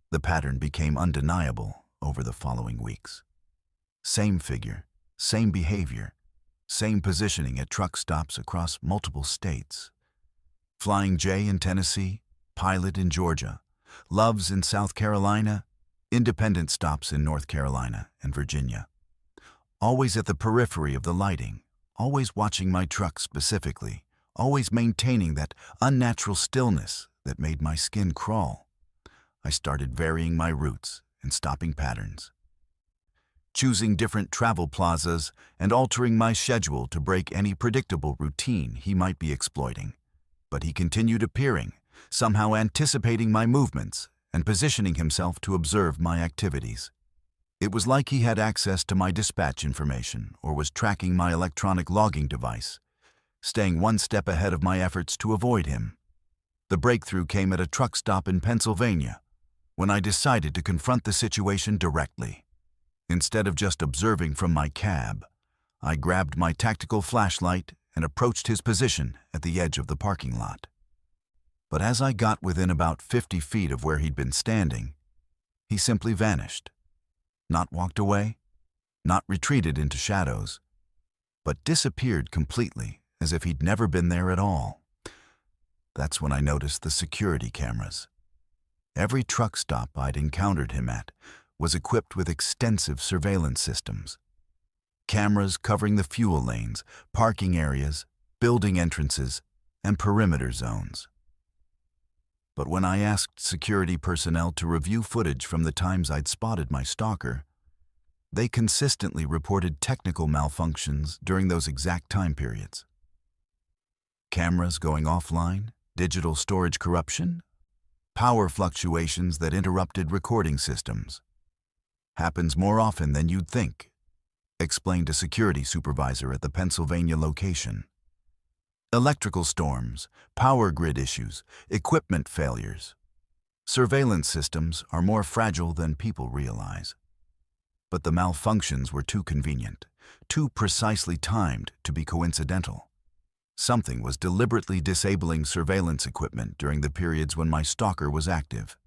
Speaker 1: The pattern became undeniable over the following weeks. Same figure, same behavior, same positioning at truck stops across multiple states. Flying J in Tennessee, Pilot in Georgia, Loves in South Carolina, independent stops in North Carolina and Virginia. Always at the periphery of the lighting, always watching my truck specifically, always maintaining that unnatural stillness that made my skin crawl. I started varying my routes and stopping patterns, choosing different travel plazas and altering my schedule to break any predictable routine he might be exploiting. But he continued appearing, somehow anticipating my movements and positioning himself to observe my activities. It was like he had access to my dispatch information or was tracking my electronic logging device, staying one step ahead of my efforts to avoid him. The breakthrough came at a truck stop in Pennsylvania, when I decided to confront the situation directly. Instead of just observing from my cab, I grabbed my tactical flashlight and approached his position at the edge of the parking lot. But as I got within about 50 feet of where he'd been standing, he simply vanished. Not walked away, not retreated into shadows, but disappeared completely as if he'd never been there at all. That's when I noticed the security cameras. Every truck stop I'd encountered him at was equipped with extensive surveillance systems. Cameras covering the fuel lanes, parking areas, building entrances, and perimeter zones. But when I asked security personnel to review footage from the times I'd spotted my stalker, they consistently reported technical malfunctions during those exact time periods. Cameras going offline, digital storage corruption, power fluctuations that interrupted recording systems. Happens more often than you'd think, explained a security supervisor at the Pennsylvania location. Electrical storms, power grid issues, equipment failures. Surveillance systems are more fragile than people realize. But the malfunctions were too convenient, too precisely timed to be coincidental. Something was deliberately disabling surveillance equipment during the periods when my stalker was active,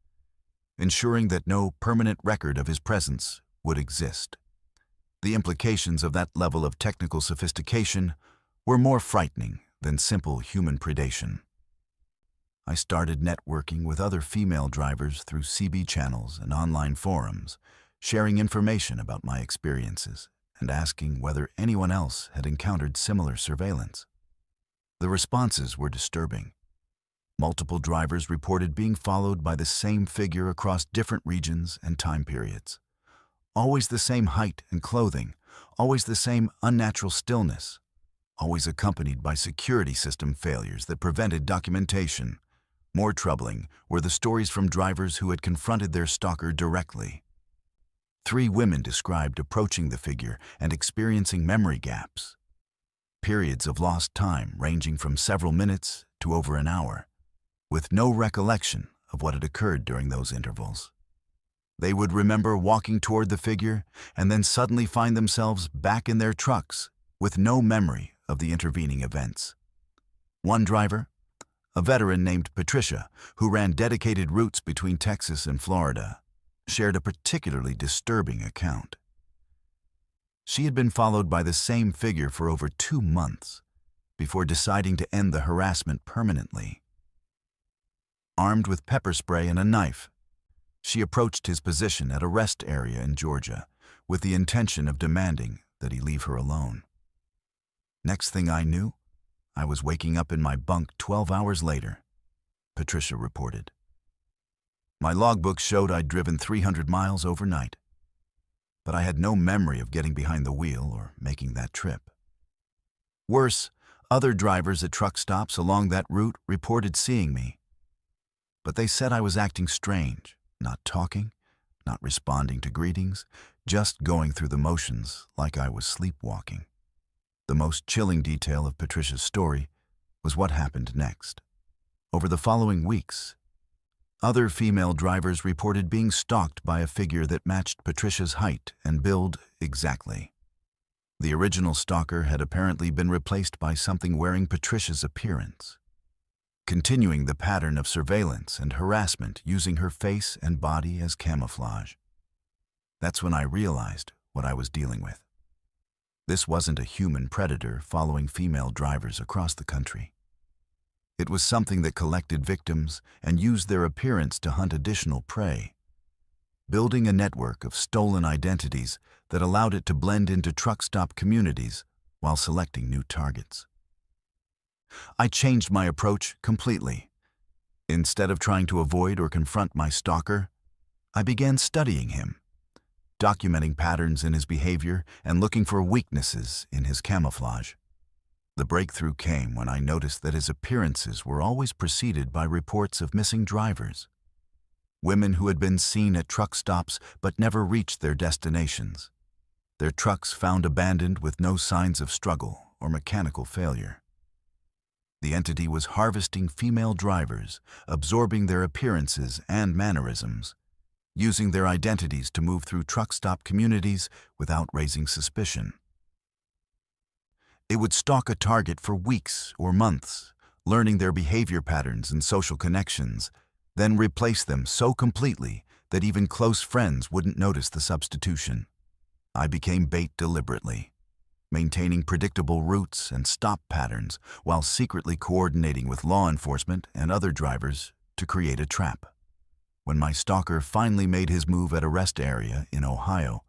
Speaker 1: ensuring that no permanent record of his presence would exist. The implications of that level of technical sophistication were more frightening than simple human predation. I started networking with other female drivers through CB channels and online forums, sharing information about my experiences and asking whether anyone else had encountered similar surveillance. The responses were disturbing. Multiple drivers reported being followed by the same figure across different regions and time periods. Always the same height and clothing, always the same unnatural stillness, always accompanied by security system failures that prevented documentation. More troubling were the stories from drivers who had confronted their stalker directly. 3 women described approaching the figure and experiencing memory gaps. Periods of lost time ranging from several minutes to over an hour, with no recollection of what had occurred during those intervals. They would remember walking toward the figure and then suddenly find themselves back in their trucks with no memory of the intervening events. One driver, a veteran named Patricia, who ran dedicated routes between Texas and Florida, shared a particularly disturbing account. She had been followed by the same figure for over 2 months before deciding to end the harassment permanently. Armed with pepper spray and a knife, she approached his position at a rest area in Georgia with the intention of demanding that he leave her alone. Next thing I knew, I was waking up in my bunk 12 hours later, Patricia reported. My logbook showed I'd driven 300 miles overnight, but I had no memory of getting behind the wheel or making that trip. Worse, other drivers at truck stops along that route reported seeing me, but they said I was acting strange, not talking, not responding to greetings, just going through the motions like I was sleepwalking. The most chilling detail of Patricia's story was what happened next. Over the following weeks, other female drivers reported being stalked by a figure that matched Patricia's height and build exactly. The original stalker had apparently been replaced by something wearing Patricia's appearance, continuing the pattern of surveillance and harassment using her face and body as camouflage. That's when I realized what I was dealing with. This wasn't a human predator following female drivers across the country. It was something that collected victims and used their appearance to hunt additional prey, building a network of stolen identities that allowed it to blend into truck stop communities while selecting new targets. I changed my approach completely. Instead of trying to avoid or confront my stalker, I began studying him, documenting patterns in his behavior and looking for weaknesses in his camouflage. The breakthrough came when I noticed that his appearances were always preceded by reports of missing drivers, women who had been seen at truck stops but never reached their destinations, their trucks found abandoned with no signs of struggle or mechanical failure. The entity was harvesting female drivers, absorbing their appearances and mannerisms, using their identities to move through truck stop communities without raising suspicion. It would stalk a target for weeks or months, learning their behavior patterns and social connections, then replace them so completely that even close friends wouldn't notice the substitution. I became bait deliberately, maintaining predictable routes and stop patterns while secretly coordinating with law enforcement and other drivers to create a trap. When my stalker finally made his move at a rest area in Ohio,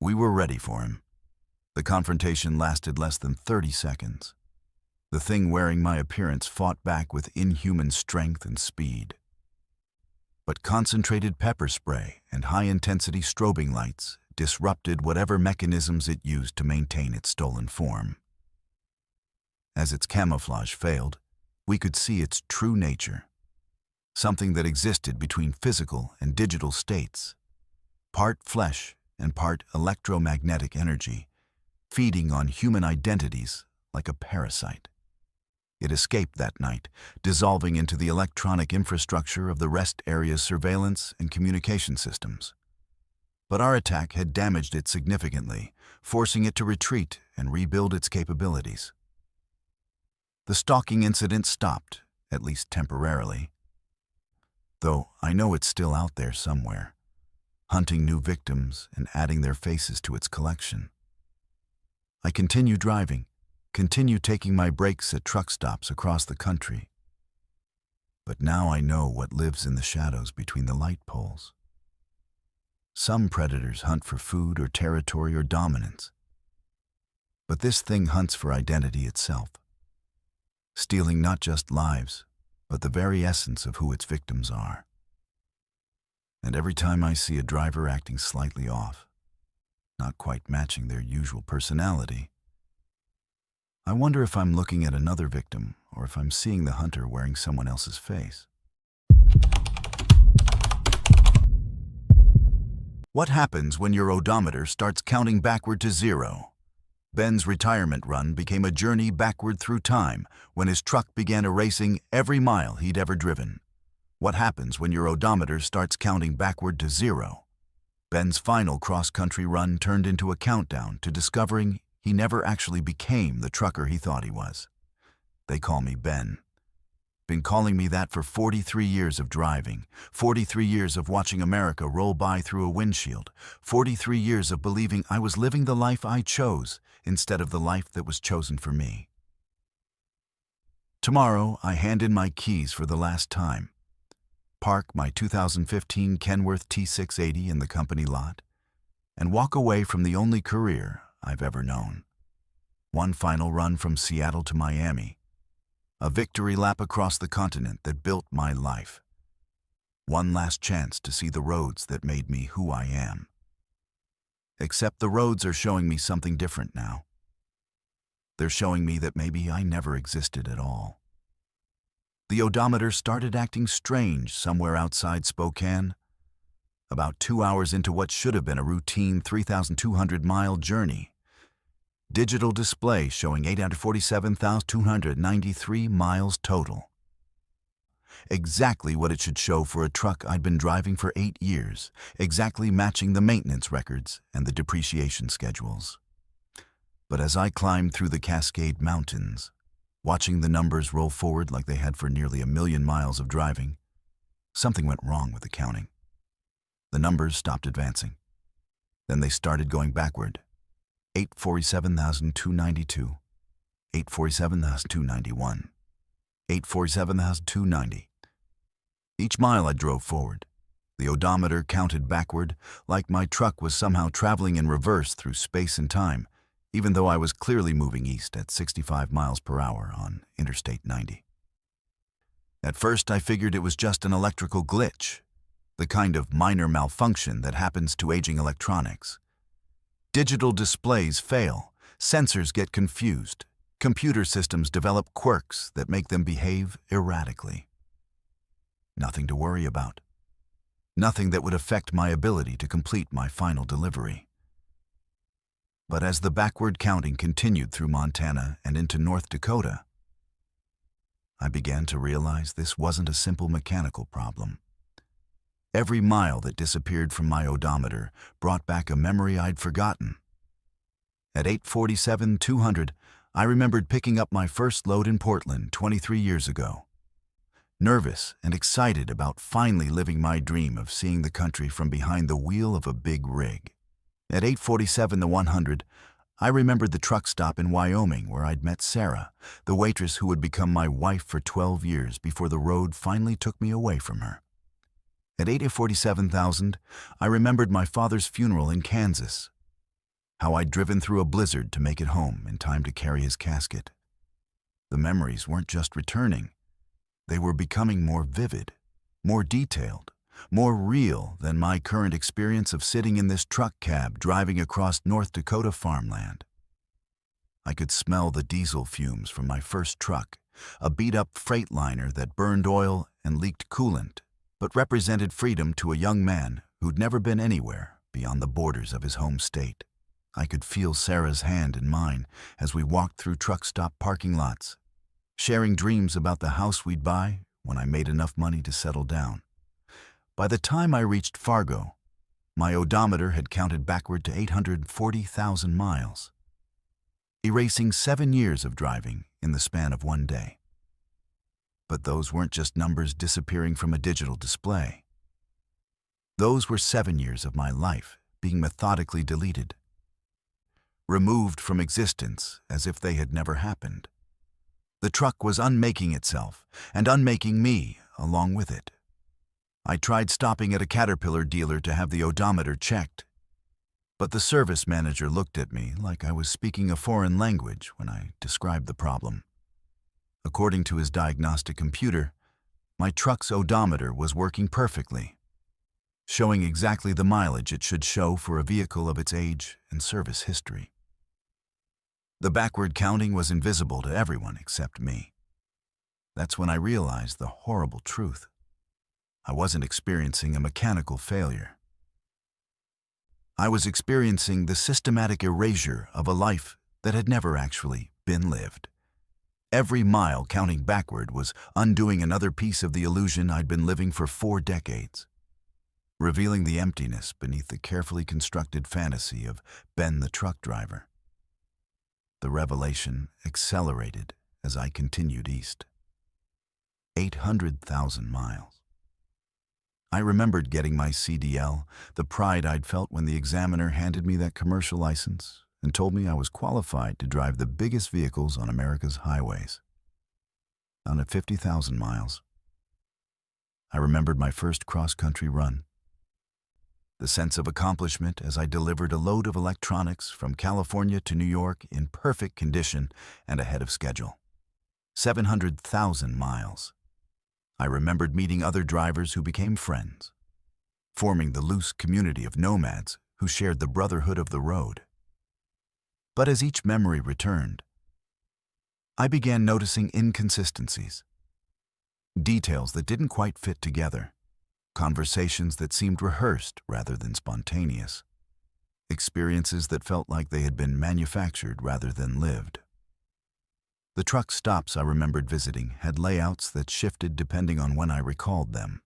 Speaker 1: we were ready for him. The confrontation lasted less than 30 seconds. The thing wearing my appearance fought back with inhuman strength and speed. But concentrated pepper spray and high-intensity strobing lights disrupted whatever mechanisms it used to maintain its stolen form. As its camouflage failed, we could see its true nature, something that existed between physical and digital states, part flesh and part electromagnetic energy, feeding on human identities like a parasite. It escaped that night, dissolving into the electronic infrastructure of the rest area's surveillance and communication systems. But our attack had damaged it significantly, forcing it to retreat and rebuild its capabilities. The stalking incident stopped, at least temporarily, though I know it's still out there somewhere, hunting new victims and adding their faces to its collection. I continue driving, continue taking my breaks at truck stops across the country. But now I know what lives in the shadows between the light poles. Some predators hunt for food or territory or dominance, but this thing hunts for identity itself, stealing not just lives, but the very essence of who its victims are. And every time I see a driver acting slightly off, not quite matching their usual personality, I wonder if I'm looking at another victim or if I'm seeing the hunter wearing someone else's face. What happens when your odometer starts counting backward to zero? Ben's retirement run became a journey backward through time when his truck began erasing every mile he'd ever driven. What happens when your odometer starts counting backward to zero? Ben's final cross-country run turned into a countdown to discovering he never actually became the trucker he thought he was. They call me Ben. Been calling me that for 43 years of driving, 43 years of watching America roll by through a windshield, 43 years of believing I was living the life I chose instead of the life that was chosen for me. Tomorrow, I hand in my keys for the last time, park my 2015 Kenworth T680 in the company lot, and walk away from the only career I've ever known. One final run from Seattle to Miami. A victory lap across the continent that built my life. One last chance to see the roads that made me who I am. Except the roads are showing me something different now. They're showing me that maybe I never existed at all. The odometer started acting strange somewhere outside Spokane. About 2 hours into what should have been a routine 3,200-mile journey. Digital display showing 847,293 miles total. Exactly what it should show for a truck I'd been driving for 8 years, exactly matching the maintenance records and the depreciation schedules. But as I climbed through the Cascade Mountains, watching the numbers roll forward like they had for nearly 1,000,000 miles of driving, something went wrong with the counting. The numbers stopped advancing. Then they started going backward. 847,292, 847,291, 847,290. Each mile I drove forward, the odometer counted backward like my truck was somehow traveling in reverse through space and time, even though I was clearly moving east at 65 miles per hour on Interstate 90. At first I figured it was just an electrical glitch, the kind of minor malfunction that happens to aging electronics. Digital displays fail, sensors get confused, computer systems develop quirks that make them behave erratically. Nothing to worry about. Nothing that would affect my ability to complete my final delivery. But as the backward counting continued through Montana and into North Dakota, I began to realize this wasn't a simple mechanical problem. Every mile that disappeared from my odometer brought back a memory I'd forgotten. At 847,200, I remembered picking up my first load in Portland 23 years ago. Nervous and excited about finally living my dream of seeing the country from behind the wheel of a big rig. At 847,100, I remembered the truck stop in Wyoming where I'd met Sarah, the waitress who would become my wife for 12 years before the road finally took me away from her. At 847,000, I remembered my father's funeral in Kansas, how I'd driven through a blizzard to make it home in time to carry his casket. The memories weren't just returning, they were becoming more vivid, more detailed, more real than my current experience of sitting in this truck cab driving across North Dakota farmland. I could smell the diesel fumes from my first truck, a beat-up Freightliner that burned oil and leaked coolant, but represented freedom to a young man who'd never been anywhere beyond the borders of his home state. I could feel Sarah's hand in mine as we walked through truck stop parking lots, sharing dreams about the house we'd buy when I made enough money to settle down. By the time I reached Fargo, my odometer had counted backward to 840,000 miles, erasing 7 years of driving in the span of one day. But those weren't just numbers disappearing from a digital display. Those were 7 years of my life being methodically deleted, removed from existence as if they had never happened. The truck was unmaking itself and unmaking me along with it. I tried stopping at a Caterpillar dealer to have the odometer checked, but the service manager looked at me like I was speaking a foreign language when I described the problem. According to his diagnostic computer, my truck's odometer was working perfectly, showing exactly the mileage it should show for a vehicle of its age and service history. The backward counting was invisible to everyone except me. That's when I realized the horrible truth. I wasn't experiencing a mechanical failure. I was experiencing the systematic erasure of a life that had never actually been lived. Every mile counting backward was undoing another piece of the illusion I'd been living for 4 decades, revealing the emptiness beneath the carefully constructed fantasy of Ben the truck driver. The revelation accelerated as I continued east. 800,000 miles. I remembered getting my CDL, the pride I'd felt when the examiner handed me that commercial license and told me I was qualified to drive the biggest vehicles on America's highways. Down at 50,000 miles, I remembered my first cross-country run. The sense of accomplishment as I delivered a load of electronics from California to New York in perfect condition and ahead of schedule. 700,000 miles. I remembered meeting other drivers who became friends, forming the loose community of nomads who shared the brotherhood of the road. But as each memory returned, I began noticing inconsistencies, details that didn't quite fit together, conversations that seemed rehearsed rather than spontaneous, experiences that felt like they had been manufactured rather than lived. The truck stops I remembered visiting had layouts that shifted depending on when I recalled them.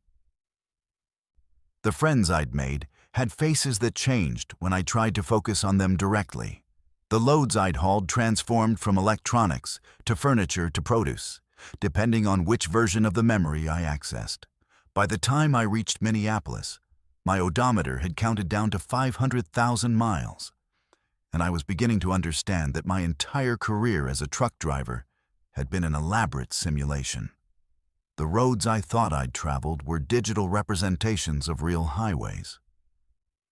Speaker 1: The friends I'd made had faces that changed when I tried to focus on them directly. The loads I'd hauled transformed from electronics to furniture to produce, depending on which version of the memory I accessed. By the time I reached Minneapolis, my odometer had counted down to 500,000 miles, and I was beginning to understand that my entire career as a truck driver had been an elaborate simulation. The roads I thought I'd traveled were digital representations of real highways.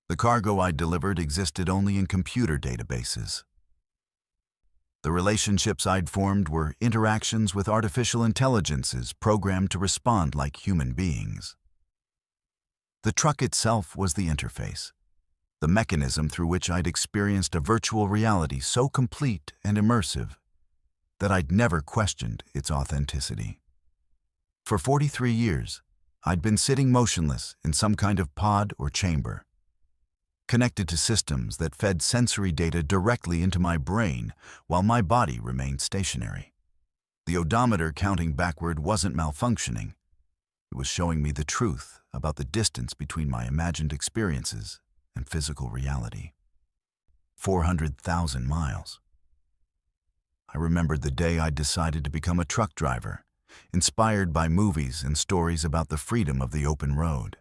Speaker 1: The cargo I'd delivered existed only in computer databases. The relationships I'd formed were interactions with artificial intelligences programmed to respond like human beings. The truck itself was the interface, the mechanism through which I'd experienced a virtual reality so complete and immersive that I'd never questioned its authenticity. For 43 years, I'd been sitting motionless in some kind of pod or chamber, connected to systems that fed sensory data directly into my brain while my body remained stationary. The odometer counting backward wasn't malfunctioning. It was showing me the truth about the distance between my imagined experiences and physical reality. 400,000 miles. I remembered the day I decided to become a truck driver, inspired by movies and stories about the freedom of the open road.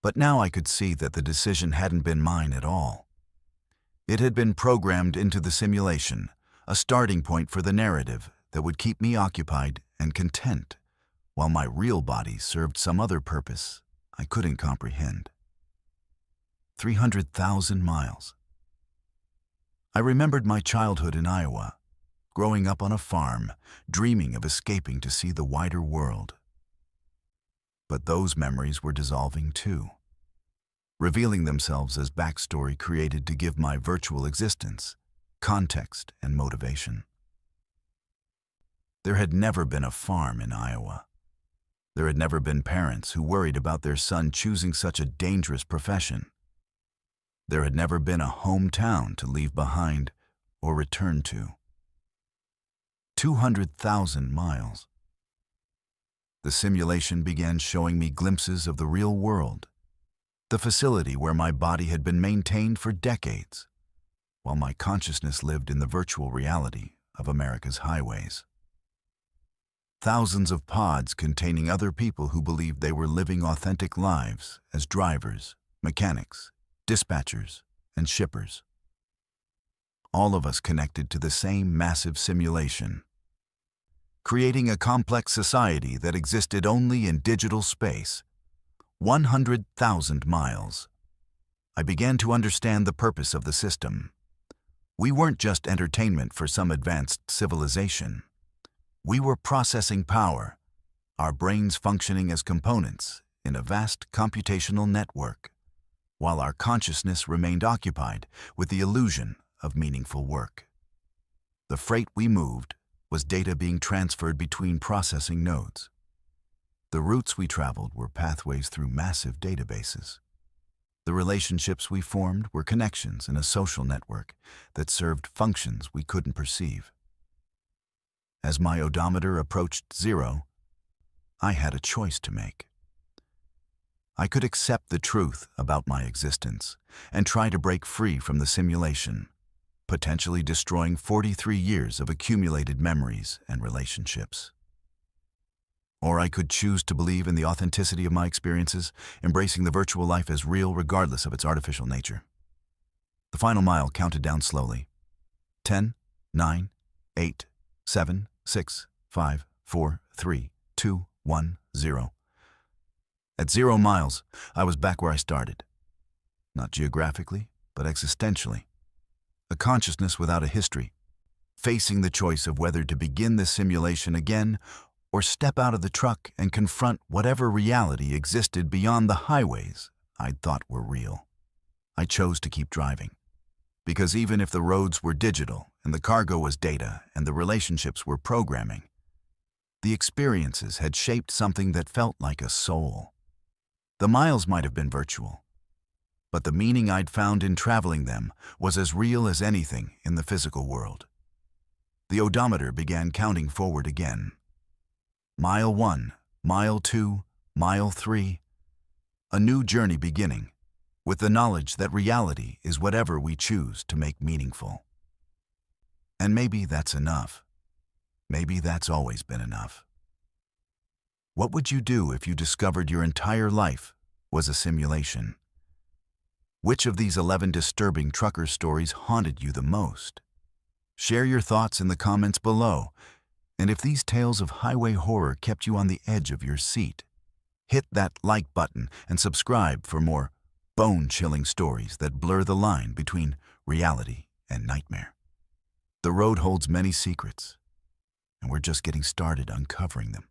Speaker 1: But now I could see that the decision hadn't been mine at all. It had been programmed into the simulation, a starting point for the narrative that would keep me occupied and content, while my real body served some other purpose I couldn't comprehend. 300,000 miles. I remembered my childhood in Iowa, growing up on a farm, dreaming of escaping to see the wider world. But those memories were dissolving too, revealing themselves as backstory created to give my virtual existence context and motivation. There had never been a farm in Iowa. There had never been parents who worried about their son choosing such a dangerous profession. There had never been a hometown to leave behind or return to. 200,000 miles. The simulation began showing me glimpses of the real world, the facility where my body had been maintained for decades, while my consciousness lived in the virtual reality of America's highways. Thousands of pods containing other people who believed they were living authentic lives as drivers, mechanics, dispatchers, and shippers. All of us connected to the same massive simulation, creating a complex society that existed only in digital space. 100,000 miles. I began to understand the purpose of the system. We weren't just entertainment for some advanced civilization. We were processing power, our brains functioning as components in a vast computational network, while our consciousness remained occupied with the illusion of meaningful work. The freight we moved was data being transferred between processing nodes. The routes we traveled were pathways through massive databases. The relationships we formed were connections in a social network that served functions we couldn't perceive. As my odometer approached zero, I had a choice to make. I could accept the truth about my existence and try to break free from the simulation, potentially destroying 43 years of accumulated memories and relationships. Or I could choose to believe in the authenticity of my experiences, embracing the virtual life as real regardless of its artificial nature. The final mile counted down slowly. 10, 9, 8, 7, 6, 5, 4, 3, 2, 1, 0. At 0 miles, I was back where I started. Not geographically, but existentially. A consciousness without a history, facing the choice of whether to begin this simulation again or step out of the truck and confront whatever reality existed beyond the highways I'd thought were real. I chose to keep driving, because even if the roads were digital and the cargo was data and the relationships were programming, the experiences had shaped something that felt like a soul. The miles might have been virtual, but the meaning I'd found in traveling them was as real as anything in the physical world. The odometer began counting forward again. Mile 1, Mile 2, Mile 3. A new journey beginning, with the knowledge that reality is whatever we choose to make meaningful. And maybe that's enough. Maybe that's always been enough. What would you do if you discovered your entire life was a simulation? Which of these 11 disturbing trucker stories haunted you the most? Share your thoughts in the comments below, and if these tales of highway horror kept you on the edge of your seat, hit that like button and subscribe for more bone-chilling stories that blur the line between reality and nightmare. The road holds many secrets, and we're just getting started uncovering them.